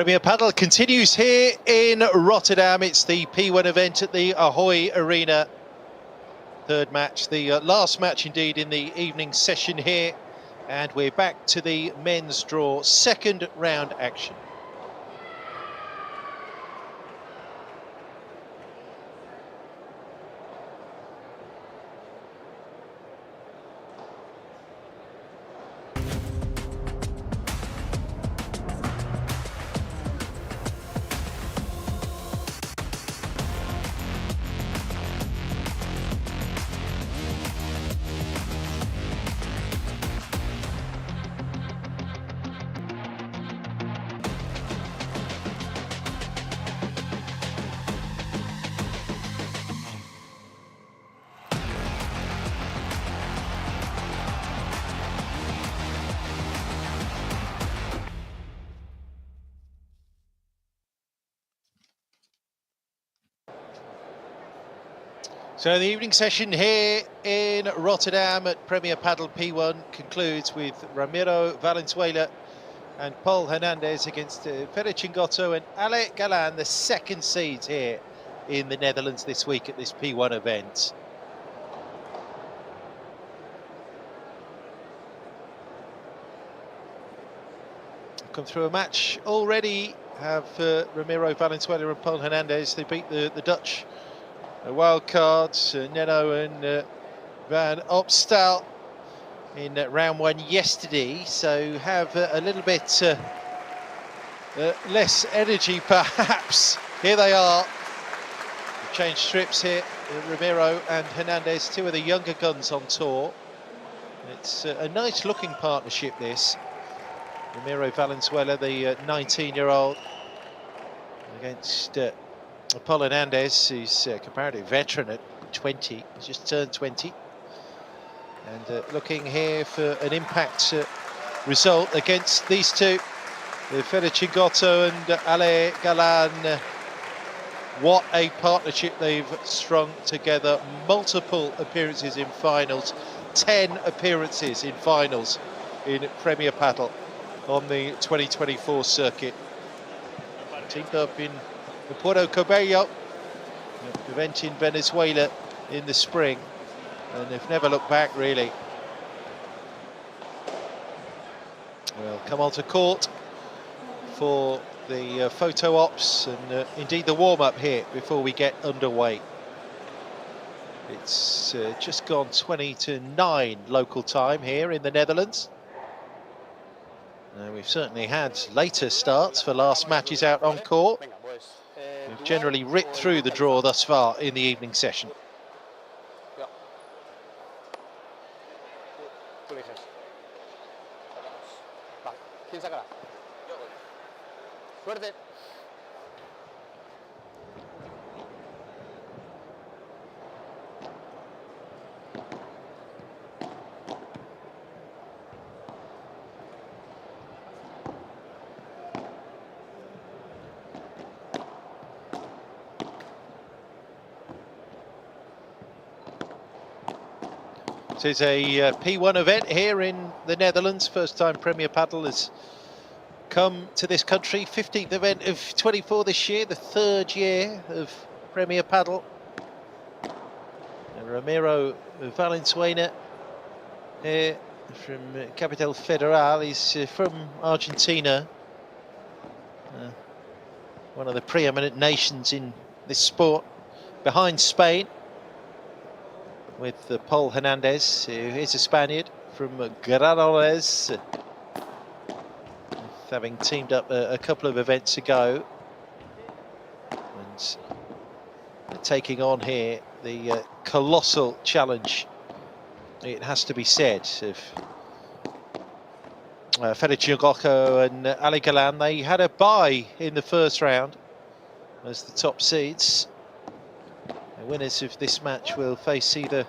Premier Padel continues here in Rotterdam. It's the P1 event at the Ahoy Arena. Third match, the last match indeed in the evening session here. And we're back to the men's draw, second round action. So the evening session here in Rotterdam at Premier Padel P1 concludes with Ramiro Valenzuela and Paul Hernandez against Federico Chingotto and Ale Galan, the second seeds here in the Netherlands this week at this P1 event. Come through a match already, have Ramiro Valenzuela and Paul Hernandez. They beat the Dutch wild cards, Neno and Van Opstal in round one yesterday, so have a little bit less energy perhaps. Here they are, they've changed strips here, Ramiro and Hernandez, two of the younger guns on tour. It's a nice looking partnership this. Ramiro Valenzuela, the 19-year-old, against Paul Hernandez, who's a comparative veteran at 20, he's just turned 20. And looking here for an impact result against these two, Federico Chingotto and Ale Galan. What a partnership they've strung together. Multiple appearances in finals, 10 appearances in finals in Premier Padel on the 2024 circuit. Teamed up in Puerto Coello, event in Venezuela in the spring, and they've never looked back really. We'll come onto court for the photo ops and indeed the warm-up here before we get underway. It's just gone 20 to 9 local time here in the Netherlands. We've certainly had later starts for last matches out on court. We've generally ripped through the draw thus far in the evening session. It is a P1 event here in the Netherlands. First time Premier Padel has come to this country. 15th event of 24 this year, the third year of Premier Padel. And Ramiro Valenzuela here from Capital Federal. He's from Argentina, one of the preeminent nations in this sport, behind Spain, with Paul Hernandez, who is a Spaniard from Granollers, having teamed up a couple of events ago, and taking on here the colossal challenge, it has to be said, of Federico Chingotto and Ale Galan. They had a bye in the first round as the top seeds. The winners of this match will face either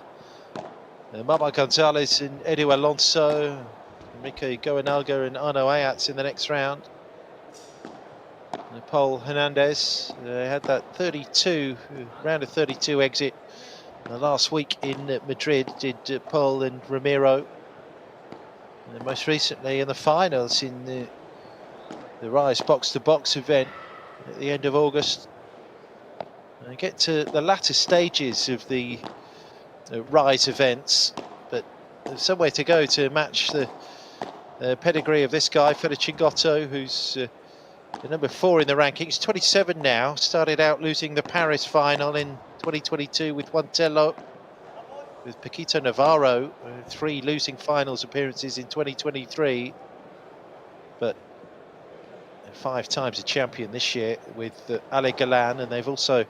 Mama Gonzalez and Edu Alonso, Enrique Goenaga and Arno Ayats in the next round. And Paul Hernandez had that round of 32 exit last week in Madrid, did Paul and Ramiro. And most recently in the finals in the Rise box-to-box event at the end of August. And get to the latter stages of the Rise events, but there's some way to go to match the pedigree of this guy, Federico Chingotto, who's the number 4 in the rankings, 27 now. Started out losing the Paris final in 2022 with Juantello, with Paquito Navarro, 3 losing finals appearances in 2023, but 5 times a champion this year with Ale Galan, and they've also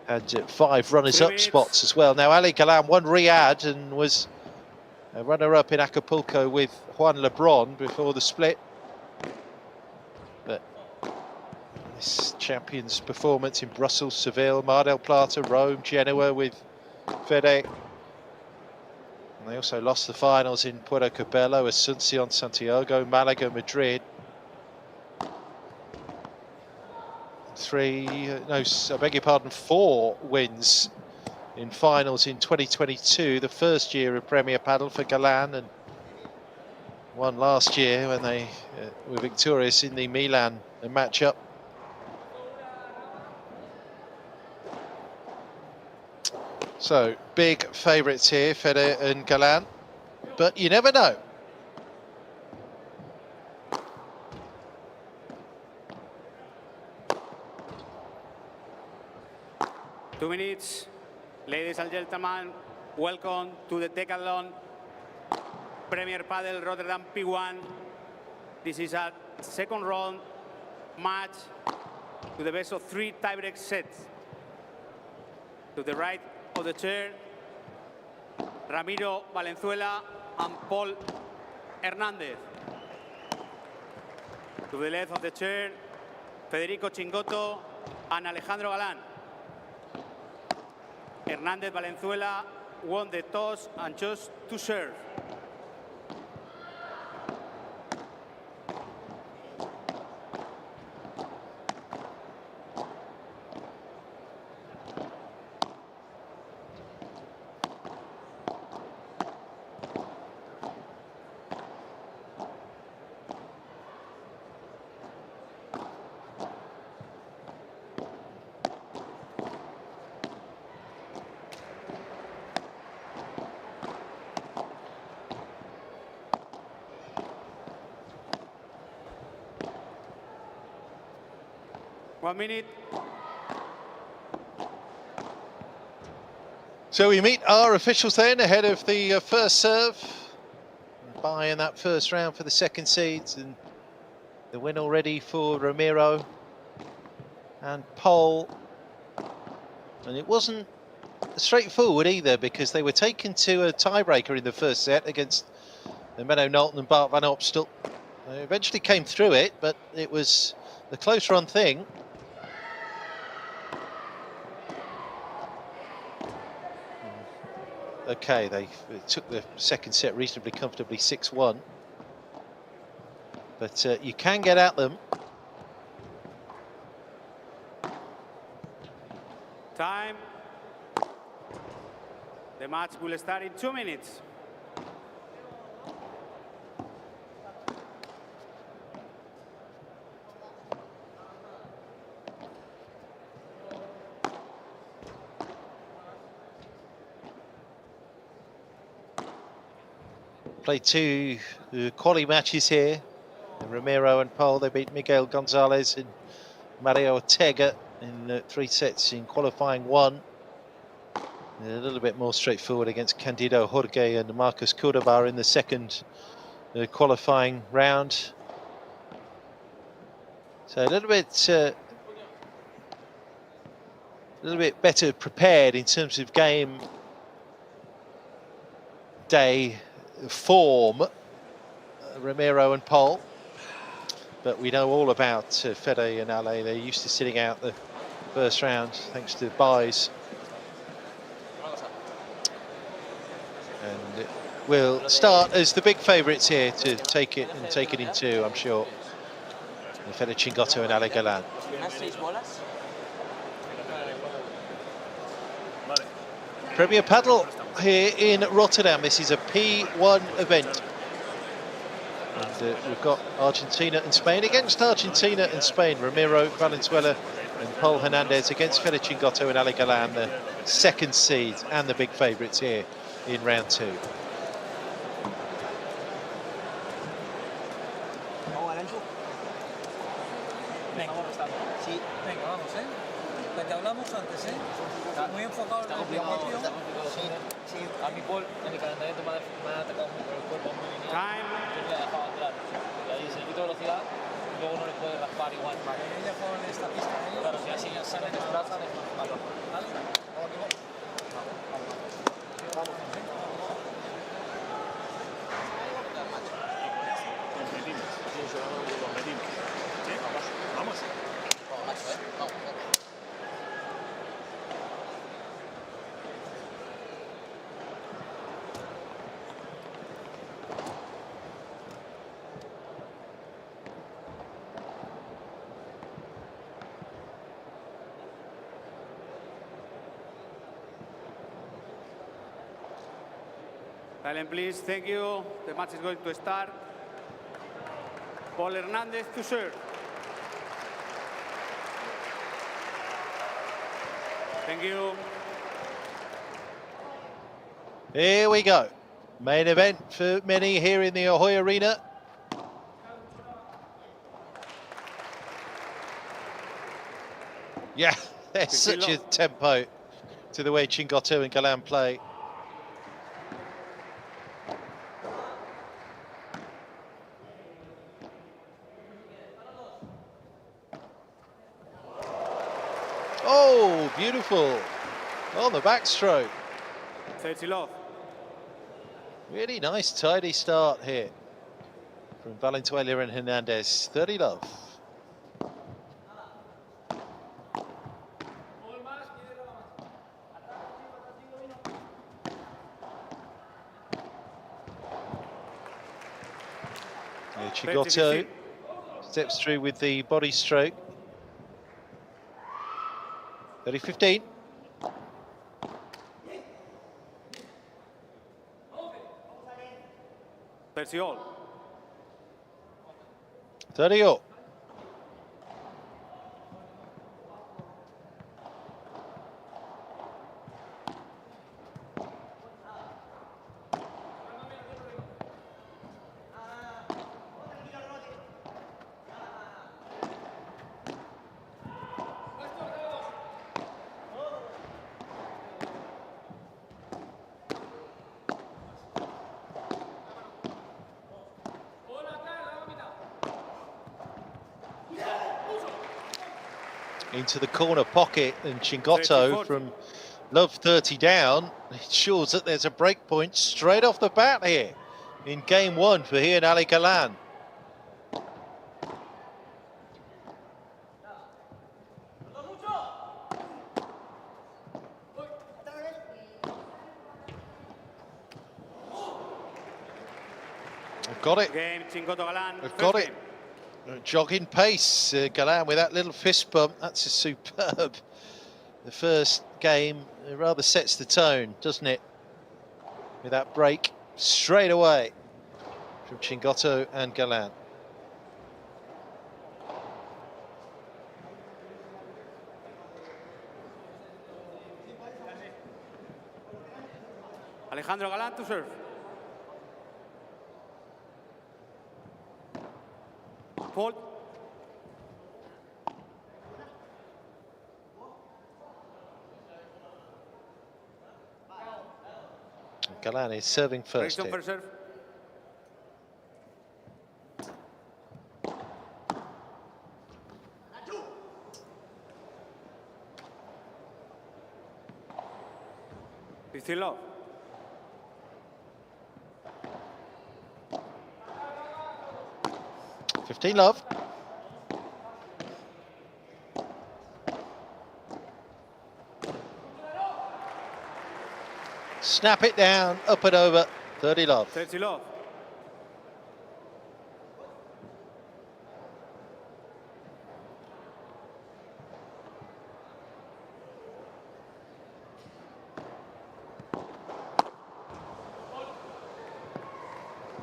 had 5 runners-up spots as well. Now Ale Galan won Riyadh and was a runner-up in Acapulco with Juan Lebron before the split. But this champion's performance in Brussels, Seville, Mar del Plata, Rome, Genoa with Fede. And they also lost the finals in Puerto Cabello, Asuncion, Santiago, Malaga, Madrid. 4 wins in finals in 2022, the first year of Premier Padel for Galan, and 1 last year when they were victorious in the Milan matchup. So, big favourites here, Fede and Galan, but you never know. Two minutes, ladies and gentlemen, welcome to the Decathlon Premier Padel Rotterdam P1. This is a second round match to the best of 3 tiebreak sets. To the right of the chair, Ramiro Valenzuela and Paul Hernandez. To the left of the chair, Federico Chingotto and Alejandro Galan. Hernandez Valenzuela won the toss and chose to serve. One minute. So we meet our officials then ahead of the first serve. Bye in that first round for the second seeds, and the win already for Ramiro and Paul. And it wasn't straightforward either, because they were taken to a tiebreaker in the first set against Menno Knowlton and Bart van Opstel. They eventually came through it, but it was the close run thing. Okay, they took the second set reasonably comfortably, 6-1. But you can get at them. Time. The match will start in 2 minutes. Played 2 quali matches here. Ramiro and Paul, they beat Miguel Gonzalez and Mario Ortega in 3 sets in qualifying 1. A little bit more straightforward against Candido Jorge and Marcos Cordoba in the second qualifying round. So a little bit better prepared in terms of game day form, Ramiro and Paul, but we know all about Fede and Ale. They're used to sitting out the first round thanks to buys, and will start as the big favourites here to take it in 2, I'm sure. Fede Chingotto and Ale Galan. Premier Padel here in Rotterdam. This is a P1 event. And we've got Argentina and Spain against Argentina and Spain. Ramiro Valenzuela and Paul Hernandez against Fede Chingotto and Ale Galan, the second seeds and the big favourites here in round 2. Sí, venga, vamos, La que hablamos antes, Muy enfocado en el principio. Sí, a mi Paul en el calentamiento me ha atacado muy por el cuerpo, muy lineal. Yo le he dejado entrar. Y ahí se le quita velocidad, luego no le puede raspar igual. Vale, él dejó en esta pista. Claro, si así se le desplaza, es más malo. ¿Vale? Vamos. Silent, please. Thank you. The match is going to start. Paul Hernandez to serve. Thank you. Here we go. Main event for many here in the Ahoy Arena. Yeah, there's such a tempo to the way Chingotto and Galan play. Oh, beautiful. On the backstroke. 30 love. Really nice, tidy start here from Valenzuela and Hernandez. 30 love. Chingotto steps through with the body stroke. 30-15. All. 30 all. Into the corner pocket, and Chingotto from love 30 down ensures that there's a break point straight off the bat here in game 1 for he and Ale Galan. I've got it. Game, Chingotto Galan. I've got it. Jogging pace, Galan with that little fist bump. That's a superb. The first game, it rather sets the tone, doesn't it? With that break straight away from Chingotto and Galan. Alejandro Galan to serve. Paul. Galan is serving first here. Serve. Still love. 15 love. Snap it down, up and over, 30 love. 30 love.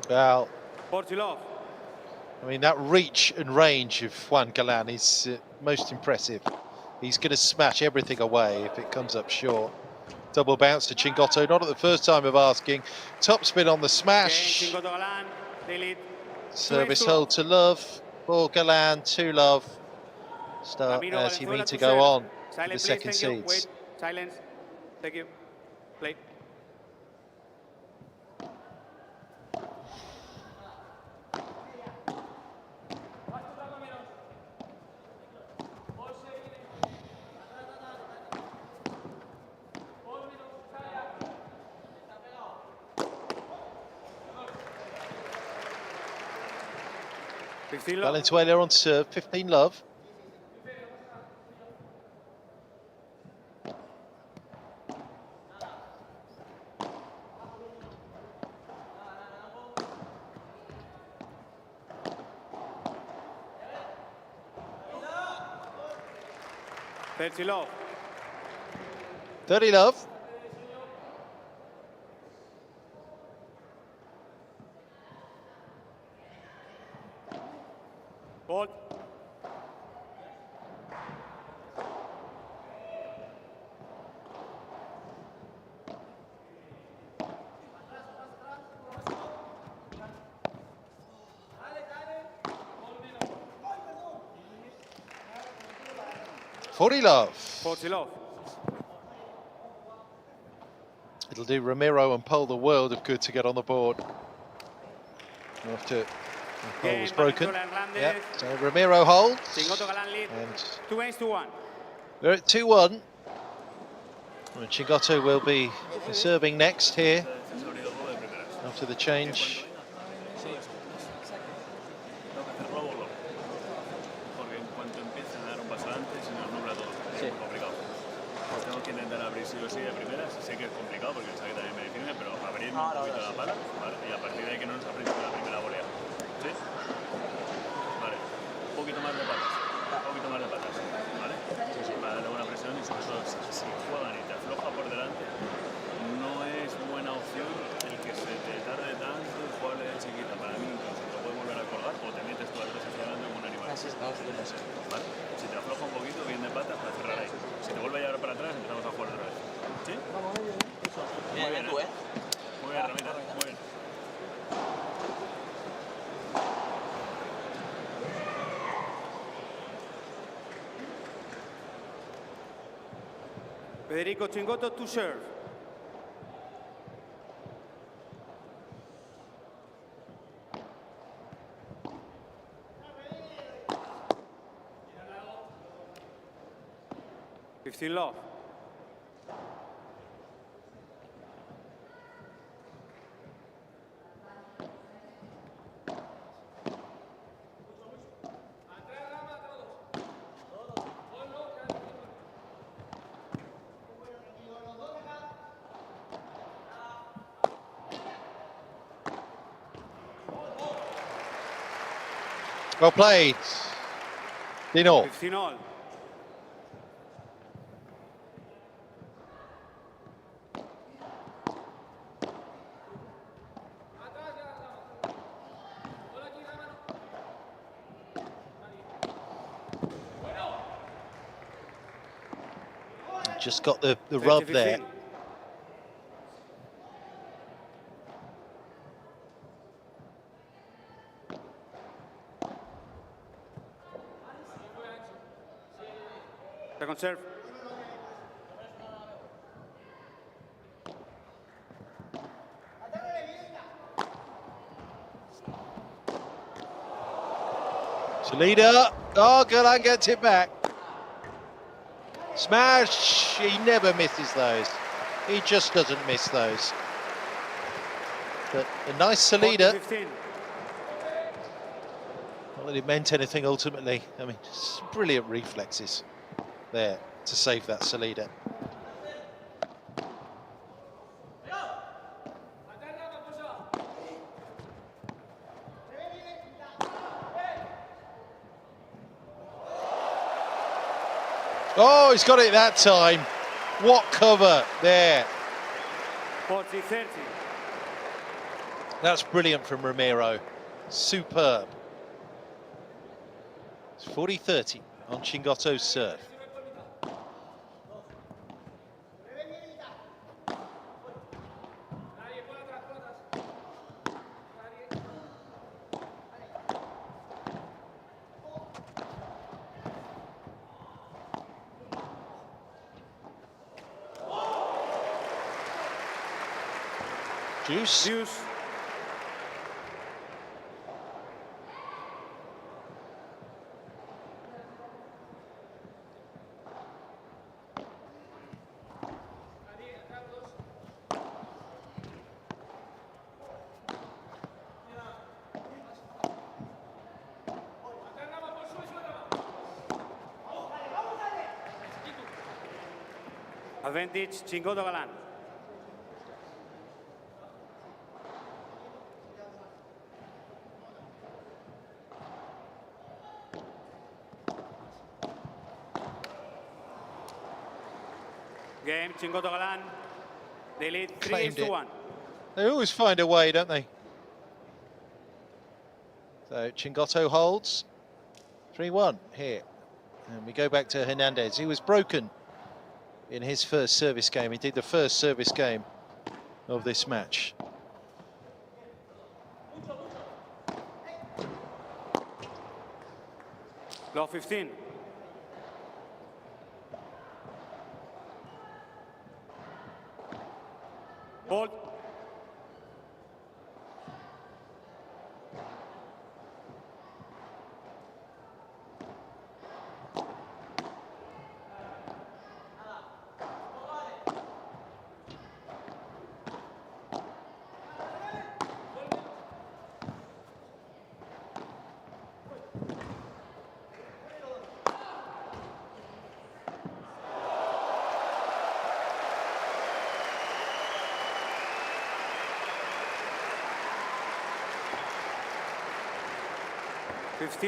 Well, 40 love. I mean, that reach and range of Juan Galan is most impressive. He's going to smash everything away if it comes up short. Double bounce to Chingotto, not at the first time of asking. Top spin on the smash. Service hold to love. For Galan, to love. Start as you mean to go on to the second seeds. Silence. Thank you. Play. Valenzuela on serve, 15 love. Love. 30 love. Ball. Forty love. 40 love. It'll do Ramiro and Pole the world of good to get on the board. After Pole was broken. Yep. So Ramiro holds. And 2 games to 1. we're at 2-1. And Chingotto will be serving next here after the change. Si te afloja un poquito, bien de patas para cerrar ahí. Si te vuelve a llevar para atrás, empezamos a jugar otra vez. ¿Sí? Muy bien, tú, ¿eh? Muy bien, Ramita, muy bien. Federico, Chingotto to serve. Love. Well played. Dino. 15 all. Just got the rub there. Second serve. Salida. Oh, Galan gets it back. Smash! He never misses those. He just doesn't miss those. But a nice Salida. Not that it meant anything ultimately. I mean, just brilliant reflexes there to save that Salida. Oh, he's got it that time. What cover there. 40-30. That's brilliant from Ramiro. Superb. 40-30 on Chingotto's serve. Juice. Juice. Advantage, Chingotto Galan. Game, Chingotto Galan. They lead 3-1. They always find a way, don't they? So Chingotto holds 3-1 here. And we go back to Hernandez. He was broken in his first service game. He did the first service game of this match. Low 15. Ball.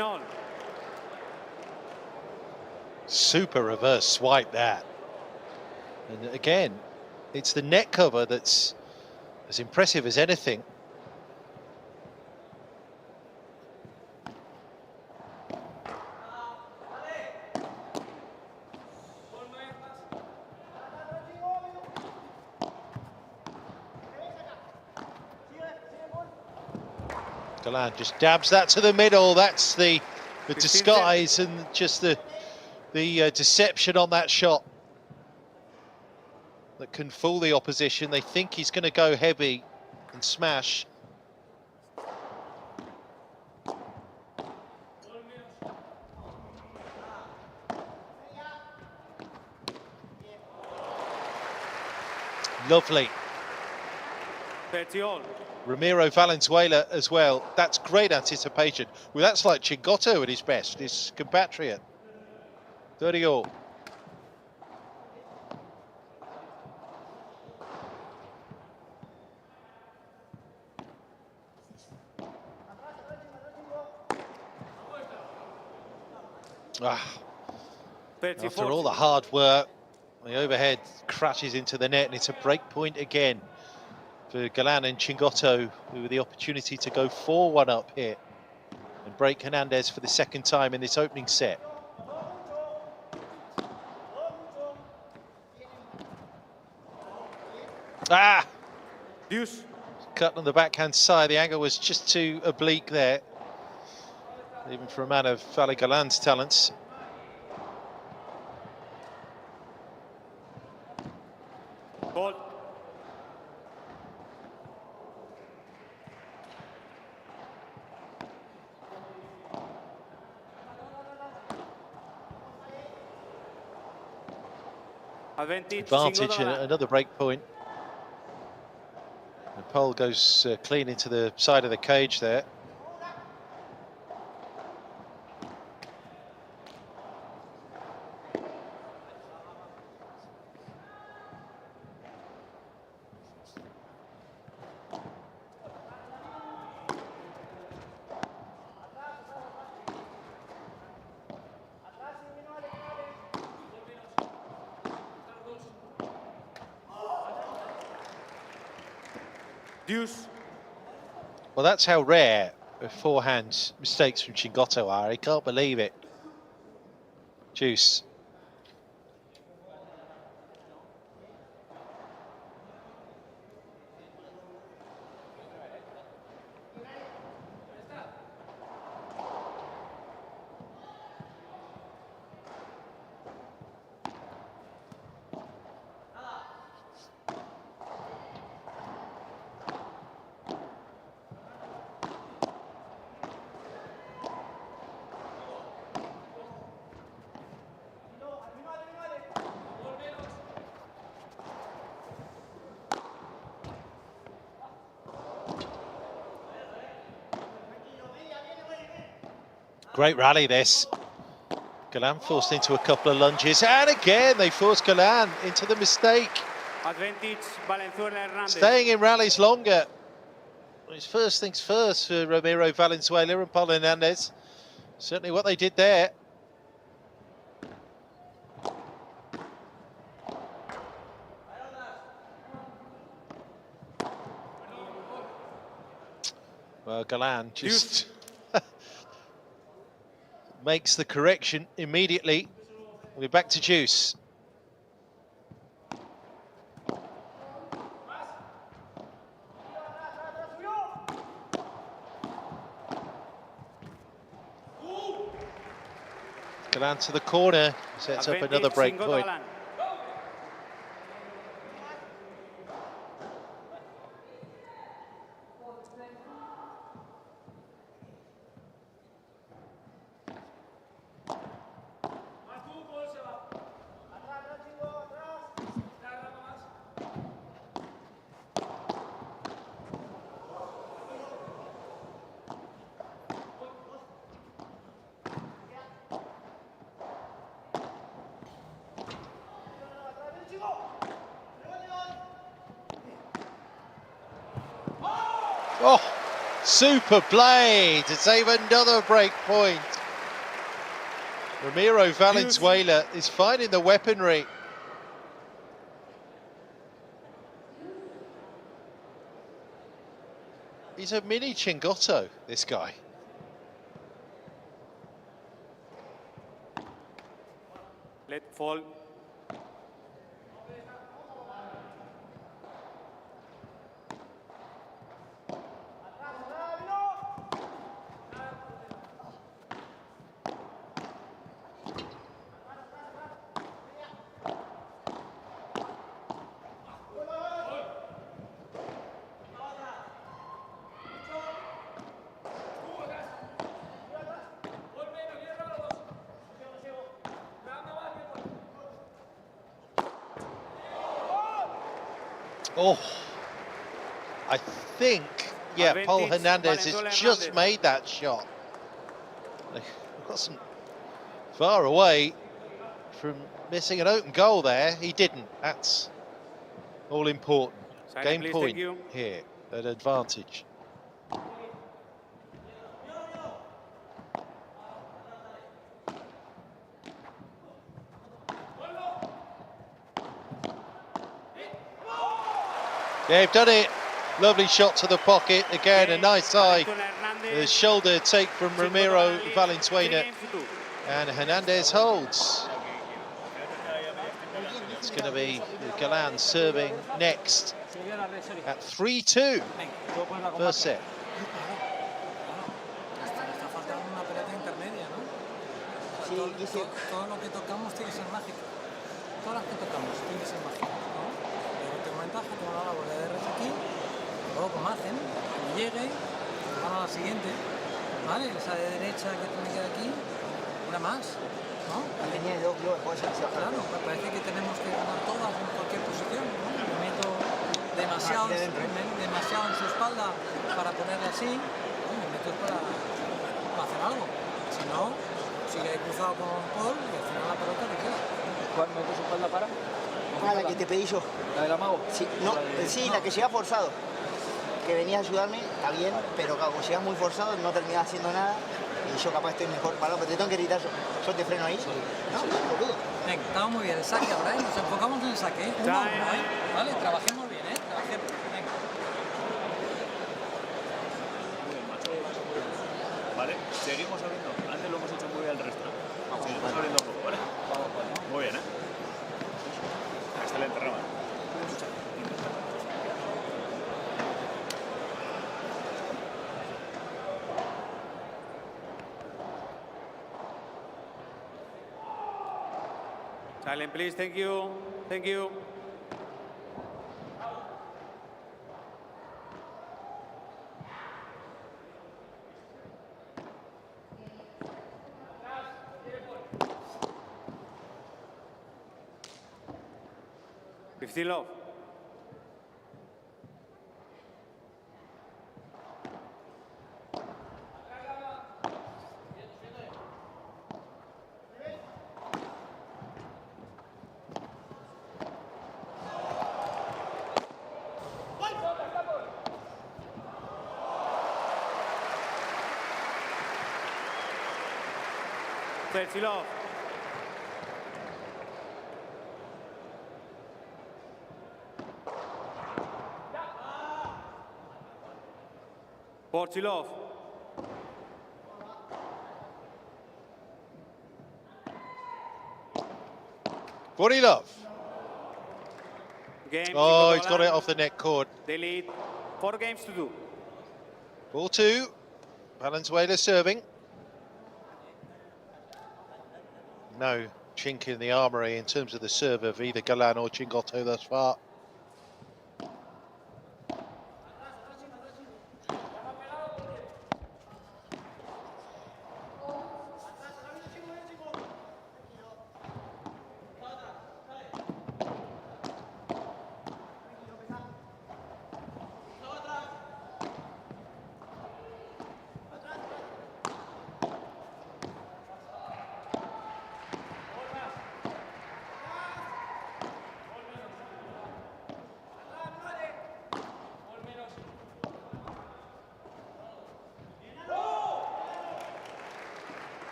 All. Super reverse swipe that. And again, it's the net cover that's as impressive as anything. Galan just dabs that to the middle. That's the disguise and just the deception on that shot that can fool the opposition. They think he's going to go heavy and smash. Lovely. 30 all. Ramiro Valenzuela as well. That's great anticipation. Well, that's like Chingotto at his best, his compatriot. 30 all. After all the hard work, the overhead crashes into the net and it's a break point again for Galan and Chingotto, who with the opportunity to go 4-1 up here and break Hernandez for the second time in this opening set. Deuce. Cut on the backhand side. The angle was just too oblique there, even for a man of Fale Galan's talents. Ball. Advantage and another break point. The pole goes clean into the side of the cage there. Deuce. Well, that's how rare forehand mistakes from Chingotto are. I can't believe it. Juice. Great rally this. Galan forced into a couple of lunges, and again they forced Galan into the mistake. Advantage, Valenzuela Hernandez. Staying in rallies longer. It's first things first for Ramiro Valenzuela and Paul Hernandez. Certainly what they did there. Well, Galan just makes the correction immediately. We're back to juice. Galan to the corner, sets up another break point. Oh, super play to save another break point. Ramiro Valenzuela is finding the weaponry. He's a mini Chingotto, this guy. Let fall. Oh, I think, yeah, Paul Hernandez has just made that shot. He wasn't far away from missing an open goal there. He didn't. That's all important. Game point here, an advantage. They've done it. Lovely shot to the pocket. Again, a nice eye. The shoulder take from Ramiro Valenzuela. And Hernandez holds. It's going to be Galan serving next at 3-2. First set. Tengo la bola de res aquí, luego con margen, cuando llegue, van a la siguiente, ¿vale? Esa de derecha que tiene que quedar aquí, una más, ¿no? Tenía dos globos, claro, parece que tenemos que ganar todas en cualquier posición, ¿no? Me meto demasiado en su espalda para ponerle así, ¿no? Me meto para hacer algo, si no, sigue cruzado con Paul y al final la pelota le queda. ¿Cuál meto su espalda para? Ah, la que te pedí yo. ¿La del amago? Sí, no, sí, la que llega forzado. Que venía a ayudarme, está bien, pero claro, como llegas muy forzado no terminas haciendo nada y yo capaz estoy mejor parado, pero te tengo que gritar yo te freno ahí. Sí. No, boludo. Venga, estamos muy bien, el saque ahora, ¿eh? Nos enfocamos en el saque, ¿eh? Uno a uno, ¿eh? Vale, trabajemos bien, ¿eh? Trabajemos, venga. Muy bien, macho. Vale, seguimos abriendo. Antes lo hemos hecho muy bien el resto. Seguimos abriendo un poco, ¿vale? Silent, please. Thank you. Thank you. Fifteen love. Thirty love. Forty love. Love. Game. Oh, he's got it off the net cord. They lead 4 games to 2. Ball 2. Valenzuela serving. No chink in the armoury in terms of the serve of either Galan or Chingotto thus far.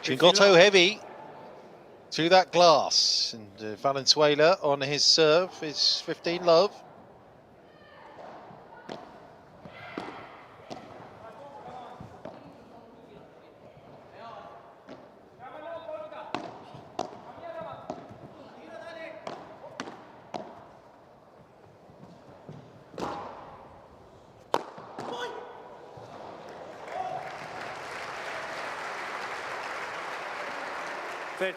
Chingotto heavy to that glass, and Valenzuela on his serve is 15 love.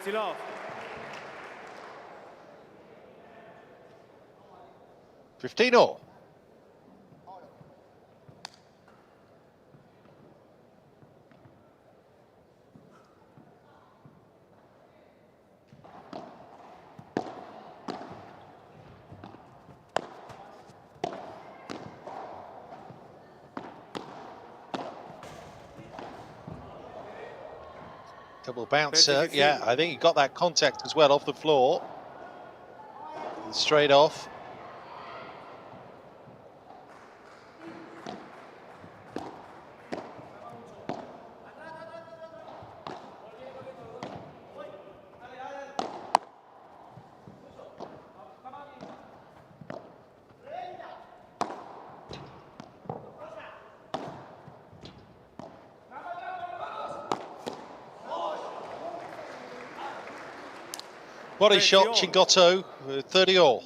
Love. 15 all. Double bouncer, yeah, I think he got that contact as well off the floor. And straight off. Body shot, Chingotto, 30 all.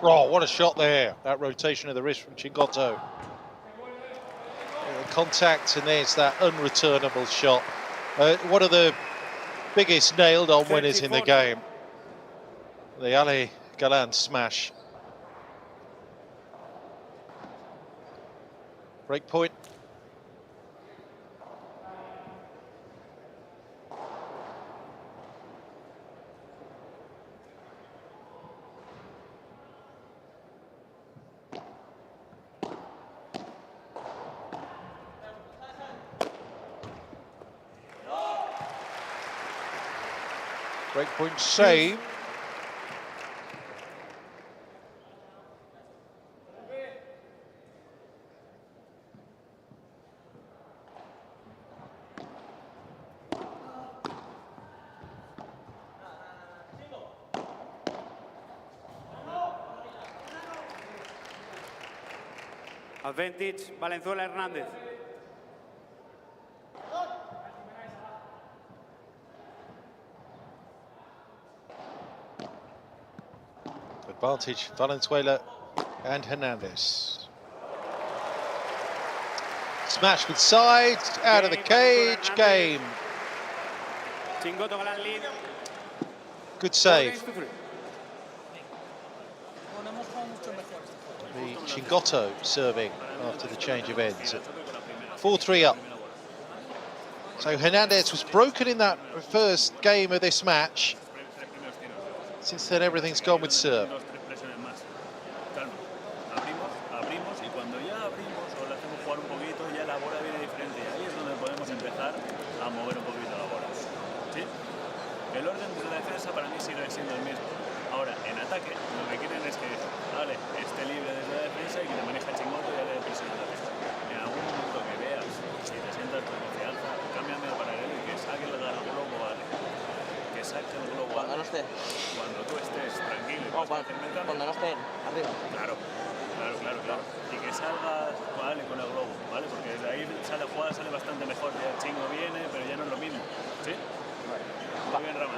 Oh, what a shot there. That rotation of the wrist from Chingotto. Contact, and there's that unreturnable shot. One of the biggest nailed-on winners in the game. The Ali Galan smash. Break point. Breakpoint save. Advantage, Valenzuela Hernández. Advantage, Valenzuela and Hernandez. Smash with sides, out of the cage, game. Chingotto, Galan lead. Good save. The Chingotto serving after the change of ends. 4-3 up. So Hernandez was broken in that first game of this match. Since then, everything's gone with serve. Abrimos y cuando ya abrimos o le hacemos jugar un poquito, ya la bola viene diferente. Y ahí es donde podemos empezar a mover un poquito la bola. ¿Sí? El orden de la defensa para mí sigue siendo el mismo. Ahora, en ataque, lo que quieren es que Ale esté libre desde la defensa y que te maneja Chingotto y Ale de presión en la defensa. En algún momento que veas, si te sientas con confianza, cámbiame al paralelo y que saque el globo Ale. Que saque el globo cuando no esté. Cuando tú estés tranquilo. Cuando no esté arriba. Claro. Y que salga Ale con el globo, ¿vale? Porque desde ahí la jugada sale bastante mejor. Ya Chingo viene, pero ya no es lo mismo. ¿Sí? Muy bien, Rama.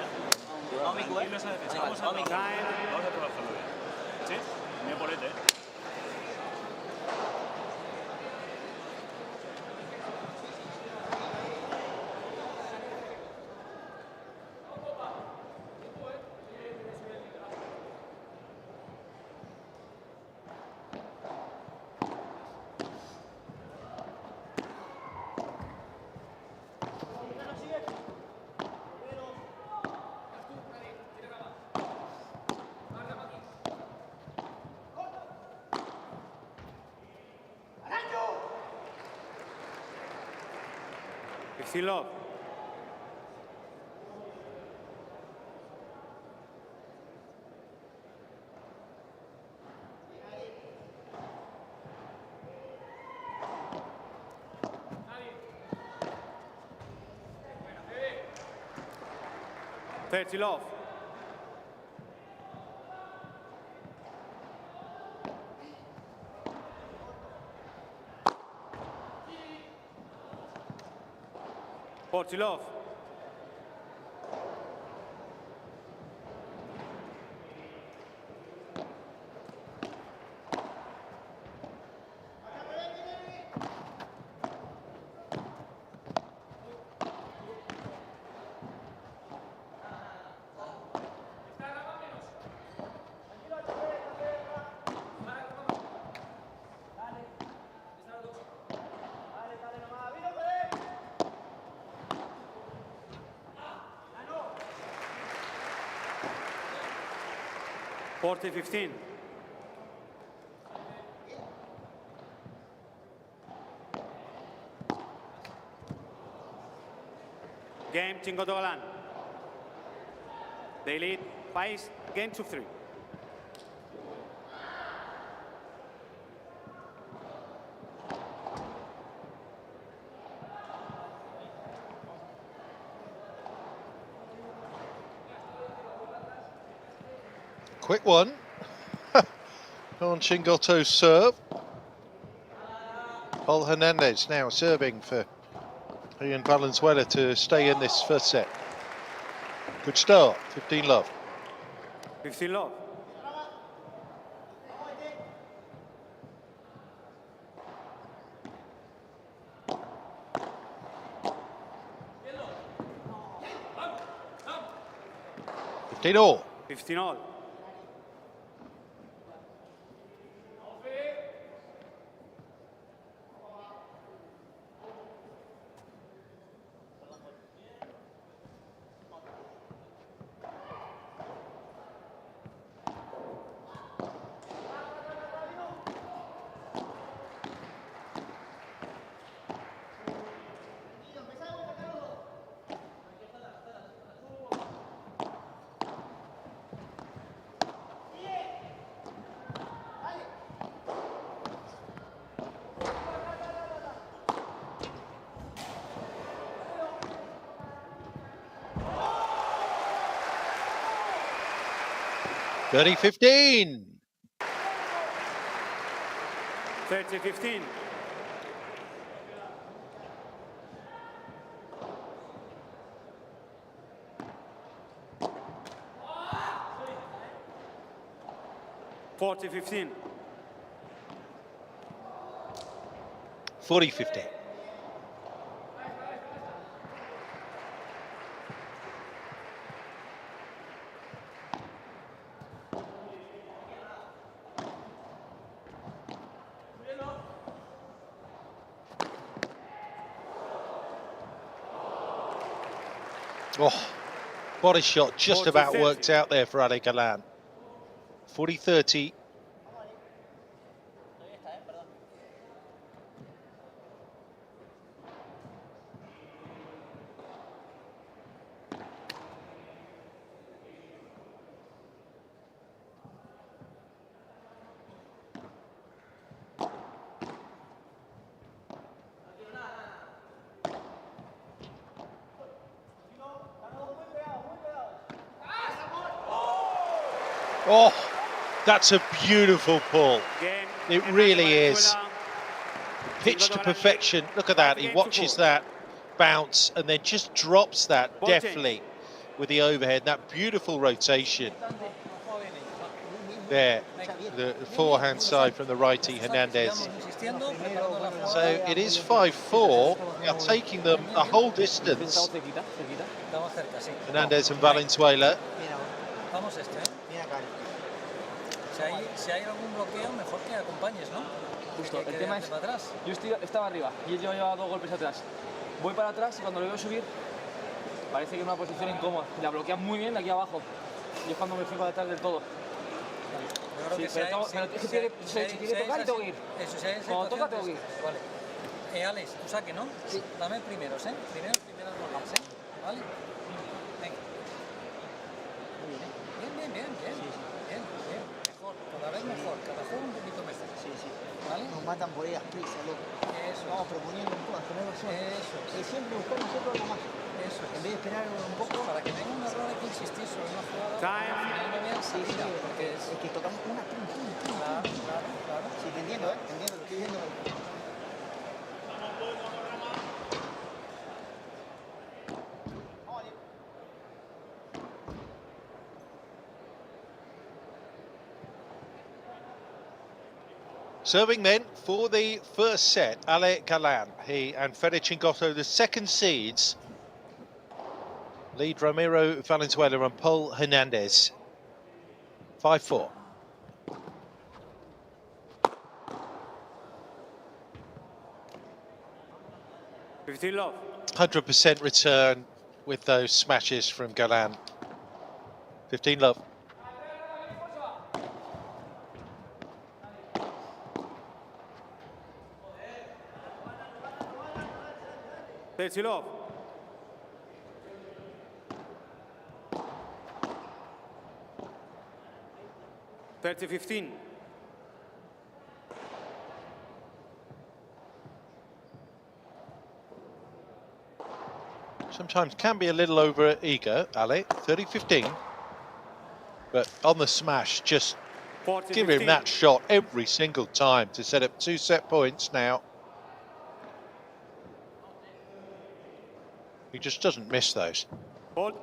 Tranquilos a defensa. Vamos a trabajarlo bien. ¿Sí? Bien polete, ¿eh? Love. Love. Portilov. (40-15). Game, Chingotto Galan. They lead País, game 2-3. Quick one on Chingotto's serve. Paul Hernandez now serving for Ian Valenzuela to stay in this first set. Good start, 15-love. 15-love. all. 15-all. 30-15. 30-15. (40-15). 40-15. Oh, body shot just about worked out there for Ale Galan. 40-30. Oh, that's a beautiful pull. It really is. Pitched to perfection. Look at that. He watches that bounce and then just drops that deftly with the overhead. That beautiful rotation there. The forehand side from the righty, Hernandez. So it is 5-4. They are taking them a whole distance. Hernandez and Valenzuela. Si hay algún bloqueo, mejor que acompañes, ¿no? Justo, el tema es, yo estaba arriba y él llevaba 2 golpes atrás. Voy para atrás y cuando lo veo subir, parece que es una posición incómoda. La bloquea muy bien de aquí abajo. Y es cuando me fui para atrás del todo. Sí, pero es que tiene que tocar y tengo que ir. Eso, si hay esa cuando toca, tengo que ir. Vale. Alex, tú saque, ¿no? Sí. Dame primeros, ¿eh? Primeras normas, ¿eh? Vale. Venga. Bien. Cada vez mejor, cada juego un poquito mejor. Sí. ¿Vale? Nos matan por ellas prisa, loco. Eso. Vamos proponiendo un poco, tener razón. Eso. Y siempre buscar nosotros algo más. Eso. En vez de esperar un poco. Para que tenga un error hay que insistir sobre una jugada. Time. Al final no vean salida. Porque Es que tocamos una. Claro. Sí, te entiendo, ¿eh? Te entiendo, lo estoy viendo. Serving then for the first set, Ale Galan. He and Federico Chingotto, the second seeds, lead Ramiro Valenzuela and Paul Hernandez. 5-4. Love. 100% return with those smashes from Galan. 15 love. Love. 30-15. Sometimes can be a little over eager, Ale. 30-15. But on the smash, just give him that shot every single time to set up 2 set points now. He just doesn't miss those. Hold.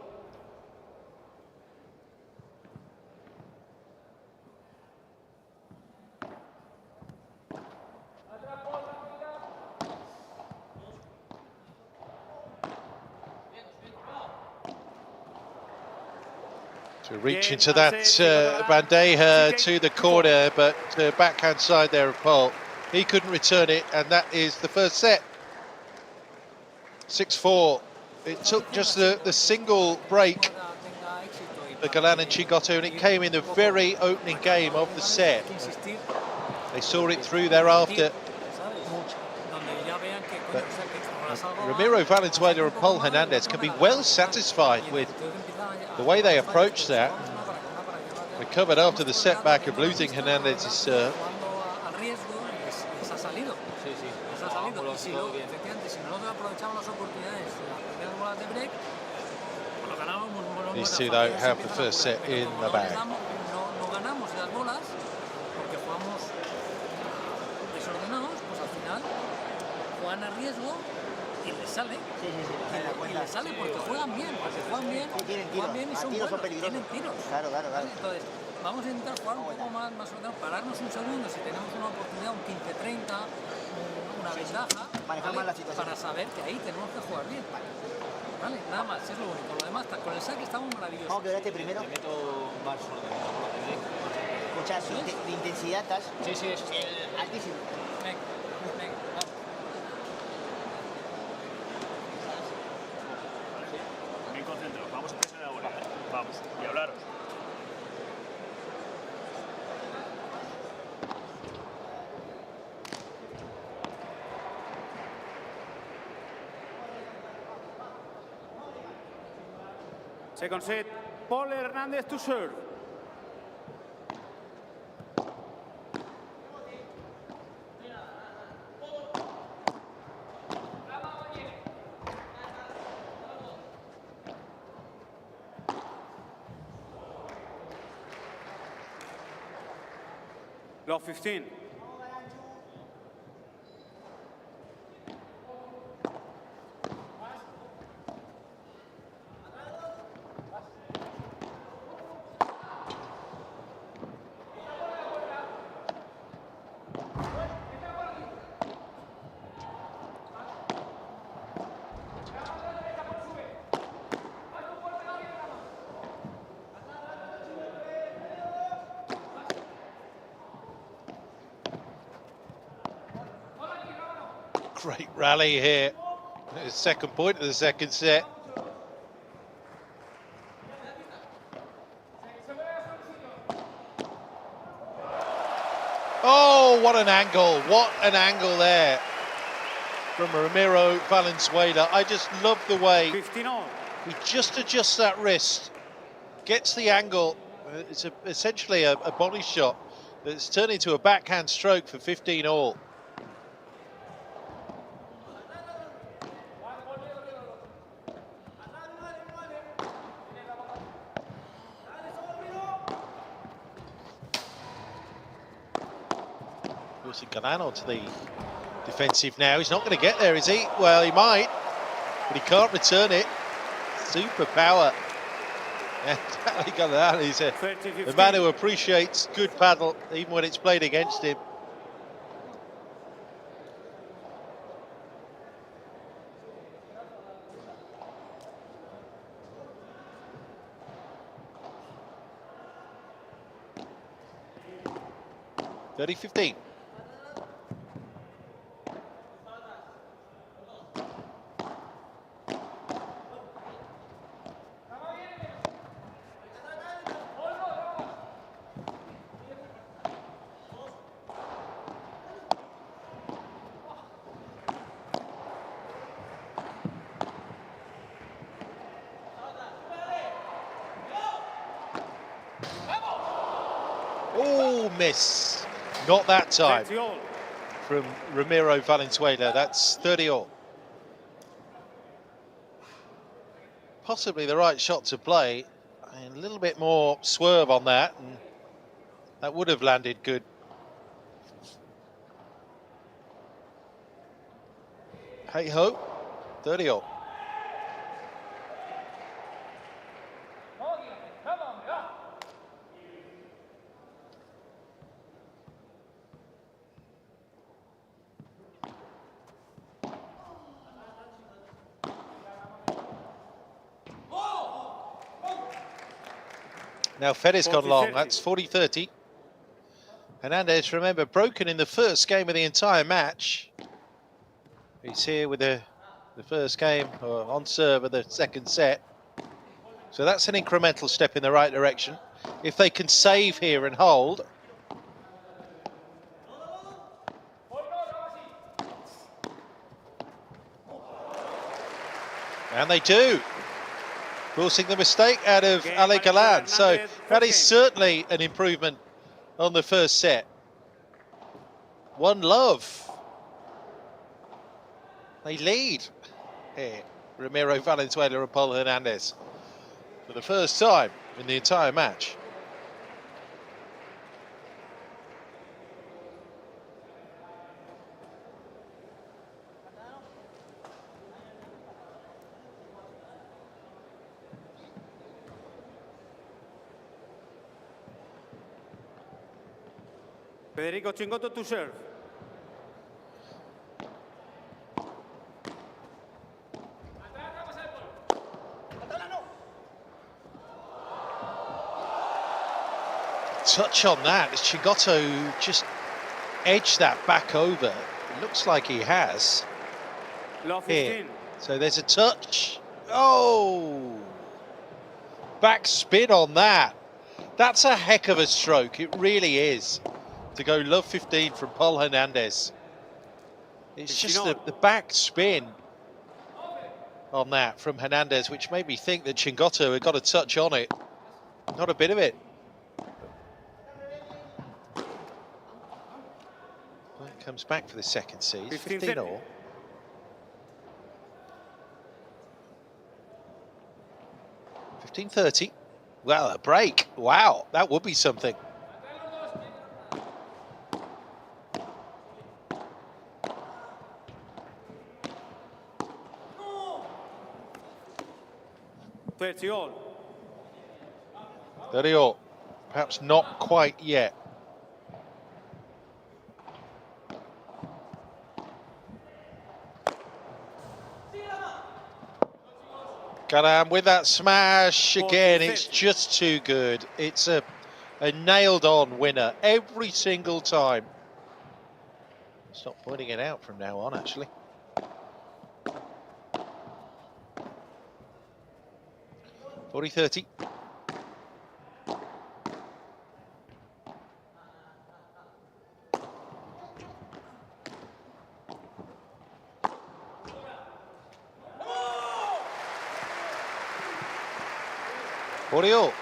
To reach into that bandeja to the corner, but backhand side there of Paul. He couldn't return it, and that is the first set. 6-4. It took just the single break for Galan and Chingotto, and it came in the very opening game of the set. They saw it through thereafter. But Ramiro Valenzuela and Paul Hernandez can be well satisfied with the way they approached that. Recovered after the setback of losing Hernandez's serve. These two, though, have the first set in the bag. riesgo y les sale. Sí. Y les sale porque juegan bien, juegan bien y son buenos, tienen tiros. Claro. ¿Vale? Entonces, vamos a intentar jugar un poco más ordenado, pararnos un segundo si tenemos una oportunidad, un 15-30, una ventaja, manejar más la situación. Para saber que ahí tenemos que jugar bien. Vale, nada más, es lo único. Lo demás, con el saque estamos maravillosos. Vamos a quedarte primero. Le meto más orden. Escuchar, de intensidad estás. Sí, es altísimo. Venga, vamos. Bien concentrados, vamos a presionar ahora. Vamos, y hablaros. Second set, Paul Hernández to serve. Love 15. Great rally here. His second point of the second set. Oh, what an angle. What an angle there from Ramiro Valenzuela. I just love the way he just adjusts that wrist, gets the angle. It's essentially a body shot that's turned into a backhand stroke for 15 all. Galan onto the defensive now. He's not going to get there, is he? Well, he might, but he can't return it. Super power. And Galan is a man who appreciates good paddle, even when it's played against him. (30-15). Oh, miss. Not that time from Ramiro Valenzuela. That's 30 all. Possibly the right shot to play. And a little bit more swerve on that, and that would have landed good. Hey ho, 30 all. Now Fed's gone long, that's 40-30. Hernandez, remember, broken in the first game of the entire match. He's here with the first game on serve of the second set. So that's an incremental step in the right direction. If they can save here and hold. And they do. Forcing the mistake out of Galan. So that is certainly an improvement on the first set. 1-love. They lead here. Ramiro Valenzuela and Paul Hernandez for the first time in the entire match. Federico Chingotto to serve. Touch on that. Is Chingotto just edged that back over? It looks like he has. Here. So there's a touch. Oh! Back spin on that. That's a heck of a stroke. It really is. To go love 15 from Paul Hernandez. It's just the back spin on that from Hernandez, which made me think that Chingotto had got a touch on it. Not a bit of it. Well, it comes back for the second seed. 15 all. 15-30. Well, a break. Wow, that would be something. All. Perhaps not quite yet. Galan with that smash again. It's just too good. It's a nailed-on winner every single time. Stop pointing it out from now on, actually. (40-30). All.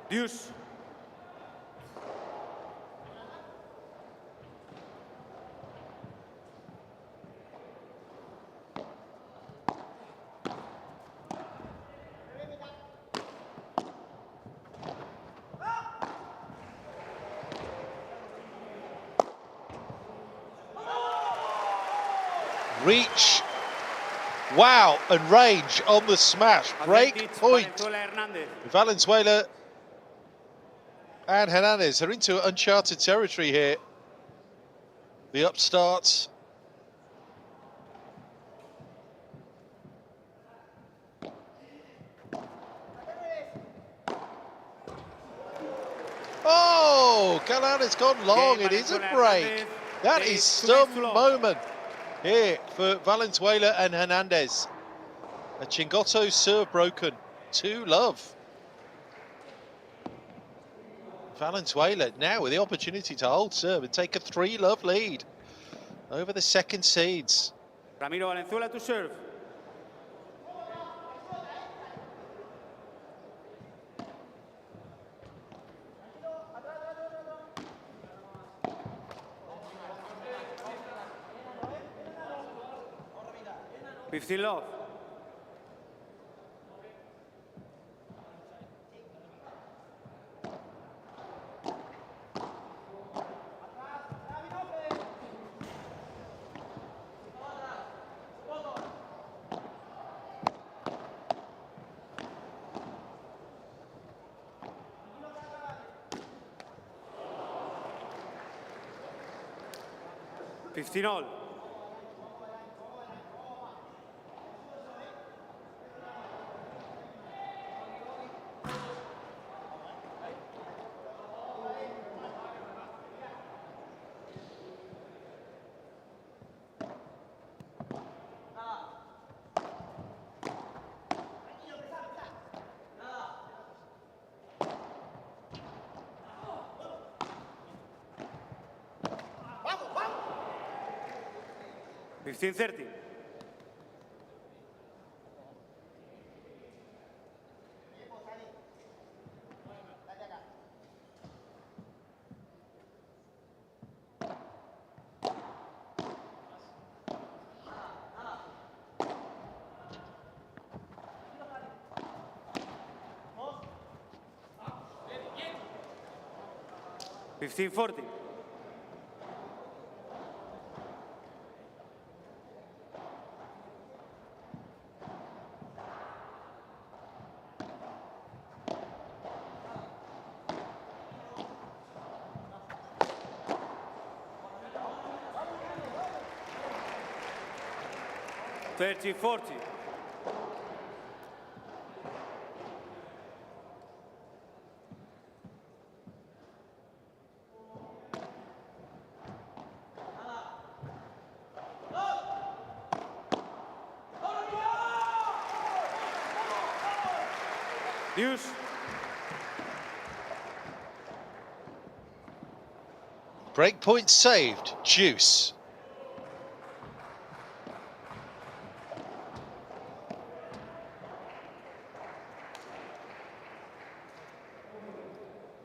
Deuce. Reach. Wow, and range on the smash. Break point. Valenzuela and Hernandez are into uncharted territory here. The upstarts. Oh, Galan has gone long. It is a break. That is some moment here for Valenzuela and Hernandez. A Chingotto serve broken. 2-love. Valenzuela now with the opportunity to hold serve and take a 3-love lead over the second seeds. Ramiro Valenzuela to serve. Love. All. 15-30. (15-40). 30-40. Deuce. Break point saved. Juice.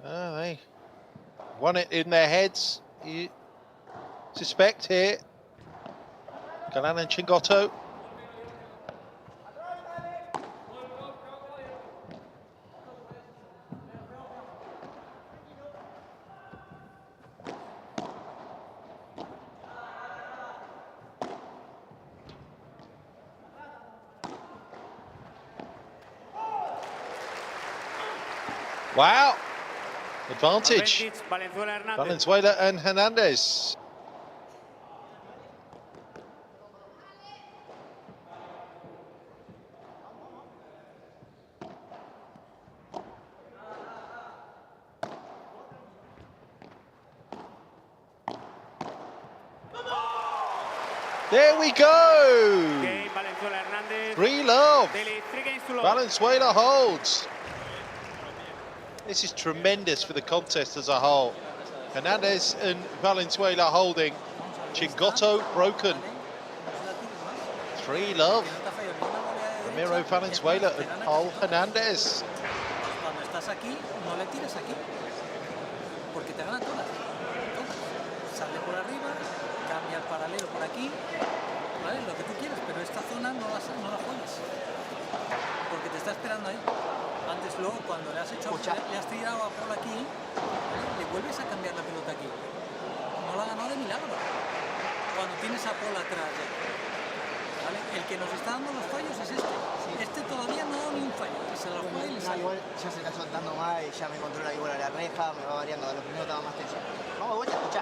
They won it in their heads, you suspect here. Galan and Chingotto. Wow, advantage. Valenzuela and Hernandez. There we go. 3-love. Valenzuela holds. This is tremendous for the contest as a whole. Hernandez and Valenzuela holding. Chingotto broken. 3-love. Ramiro Valenzuela and Paul Hernandez. Cuando estás aquí, no le tires aquí, porque te gana todas. Sale por arriba, cambia el paralelo por aquí, ¿vale? Lo que tú quieras, pero esta zona no la juegues, porque te está esperando ahí. Antes luego, cuando le has hecho, le has tirado a por aquí, ¿vale? Le vuelves a cambiar la pelota aquí. No la ganó de milagro. Cuando tienes a Paul atrás ya, ¿vale? El que nos está dando los fallos es este. Este todavía no ha dado ni un fallo. Se lo juega y le sale. Igual ya se está soltando más y ya me controla igual la reja, me va variando. A los primeros estaba más tensión. Vamos, Bocha, escuchá.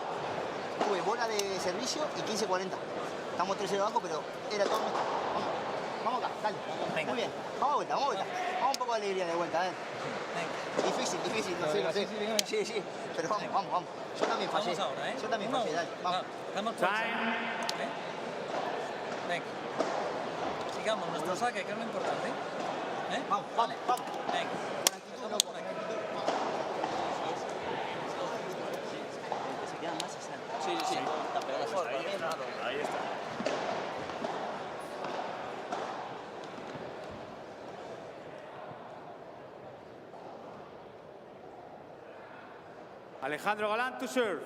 Tuve bola de servicio y 15-40. Estamos 3-0 abajo, pero era todo nuestro. Vamos acá, dale. Venga. Muy bien. Vamos a vuelta, vamos a vuelta. Vamos un poco de alegría de vuelta, Venga. Difícil, no sé, no sé. Sí, pero vamos. Yo también fallé. Vamos ahora, Yo también fallé, dale. Vamos. Vamos. Venga. Sigamos nuestro saque, que es lo importante. Vamos. Venga. Empezamos por aquí. Se quedan más esas. Sí. Está pegado. Ahí está. Alejandro Galan to serve.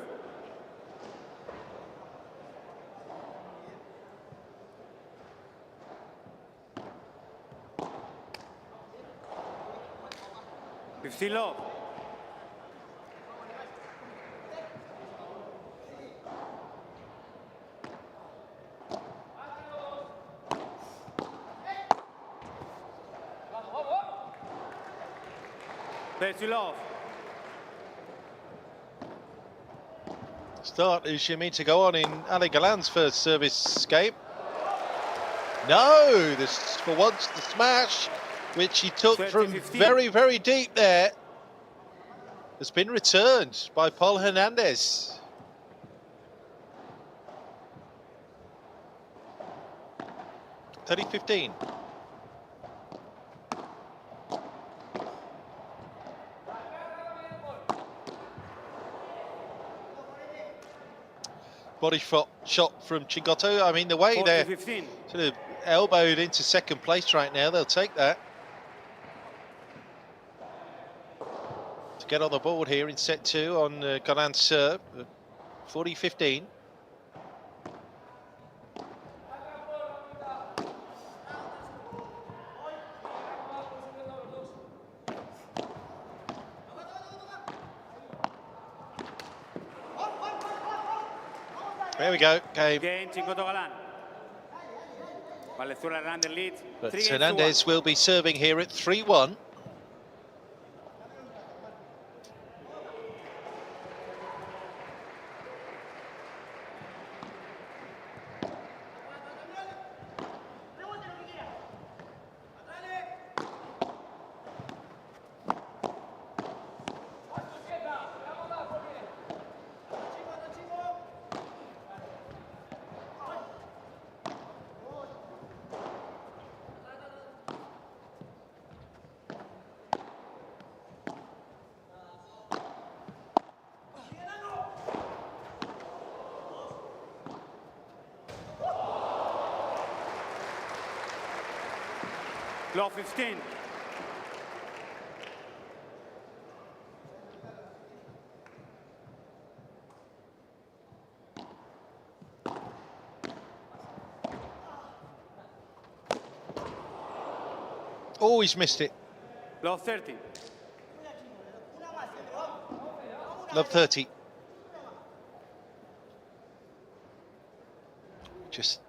Love. Love. Start is you mean to go on in Ali Galan's first service game. No, this for once the smash, which he took from very, very deep there, has been returned by Paul Hernandez. (30-15). Body shot from Chingotto. I mean, the way they're sort of elbowed into second place right now, they'll take that. To get on the board here in set 2 on Galan's serve. 40-15. There we go, game. Chingotto Galan. Valenzuela Hernandez leads. But Hernandez will be serving here at 3-1. Law 15. Oh, he's missed it. Law 30. Love 30. Just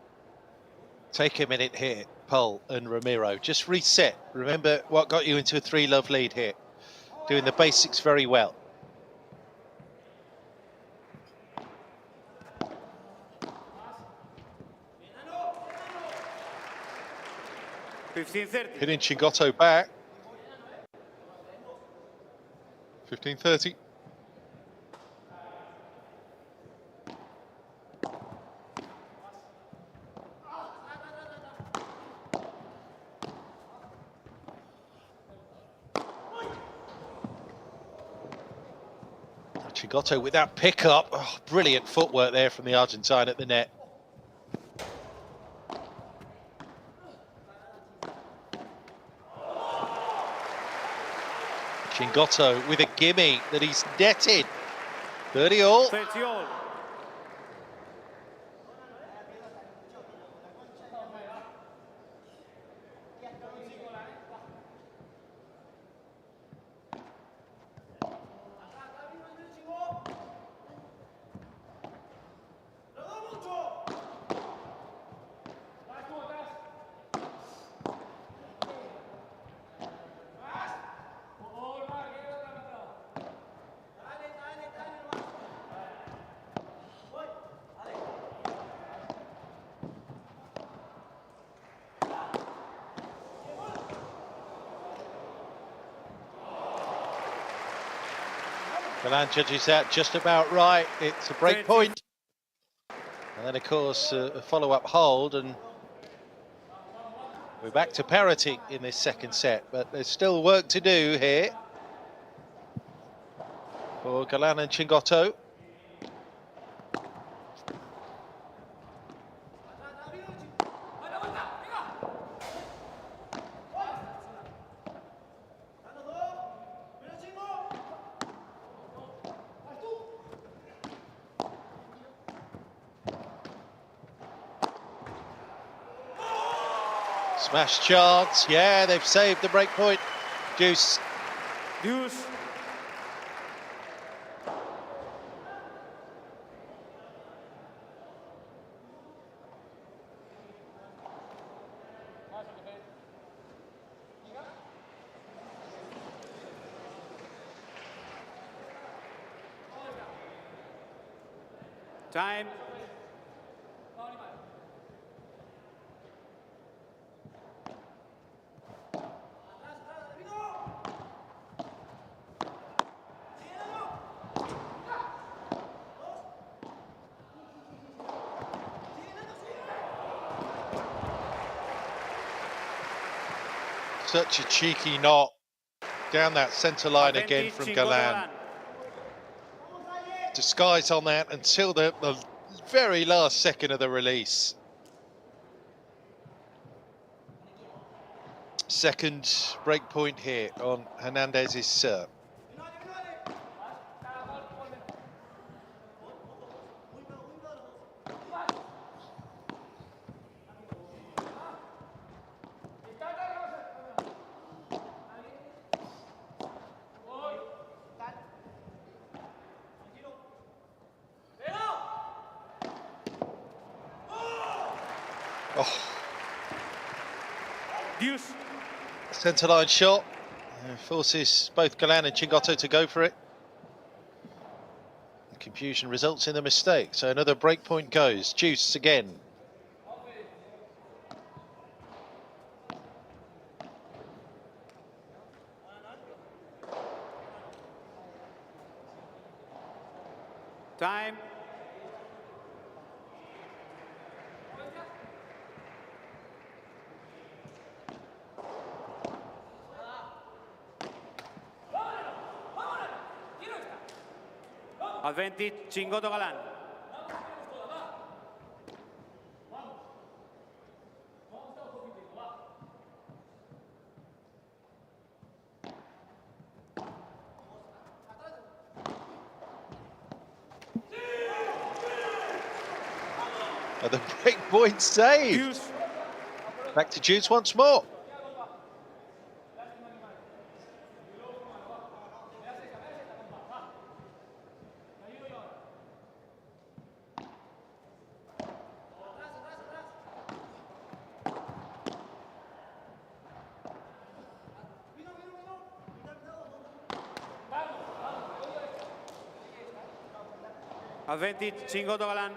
take a minute here, Paul and Ramiro. Just reset. Remember what got you into a 3-love lead here. Doing the basics very well. Hitting Chingotto back. 15-30. Chingotto with that pickup. Oh, brilliant footwork there from the Argentine at the net. Chingotto with a gimme that he's netted. 30 all. 30 all. Galan judges that just about right. It's a break point. And then, of course, a follow-up hold, and we're back to parity in this second set. But there's still work to do here for Galan and Chingotto. Smash chance, yeah, they've saved the break point. Deuce. Deuce. Time. Such a cheeky knot down that centre line again from Galan. Disguise on that until the very last second of the release. Second break point here on Hernandez's serve. Deuce. Centre line shot forces both Galan and Chingotto to go for it. The confusion results in the mistake, so another break point goes. Deuce again. Time. Advantage, Chingotto Galan. And the break point saved. Back to Juice once more. Advantage, Chingotto, Galan.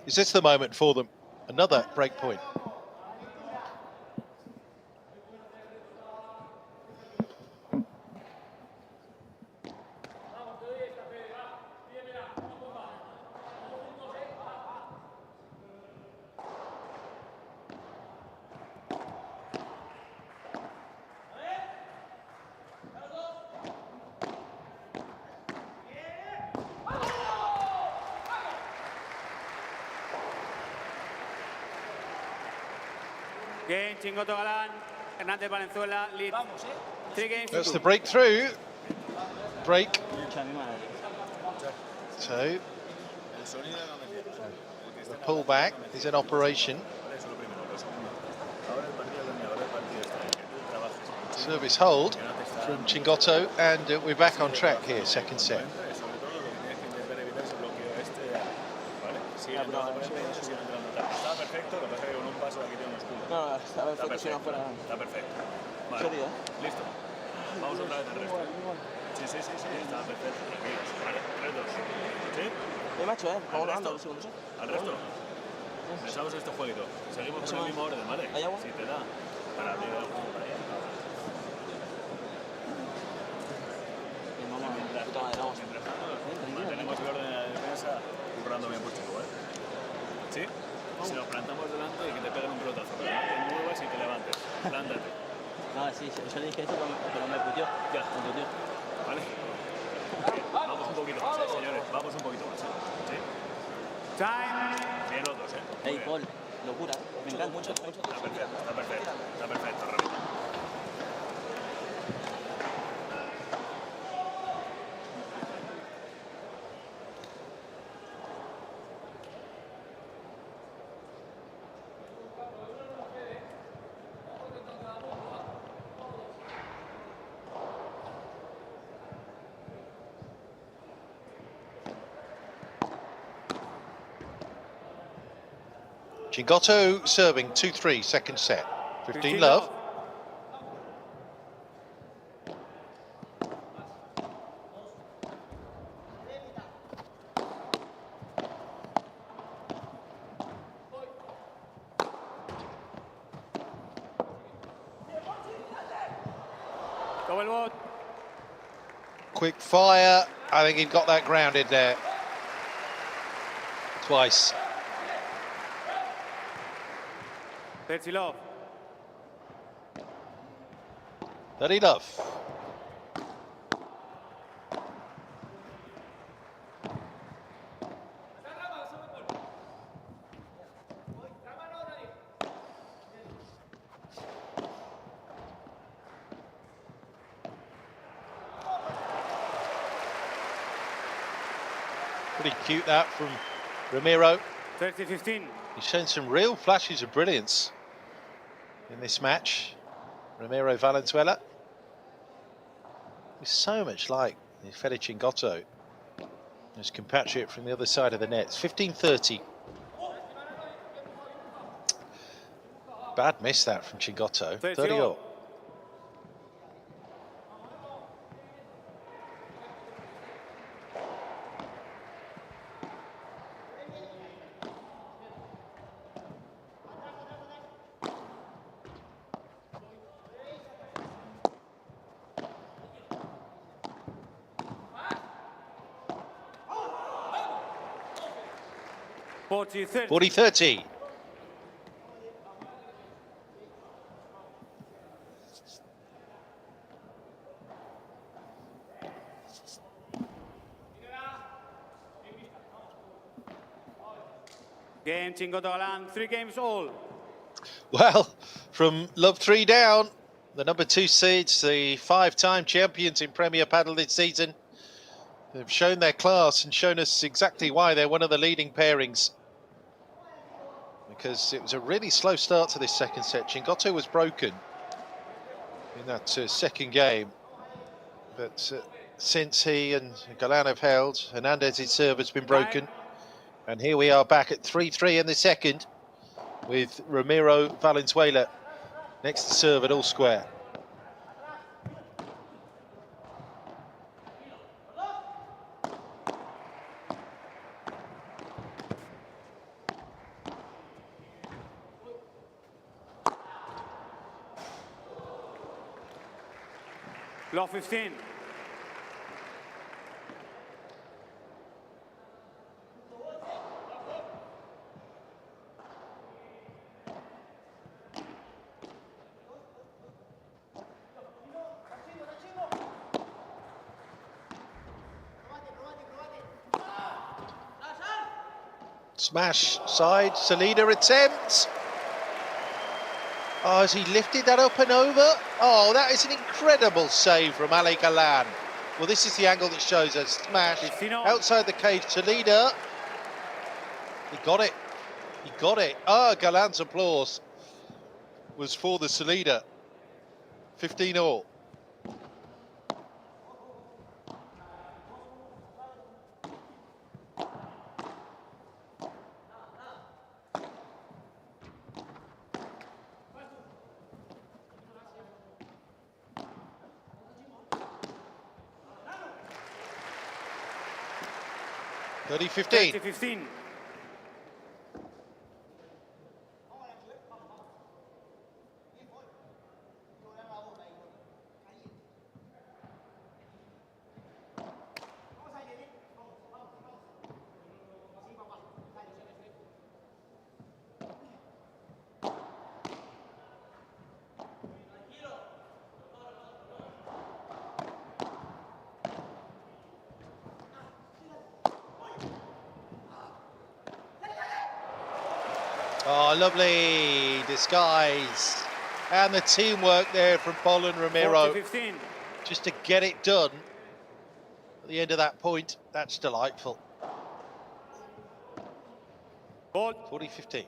Is this the moment for them? Another break point. Game, Chingotto, Galan. Hernández, Valenzuela, lead. 3 games. That's the breakthrough. Break. So, the pullback is in operation. Service hold from Chingotto, and we're back on track here, second set. Está perfecto, lo que pasa es que con un paso aquí tiene unos culos. No, está perfecto si no fuera. Está perfecto. Vale, listo. Vamos otra vez al resto. Sí, está perfecto, tranquilos. Vale, 3-2. ¿Sí? Macho, vamos ganando los segundos. Al resto. Pensamos este jueguito. Seguimos con el mismo orden, ¿vale? ¿Hay agua? Si te da para abrir el juego para allá. Mientras tanto, mantenemos el orden de la defensa currando bien por chico, ¿vale? ¿Sí? Si nos plantamos delante y que te peguen un pelotazo, pero no te muevas y te levantes. Plántate. No, sí, yo le dije eso, pero me puteó. Ya. Me puteó. ¿Vale? Vamos un poquito más, señores. Vamos un poquito más, ¿sí? Time. Bien los dos, Ey, Paul, locura. Me encanta mucho. Está perfecto, está perfecto. Está perfecto, repito. Chingotto serving 2-3, second set. 15 love. Coello. Quick fire. I think he got that grounded there. Twice. 30 love. 30 love. Pretty cute that from Ramiro. 30-15. He's shown some real flashes of brilliance in this match. Ramiro Valenzuela. He's so much like Federico Chingotto, his compatriot from the other side of the net. It's 15-30. Bad miss that from Chingotto. 30 all. Forty-30. 40-30. Game, Chingotto, Galan, 3 games all. Well, from love 3 down, the number 2 seeds, the 5-time champions in Premier Padel this season, They've shown their class and shown us exactly why they're one of the leading pairings. Because it was a really slow start to this second set. Chingotto was broken in that second game. But since he and Galan have held, Hernandez's serve has been broken. And here we are back at 3-3 in the second, with Ramiro Valenzuela next to serve at all square. Law 15. Smash side, Salida attempts. Oh, has he lifted that up and over? Oh, that is an incredible save from Ale Galan. Well, this is the angle that shows us. Smash outside the cage, Salida. He got it. He got it. Ah, Galan's applause was for the Salida. 15-all. Thirty 15. Oh, lovely disguise. And the teamwork there from Paul and Ramiro. 40-15. Just to get it done at the end of that point. That's delightful. 40-15.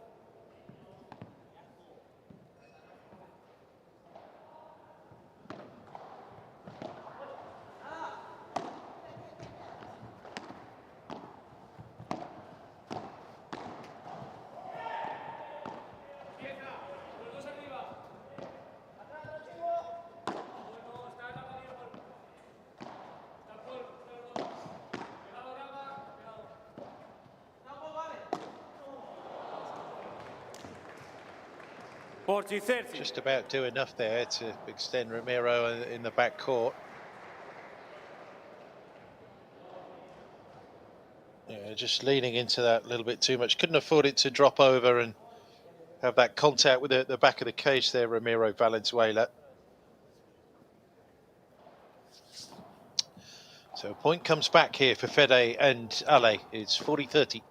Just about do enough there to extend Ramiro in the back court. Yeah, just leaning into that a little bit too much. Couldn't afford it to drop over and have that contact with the back of the cage there, Ramiro Valenzuela. So a point comes back here for Fede and Ale. It's 40-30.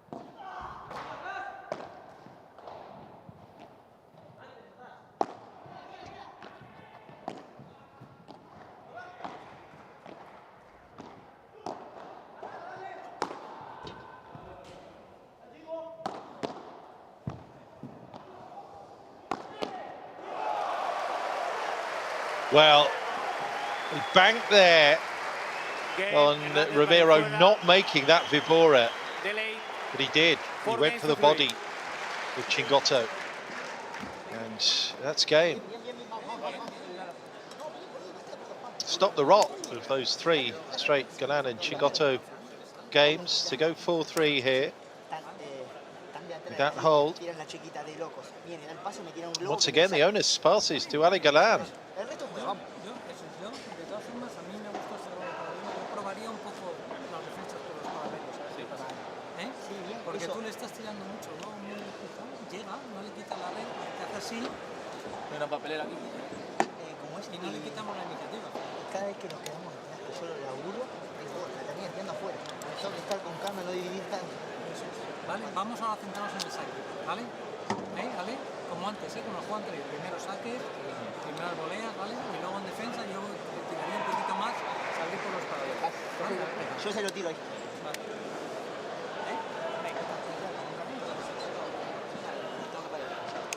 Well, he banked there on Ramiro not making that Vibora, but he did. He went for the body with Chingotto, and that's game. Stop the rot of those three straight Galan and Chingotto games to go 4-3 here. With that hold. Once again, the onus passes to Ale Galan. Porque tú le estás tirando mucho, ¿no? Llega, no le quita la red, te hace así. Hay una papelera aquí. Como es, y no le quitamos la iniciativa. Cada vez que nos quedamos atrás, que solo laburo, la termina tirando afuera. Tengo que estar con calma, no dividir tanto. Vale, vamos a centrarnos en el saque, ¿vale? ¿Vale? Como antes, como el juego anterior. Primero saques, primero voleas, ¿vale? Y luego en defensa yo tiraría un poquito más, salir por los paralelos. ¿Vale? Yo se lo tiro ahí.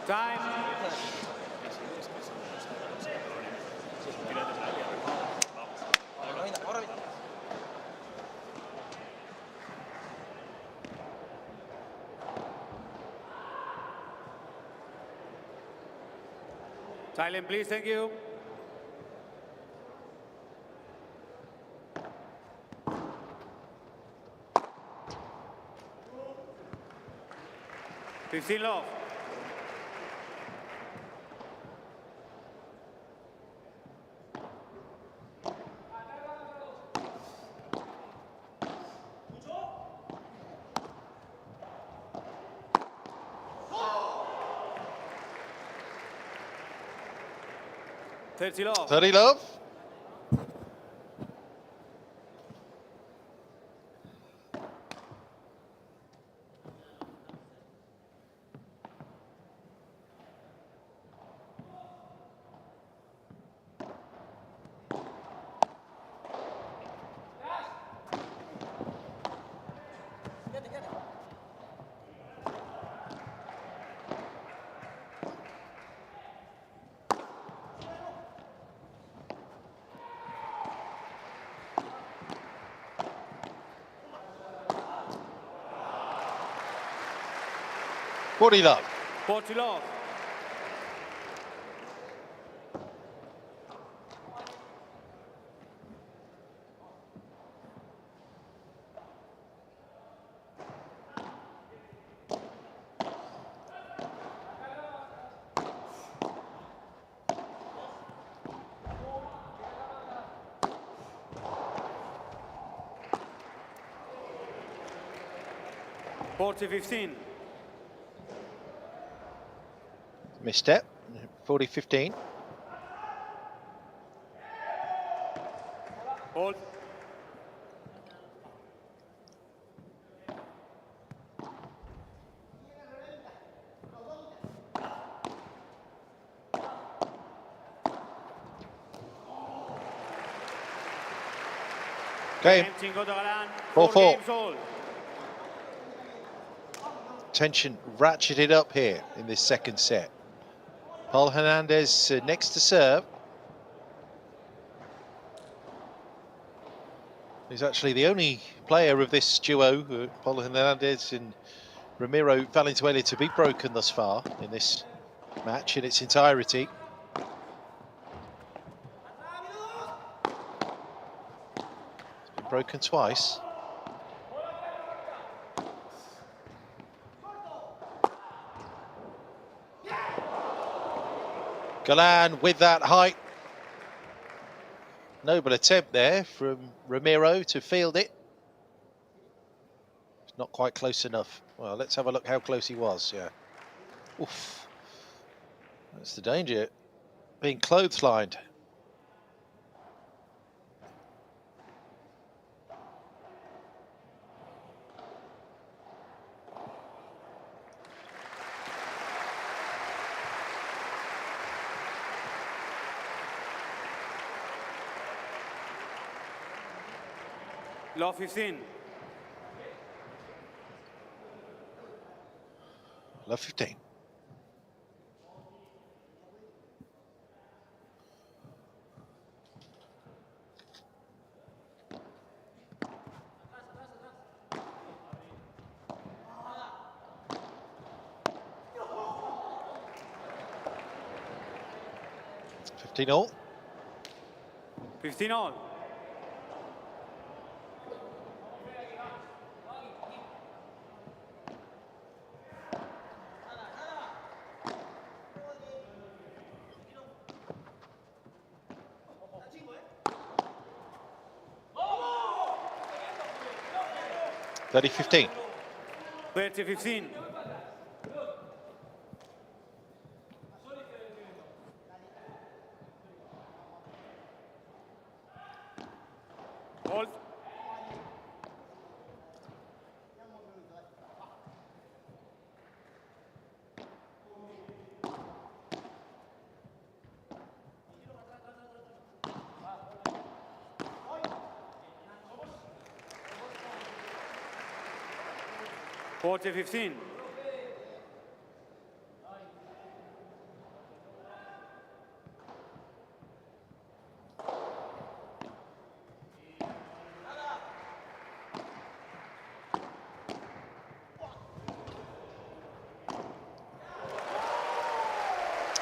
Time. Silent, please. Thank you. Fifteen love. Thirty love. 30 love. What do you love? 40 love. (40-15). Misstep. 40-15. Hold. Game. Chingotto Galan. 4-4. Games all. Tension ratcheted up here in this second set. Paul Hernandez next to serve. He's actually the only player of this duo, Paul Hernandez and Ramiro Valenzuela, to be broken thus far in this match in its entirety. It's been broken twice. Galan with that height. Noble attempt there from Ramiro to field it. It's not quite close enough. Well, let's have a look how close he was. Yeah. Oof. That's the danger. Being clotheslined. Love 15. Love 15. all. 15 all. Thirty 15. 30-15. Hold. 40-15.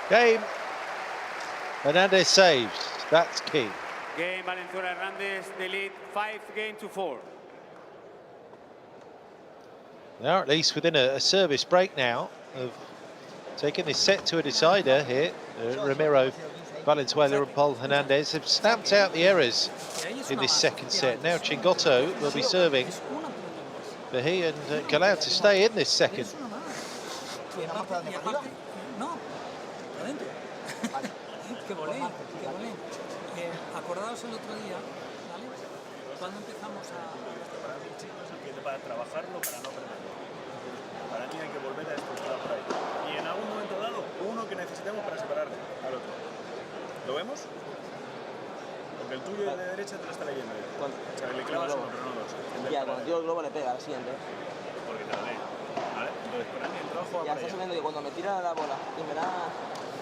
Game. Mendez saves. That's key. Game Valenzuela Hernandez, they lead 5-4. They're at least within a service break now of taking this set to a decider here. Ramiro, Valenzuela and Paul Hernandez have stamped out the errors in this second set. Now Chingotto will be serving for he and Galan to stay in this second. Que volé, que volé. Acordaos el otro día, ¿vale? Cuando empezamos a... Para mí, chicos, es ambiente para trabajarlo, para no perderlo. Para mí hay que volver a estructurar por ahí. Y en algún momento dado, uno que necesitemos para separar al otro. ¿Lo vemos? Porque el tuyo de derecha te lo está leyendo. O sea, le clavas uno, pero no dos. Ya, cuando tiro el globo le pega al siguiente. Porque te lo lee. ¿Vale? Entonces, para mí el trabajo va ya para estás allá. viendo que cuando me tira la bola y me da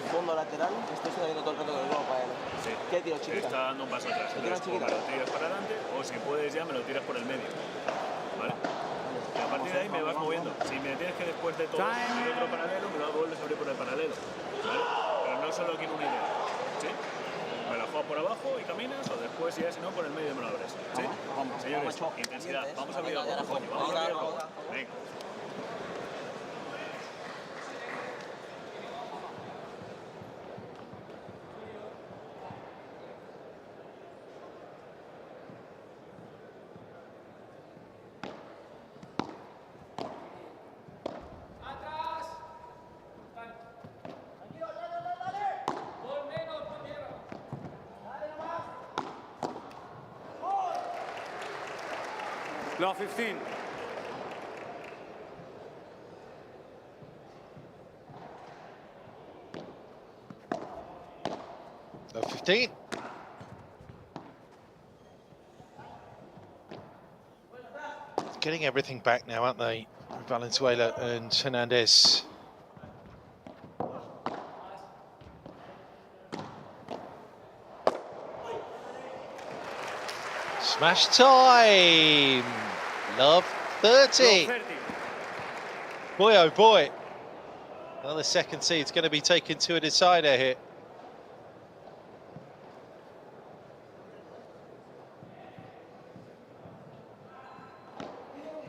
fondo lateral, estoy sabiendo todo el rato con el globo para él. Sí. ¿Qué tiro, chiquita? Está dando un paso atrás. Entonces, o me lo tiras para adelante, o si puedes ya me lo tiras por el medio. ¿Vale? Y a partir de ahí me vas moviendo. Si me tienes que después de todo abrir otro paralelo, me lo vuelves a abrir por el paralelo. ¿Vale? Pero no solo quiero una idea. ¿Sí? Me la juegas por abajo y caminas, o después ya si no por el medio me lo abres. ¿Sí? Señores, intensidad. Vamos a abrir el juego. Vamos a abrir el juego. Venga. Law 15. Law 15. Getting everything back now, aren't they? Valenzuela and Hernandez. Smash time! Love 30. Boy, oh boy. Another second seed's going to be taken to a decider here.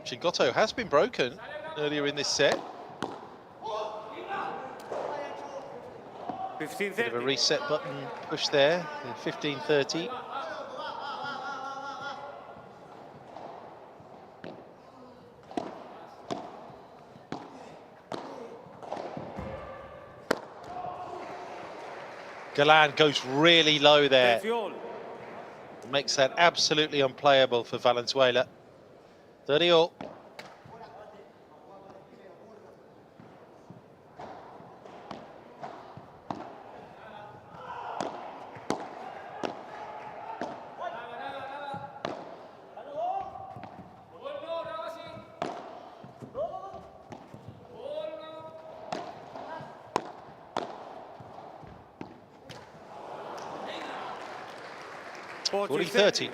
Chingotto has been broken earlier in this set. 15-30. Bit of a reset button push there, 15-30. Galan goes really low there. Makes that absolutely unplayable for Valenzuela. 30 all. Forty 30.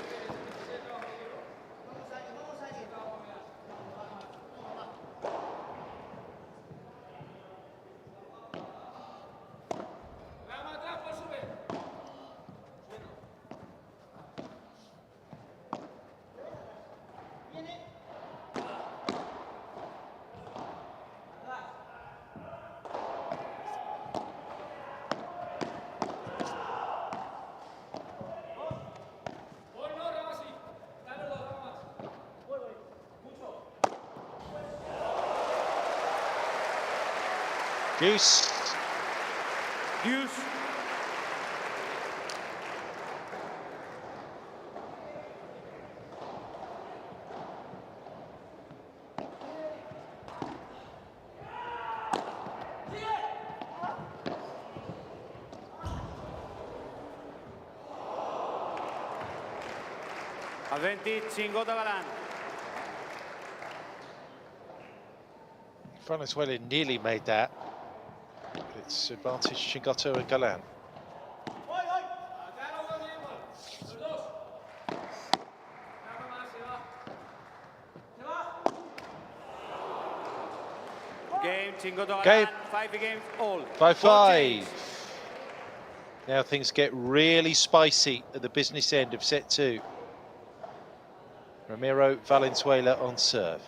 Deuce. Deuce. Advantage, Chingotto Galan. Venezuela nearly made that. It's advantage Chingotto and Galan. Game, Chingotto, Game. 5 against all. 5-5. Now things get really spicy at the business end of set 2. Ramiro Valenzuela on serve.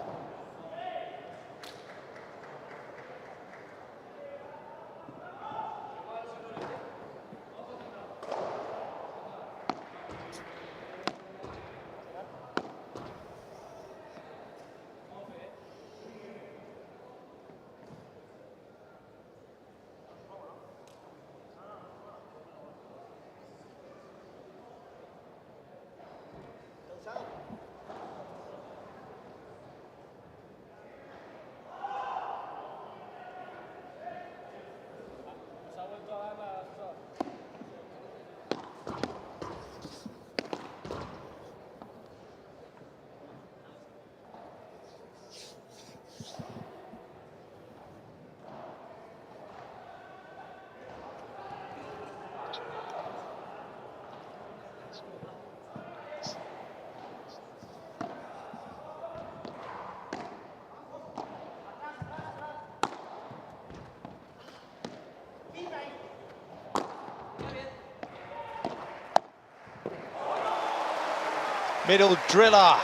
Middle driller.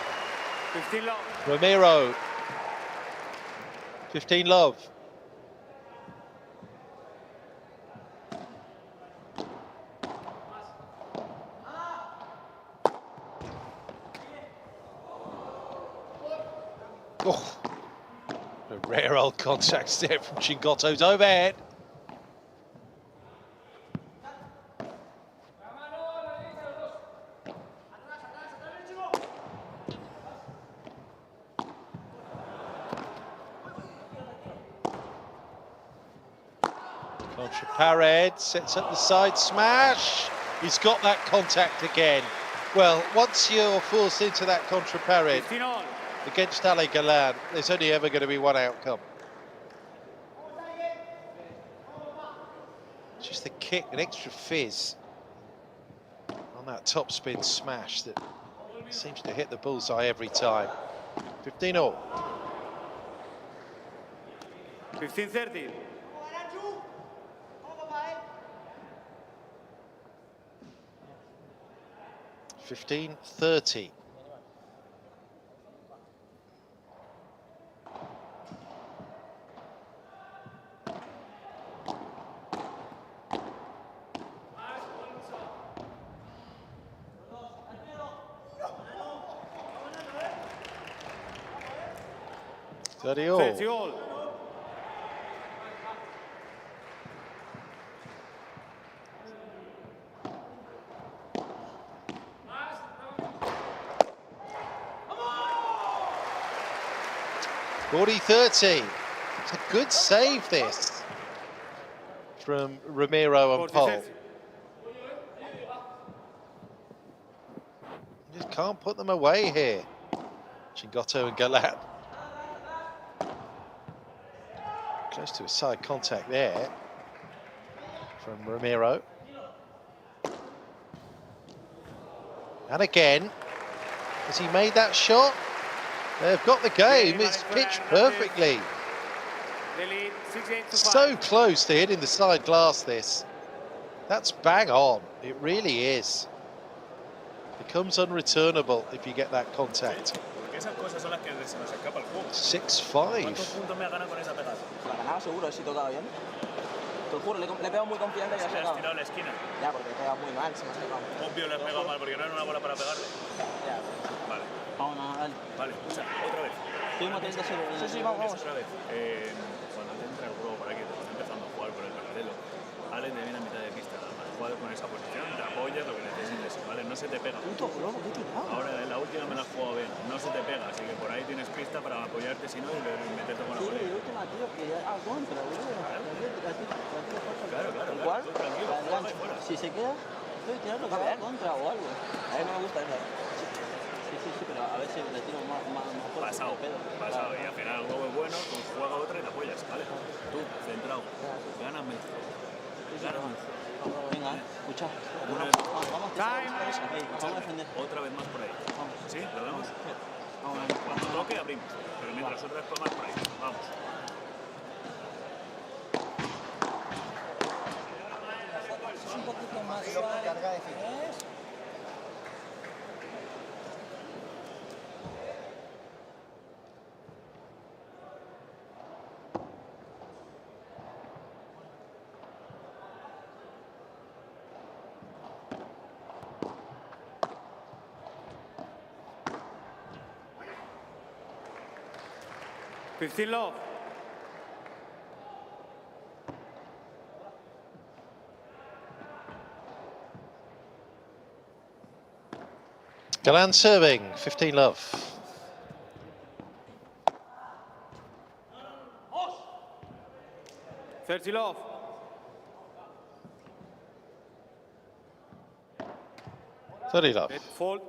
15 love. Ramiro. 15 love. Oh, a rare old contact step from Chingotto's overhead. Pared sets up the side smash. He's got that contact again. Well, once you're forced into that contra pared against Ale Galan, there's only ever going to be one outcome. Just the kick, an extra fizz on that top spin smash that seems to hit the bullseye every time. 15-all. 15-30. 15-30. All. 40-30. It's a good save, this, from Ramiro and Pol. You just can't put them away here. Chingotto and Galan. Close to a side contact there from Ramiro. And again, has he made that shot? They've got the game, it's pitched perfectly. So close to hitting the side glass, this. That's bang on, it really is. Becomes unreturnable if you get that contact. 6-5. La ganaba seguro si tocaba bien. Te lo juro, le he pegado muy confiante y la ha sacado. Tirado la esquina. Ya, porque he pegado muy mal, se me ha sacado. Obvio le he pegado mal porque no era una bola para pegarle. Ya. Vale. Vamos a dale. Vale, escucha, otra vez. Estoy muy atento a ser. Sí, vamos. Otra vez. Cuando te entra el juego por aquí, te estás empezando a jugar por el paralelo. Ale te viene a mitad de pista, jugar con esa posición, te apoyas lo que necesites, ¿vale? No se te pega. Puto globo, qué tirado. Ahora en la última me la has jugado bien, no se te pega, así que por ahí tienes pista para apoyarte, si no, y meterte con la bola. Sí, la última, tío, que ya contra, boludo. Claro, claro. Tranquilo. Si se queda, estoy tirando que va contra o algo. A mí no me gusta eso. Sí, pero a ver si le tiro más fuerte. Pasado, y al final el juego es bueno, juega otra y te apoya. Venga, escucha. Vamos a defender. Otra vez más por ahí. ¿Sí? ¿Lo vemos? Cuando toque abrimos. Pero mientras otra vez más por ahí. Vamos. Es un poquito más Y luego carga de filo. Love. Galan serving, 15 love. Love. 30 love. Fold.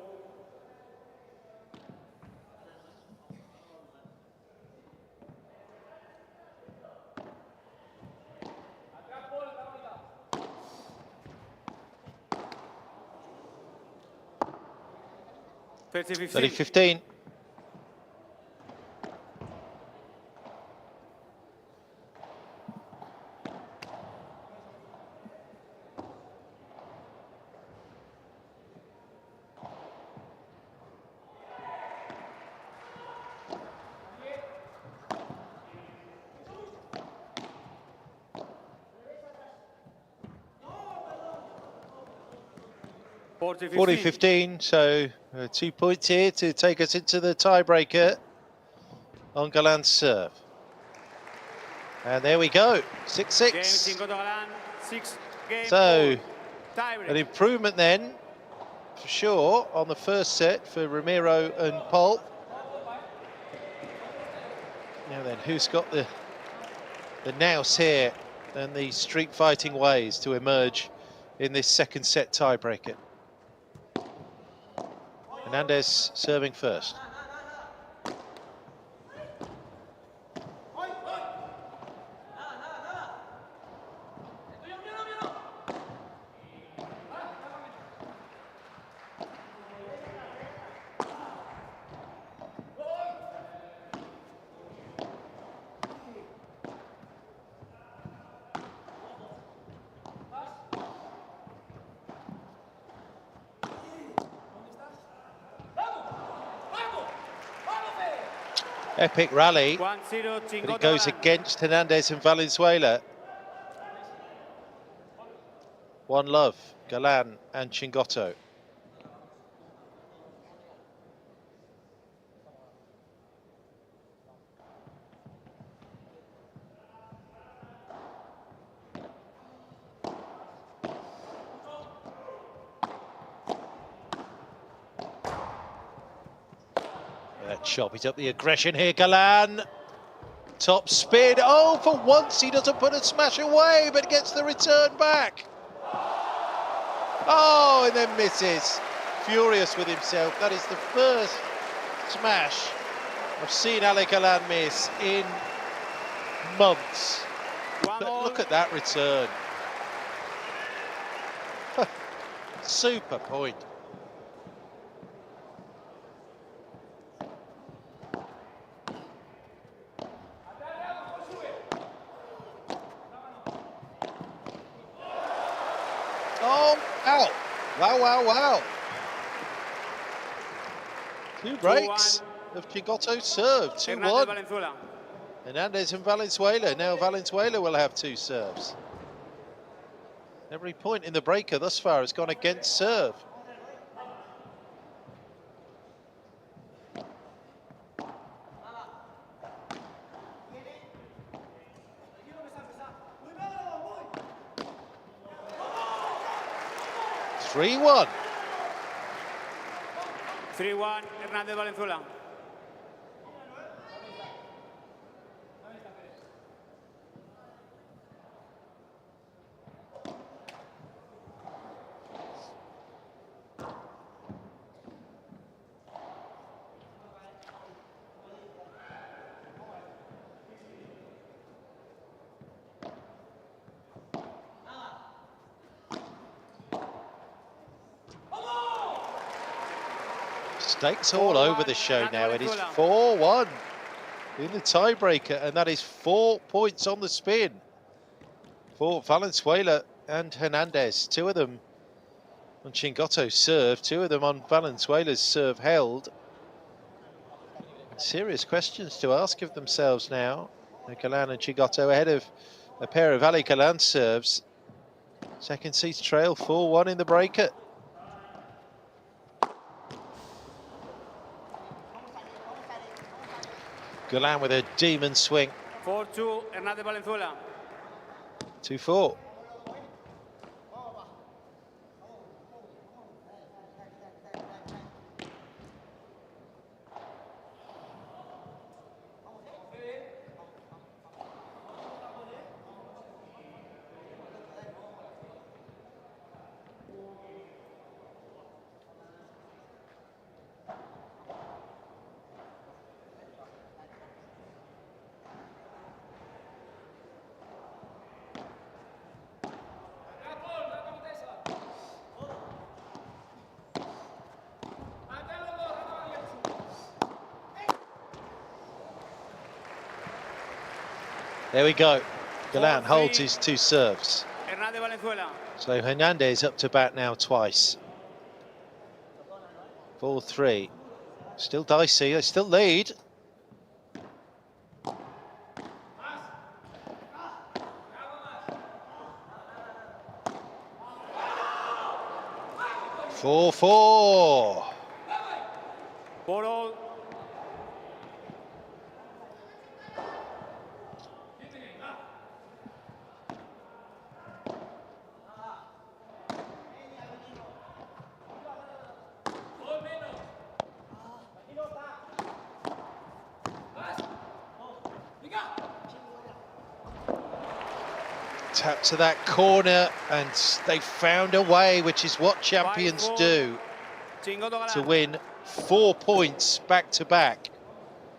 Thirty 15. Forty 15, so 2 points here to take us into the tiebreaker on Galan's serve. And there we go, 6-6. So an improvement then, for sure, on the first set for Ramiro and Paul. Now then, who's got the nous here and the street fighting ways to emerge in this second set tiebreaker? Mendez serving first. Epic rally, but it goes against Hernandez and Valenzuela. 1 love, Galan and Chingotto. Chop it up the aggression here, Galan. Top spin. Oh, for once he doesn't put a smash away, but gets the return back. Oh, and then misses. Furious with himself. That is the first smash I've seen Ale Galan miss in months. But look at that return. Super point. Oh, ow. Wow. 2 breaks of Chingotto's serve. 2-1. Hernandez and Valenzuela. Now Valenzuela will have 2 serves. Every point in the breaker thus far has gone against serve. Three-one. 3-1, Hernandez Valenzuela. Stakes all over the show now. It is 4-1 in the tiebreaker, and that is 4 points on the spin for Valenzuela and Hernandez. 2 of them on Chingotto's serve, 2 of them on Valenzuela's serve held. Serious questions to ask of themselves now. Galan and Chingotto ahead of a pair of Ali Galan serves. Second seeds trail 4-1 in the breaker. Galan with a demon swing. 4-2, Hernandez Valenzuela. 2-4. There we go. Galan holds his 2 serves. Hernandez Valenzuela. So Hernandez up to bat now twice. 4-3. Still dicey, they still lead. Four. 4-all. Tap to that corner, and they found a way, which is what champions do, to win 4 points back-to-back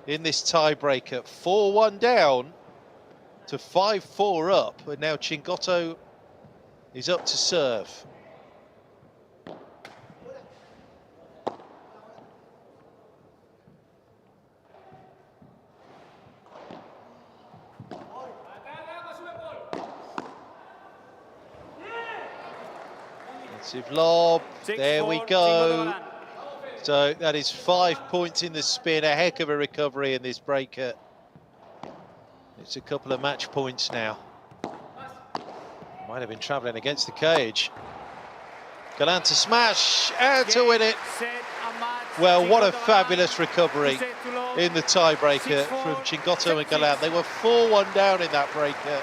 in this tiebreaker. 4-1 down to 5-4 up, and now Chingotto is up to serve. Lob, there we go. So that is 5 points in the spin, a heck of a recovery in this breaker. It's a couple of match points now. Might have been travelling against the cage. Galan to smash and to win it. Well, what a fabulous recovery in the tiebreaker from Chingotto and Galan. They were 4-1 down in that breaker.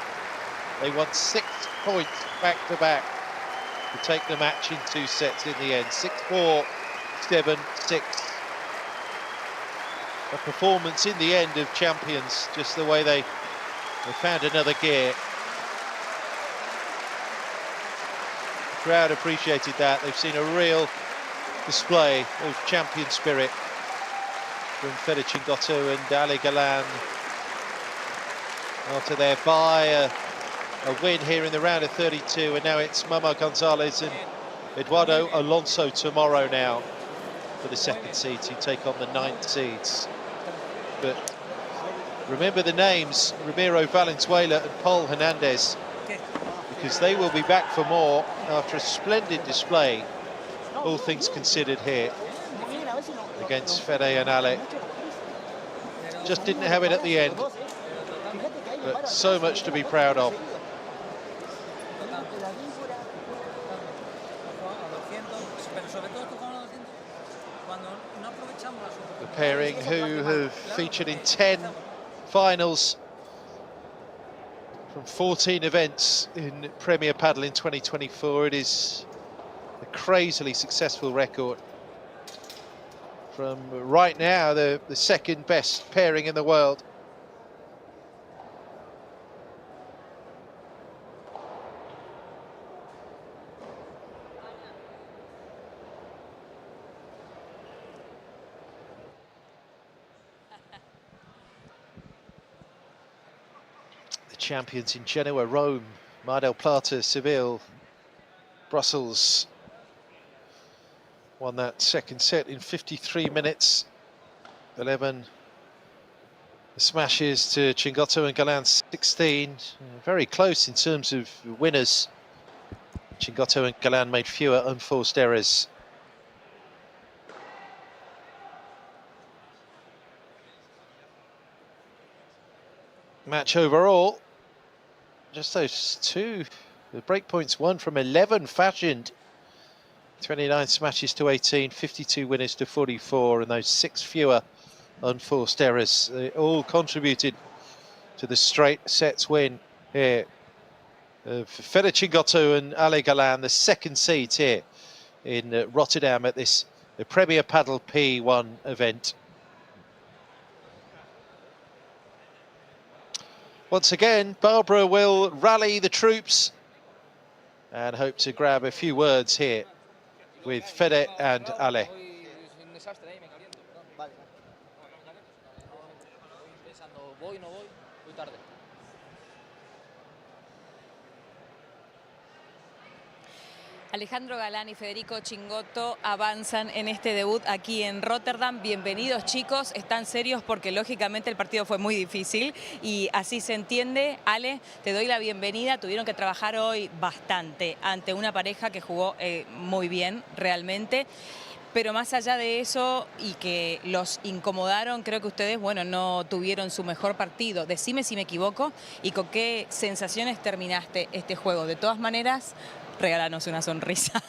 They won 6 points back-to-back. To take the match in 2 sets in the end. 6-4, 7-6. A performance in the end of champions, just the way they found another gear. The crowd appreciated that. They've seen a real display of champion spirit from Federico Chingotto and Ali Galan. After their bye, a win here in the round of 32, and now it's Mamo Gonzalez and Eduardo Alonso tomorrow now for the second seeds who take on the 9th seeds. But remember the names, Ramiro Valenzuela and Paul Hernandez, because they will be back for more after a splendid display, all things considered here, against Fede and Ale. Just didn't have it at the end, but so much to be proud of. The pairing who have featured in 10 finals from 14 events in Premier Padel in 2024. It is a crazily successful record. From right now, the second best pairing in the world. Champions in Genoa, Rome, Mar del Plata, Seville, Brussels, won that second set in 53 minutes. 11 smashes to Chingotto and Galan 16. Very close in terms of winners. Chingotto and Galan made fewer unforced errors. Match overall, just those two. The breakpoints won from 11 fashioned. 29 smashes to 18, 52 winners to 44, and those 6 fewer unforced errors. They all contributed to the straight sets win here. Federico Chingotto and Ale Galan, the second seed here in Rotterdam at this the Premier Padel P1 event. Once again, Barbara will rally the troops and hope to grab a few words here with Fede and Ale. Alejandro, Galan y Federico Chingotto avanzan en este debut aquí en Rotterdam. Bienvenidos, chicos. Están serios porque lógicamente el partido fue muy difícil y así se entiende. Ale, te doy la bienvenida. Tuvieron que trabajar hoy bastante ante una pareja que jugó muy bien realmente. Pero más allá de eso y que los incomodaron, creo que ustedes, bueno, no tuvieron su mejor partido. Decime si me equivoco y con qué sensaciones terminaste este juego. De todas maneras, regálanos una sonrisa,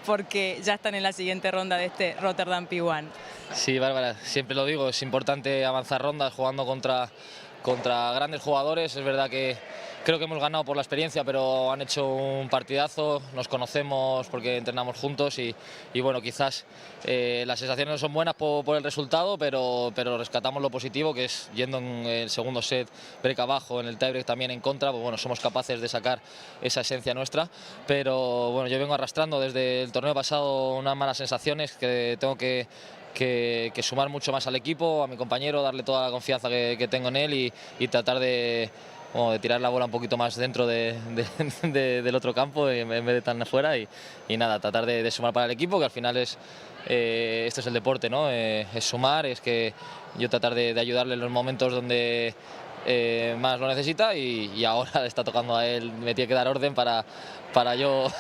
porque ya están en la siguiente ronda de este Rotterdam P1. Sí, Bárbara, siempre lo digo, es importante avanzar rondas jugando contra grandes jugadores. Es verdad que creo que hemos ganado por la experiencia, pero han hecho un partidazo, nos conocemos porque entrenamos juntos y bueno, quizás las sensaciones no son buenas por el resultado, pero rescatamos lo positivo, que es yendo en el segundo set, break abajo, en el tiebreak también en contra, pues bueno, somos capaces de sacar esa esencia nuestra, pero bueno, yo vengo arrastrando desde el torneo pasado unas malas sensaciones que tengo que sumar mucho más al equipo, a mi compañero, darle toda la confianza que tengo en él y tratar de tirar la bola un poquito más dentro del otro campo en vez de tan afuera y nada, tratar de sumar para el equipo, que al final esto es el deporte, ¿no? Es sumar, es que yo tratar de ayudarle en los momentos donde más lo necesita y ahora le está tocando a él, me tiene que dar orden para yo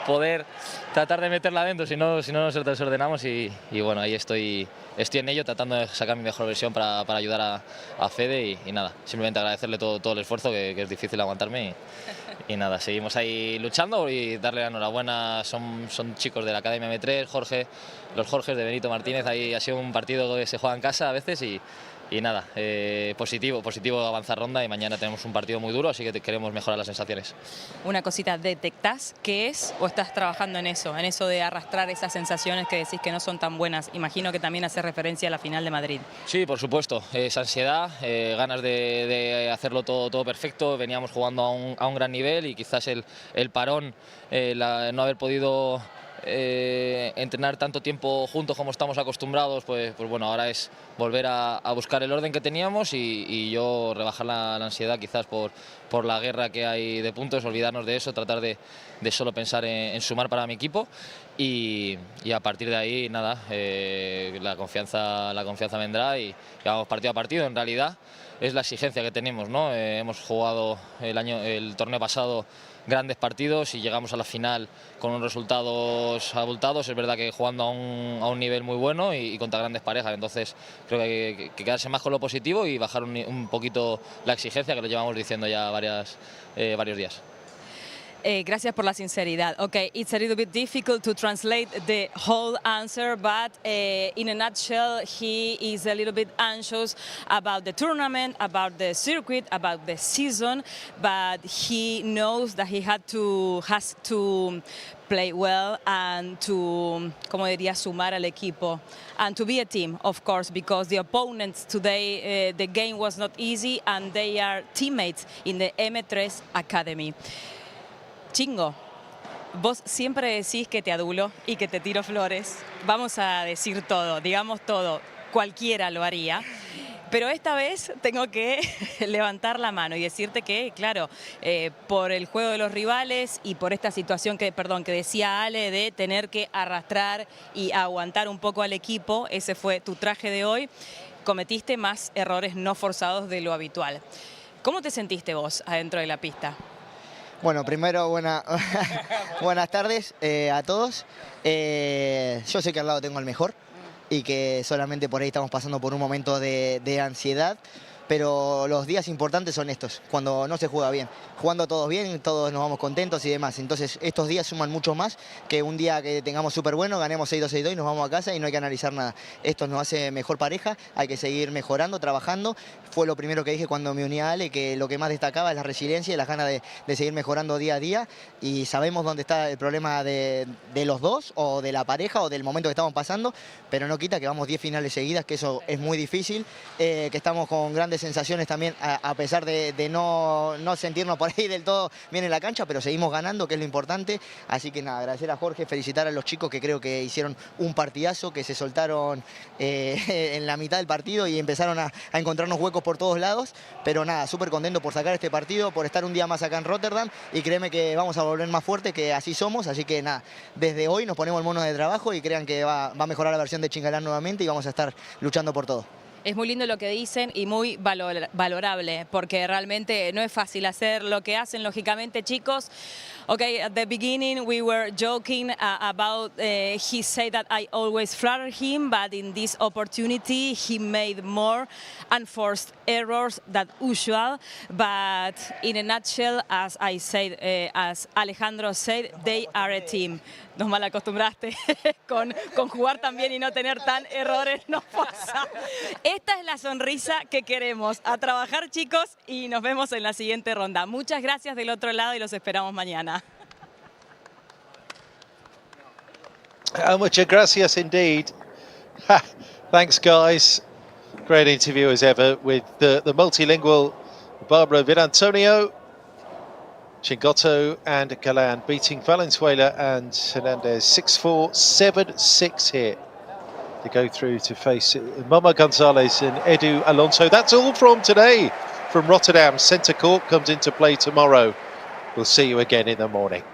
poder tratar de meterla dentro, si no nos desordenamos y bueno, ahí estoy en ello, tratando de sacar mi mejor versión para ayudar a Fede y nada, simplemente agradecerle todo el esfuerzo, que es difícil aguantarme y nada, seguimos ahí luchando y darle la enhorabuena, son chicos de la Academia M3, los Jorges de Benito Martinez, ahí ha sido un partido que se juega en casa a veces y nada, positivo avanzar ronda y mañana tenemos un partido muy duro, así que queremos mejorar las sensaciones. Una cosita, ¿detectás qué es o estás trabajando en eso de arrastrar esas sensaciones que decís que no son tan buenas? Imagino que también hace referencia a la final de Madrid. Sí, por supuesto, es ansiedad, ganas de hacerlo todo perfecto, veníamos jugando a un gran nivel y quizás el parón, no haber podido entrenar tanto tiempo juntos como estamos acostumbrados, pues bueno, ahora es volver a buscar el orden que teníamos y yo rebajar la ansiedad quizás por la guerra que hay de puntos, olvidarnos de eso, tratar de solo pensar en sumar para mi equipo y a partir de ahí nada, la confianza vendrá y vamos partido a partido. En realidad es la exigencia que tenemos, ¿no? Hemos jugado el torneo pasado grandes partidos y llegamos a la final con unos resultados abultados. Es verdad que jugando a un nivel muy bueno y contra grandes parejas, entonces creo que hay que quedarse más con lo positivo y bajar un poquito la exigencia, que lo llevamos diciendo ya varios días. Gracias por la sinceridad. Okay, it's a little bit difficult to translate the whole answer, but in a nutshell, he is a little bit anxious about the tournament, about the circuit, about the season, but he knows that he has to play well and to, como diría, sumar al equipo and to be a team, of course, because the opponents today, the game was not easy and they are teammates in the M3 Academy. Chingo, vos siempre decís que te adulo y que te tiro flores. Vamos a decir todo, digamos todo, cualquiera lo haría. Pero esta vez tengo que levantar la mano y decirte que, claro, por el juego de los rivales y por esta situación que decía Ale de tener que arrastrar y aguantar un poco al equipo, ese fue tu traje de hoy, cometiste más errores no forzados de lo habitual. ¿Cómo te sentiste vos adentro de la pista? Bueno, primero buenas tardes a todos. Yo sé que al lado tengo el mejor y que solamente por ahí estamos pasando por un momento de ansiedad, pero los días importantes son estos, cuando no se juega bien. Jugando todos bien, todos nos vamos contentos y demás. Entonces estos días suman mucho más que un día que tengamos súper bueno, ganemos 6-2, 6-2 y nos vamos a casa y no hay que analizar nada. Esto nos hace mejor pareja, hay que seguir mejorando, trabajando. Fue lo primero que dije cuando me uní a Ale, que lo que más destacaba es la resiliencia y las ganas de seguir mejorando día a día. Y sabemos dónde está el problema de los dos, o de la pareja, o del momento que estamos pasando, pero no quita que vamos 10 finales seguidas, que eso es muy difícil, que estamos con grandes sensaciones también, a pesar de no sentirnos por ahí del todo bien en la cancha, pero seguimos ganando, que es lo importante. Así que nada, agradecer a Jorge, felicitar a los chicos que creo que hicieron un partidazo, que se soltaron en la mitad del partido y empezaron a encontrarnos huecos por todos lados, pero nada, súper contento por sacar este partido, por estar un día más acá en Rotterdam, y créeme que vamos a volver más fuerte, que así somos. Así que nada, desde hoy nos ponemos el mono de trabajo y crean que va a mejorar la versión de Chingalán nuevamente y vamos a estar luchando por todo. Es muy lindo lo que dicen y muy valorable, porque realmente no es fácil hacer lo que hacen, lógicamente, chicos. Okay, at the beginning we were joking about he said that I always flatter him, but in this opportunity he made more unforced errors than usual. But in a nutshell, as I said, as Alejandro said, they are a team. Nos mal acostumbraste con jugar también y no tener tan errores no forzados. Esta es la sonrisa que queremos. A trabajar, chicos, y nos vemos en la siguiente ronda. Muchas gracias del otro lado y los esperamos mañana. Muchas gracias indeed. Thanks, guys. Great interview as ever with the multilingual Barbara Vidantonio, Chingotto and Galan beating Valenzuela and Hernandez 6-4, 7-6 here to go through to face Mama Gonzalez and Edu Alonso. That's all from today from Rotterdam. Centre court comes into play tomorrow. We'll see you again in the morning.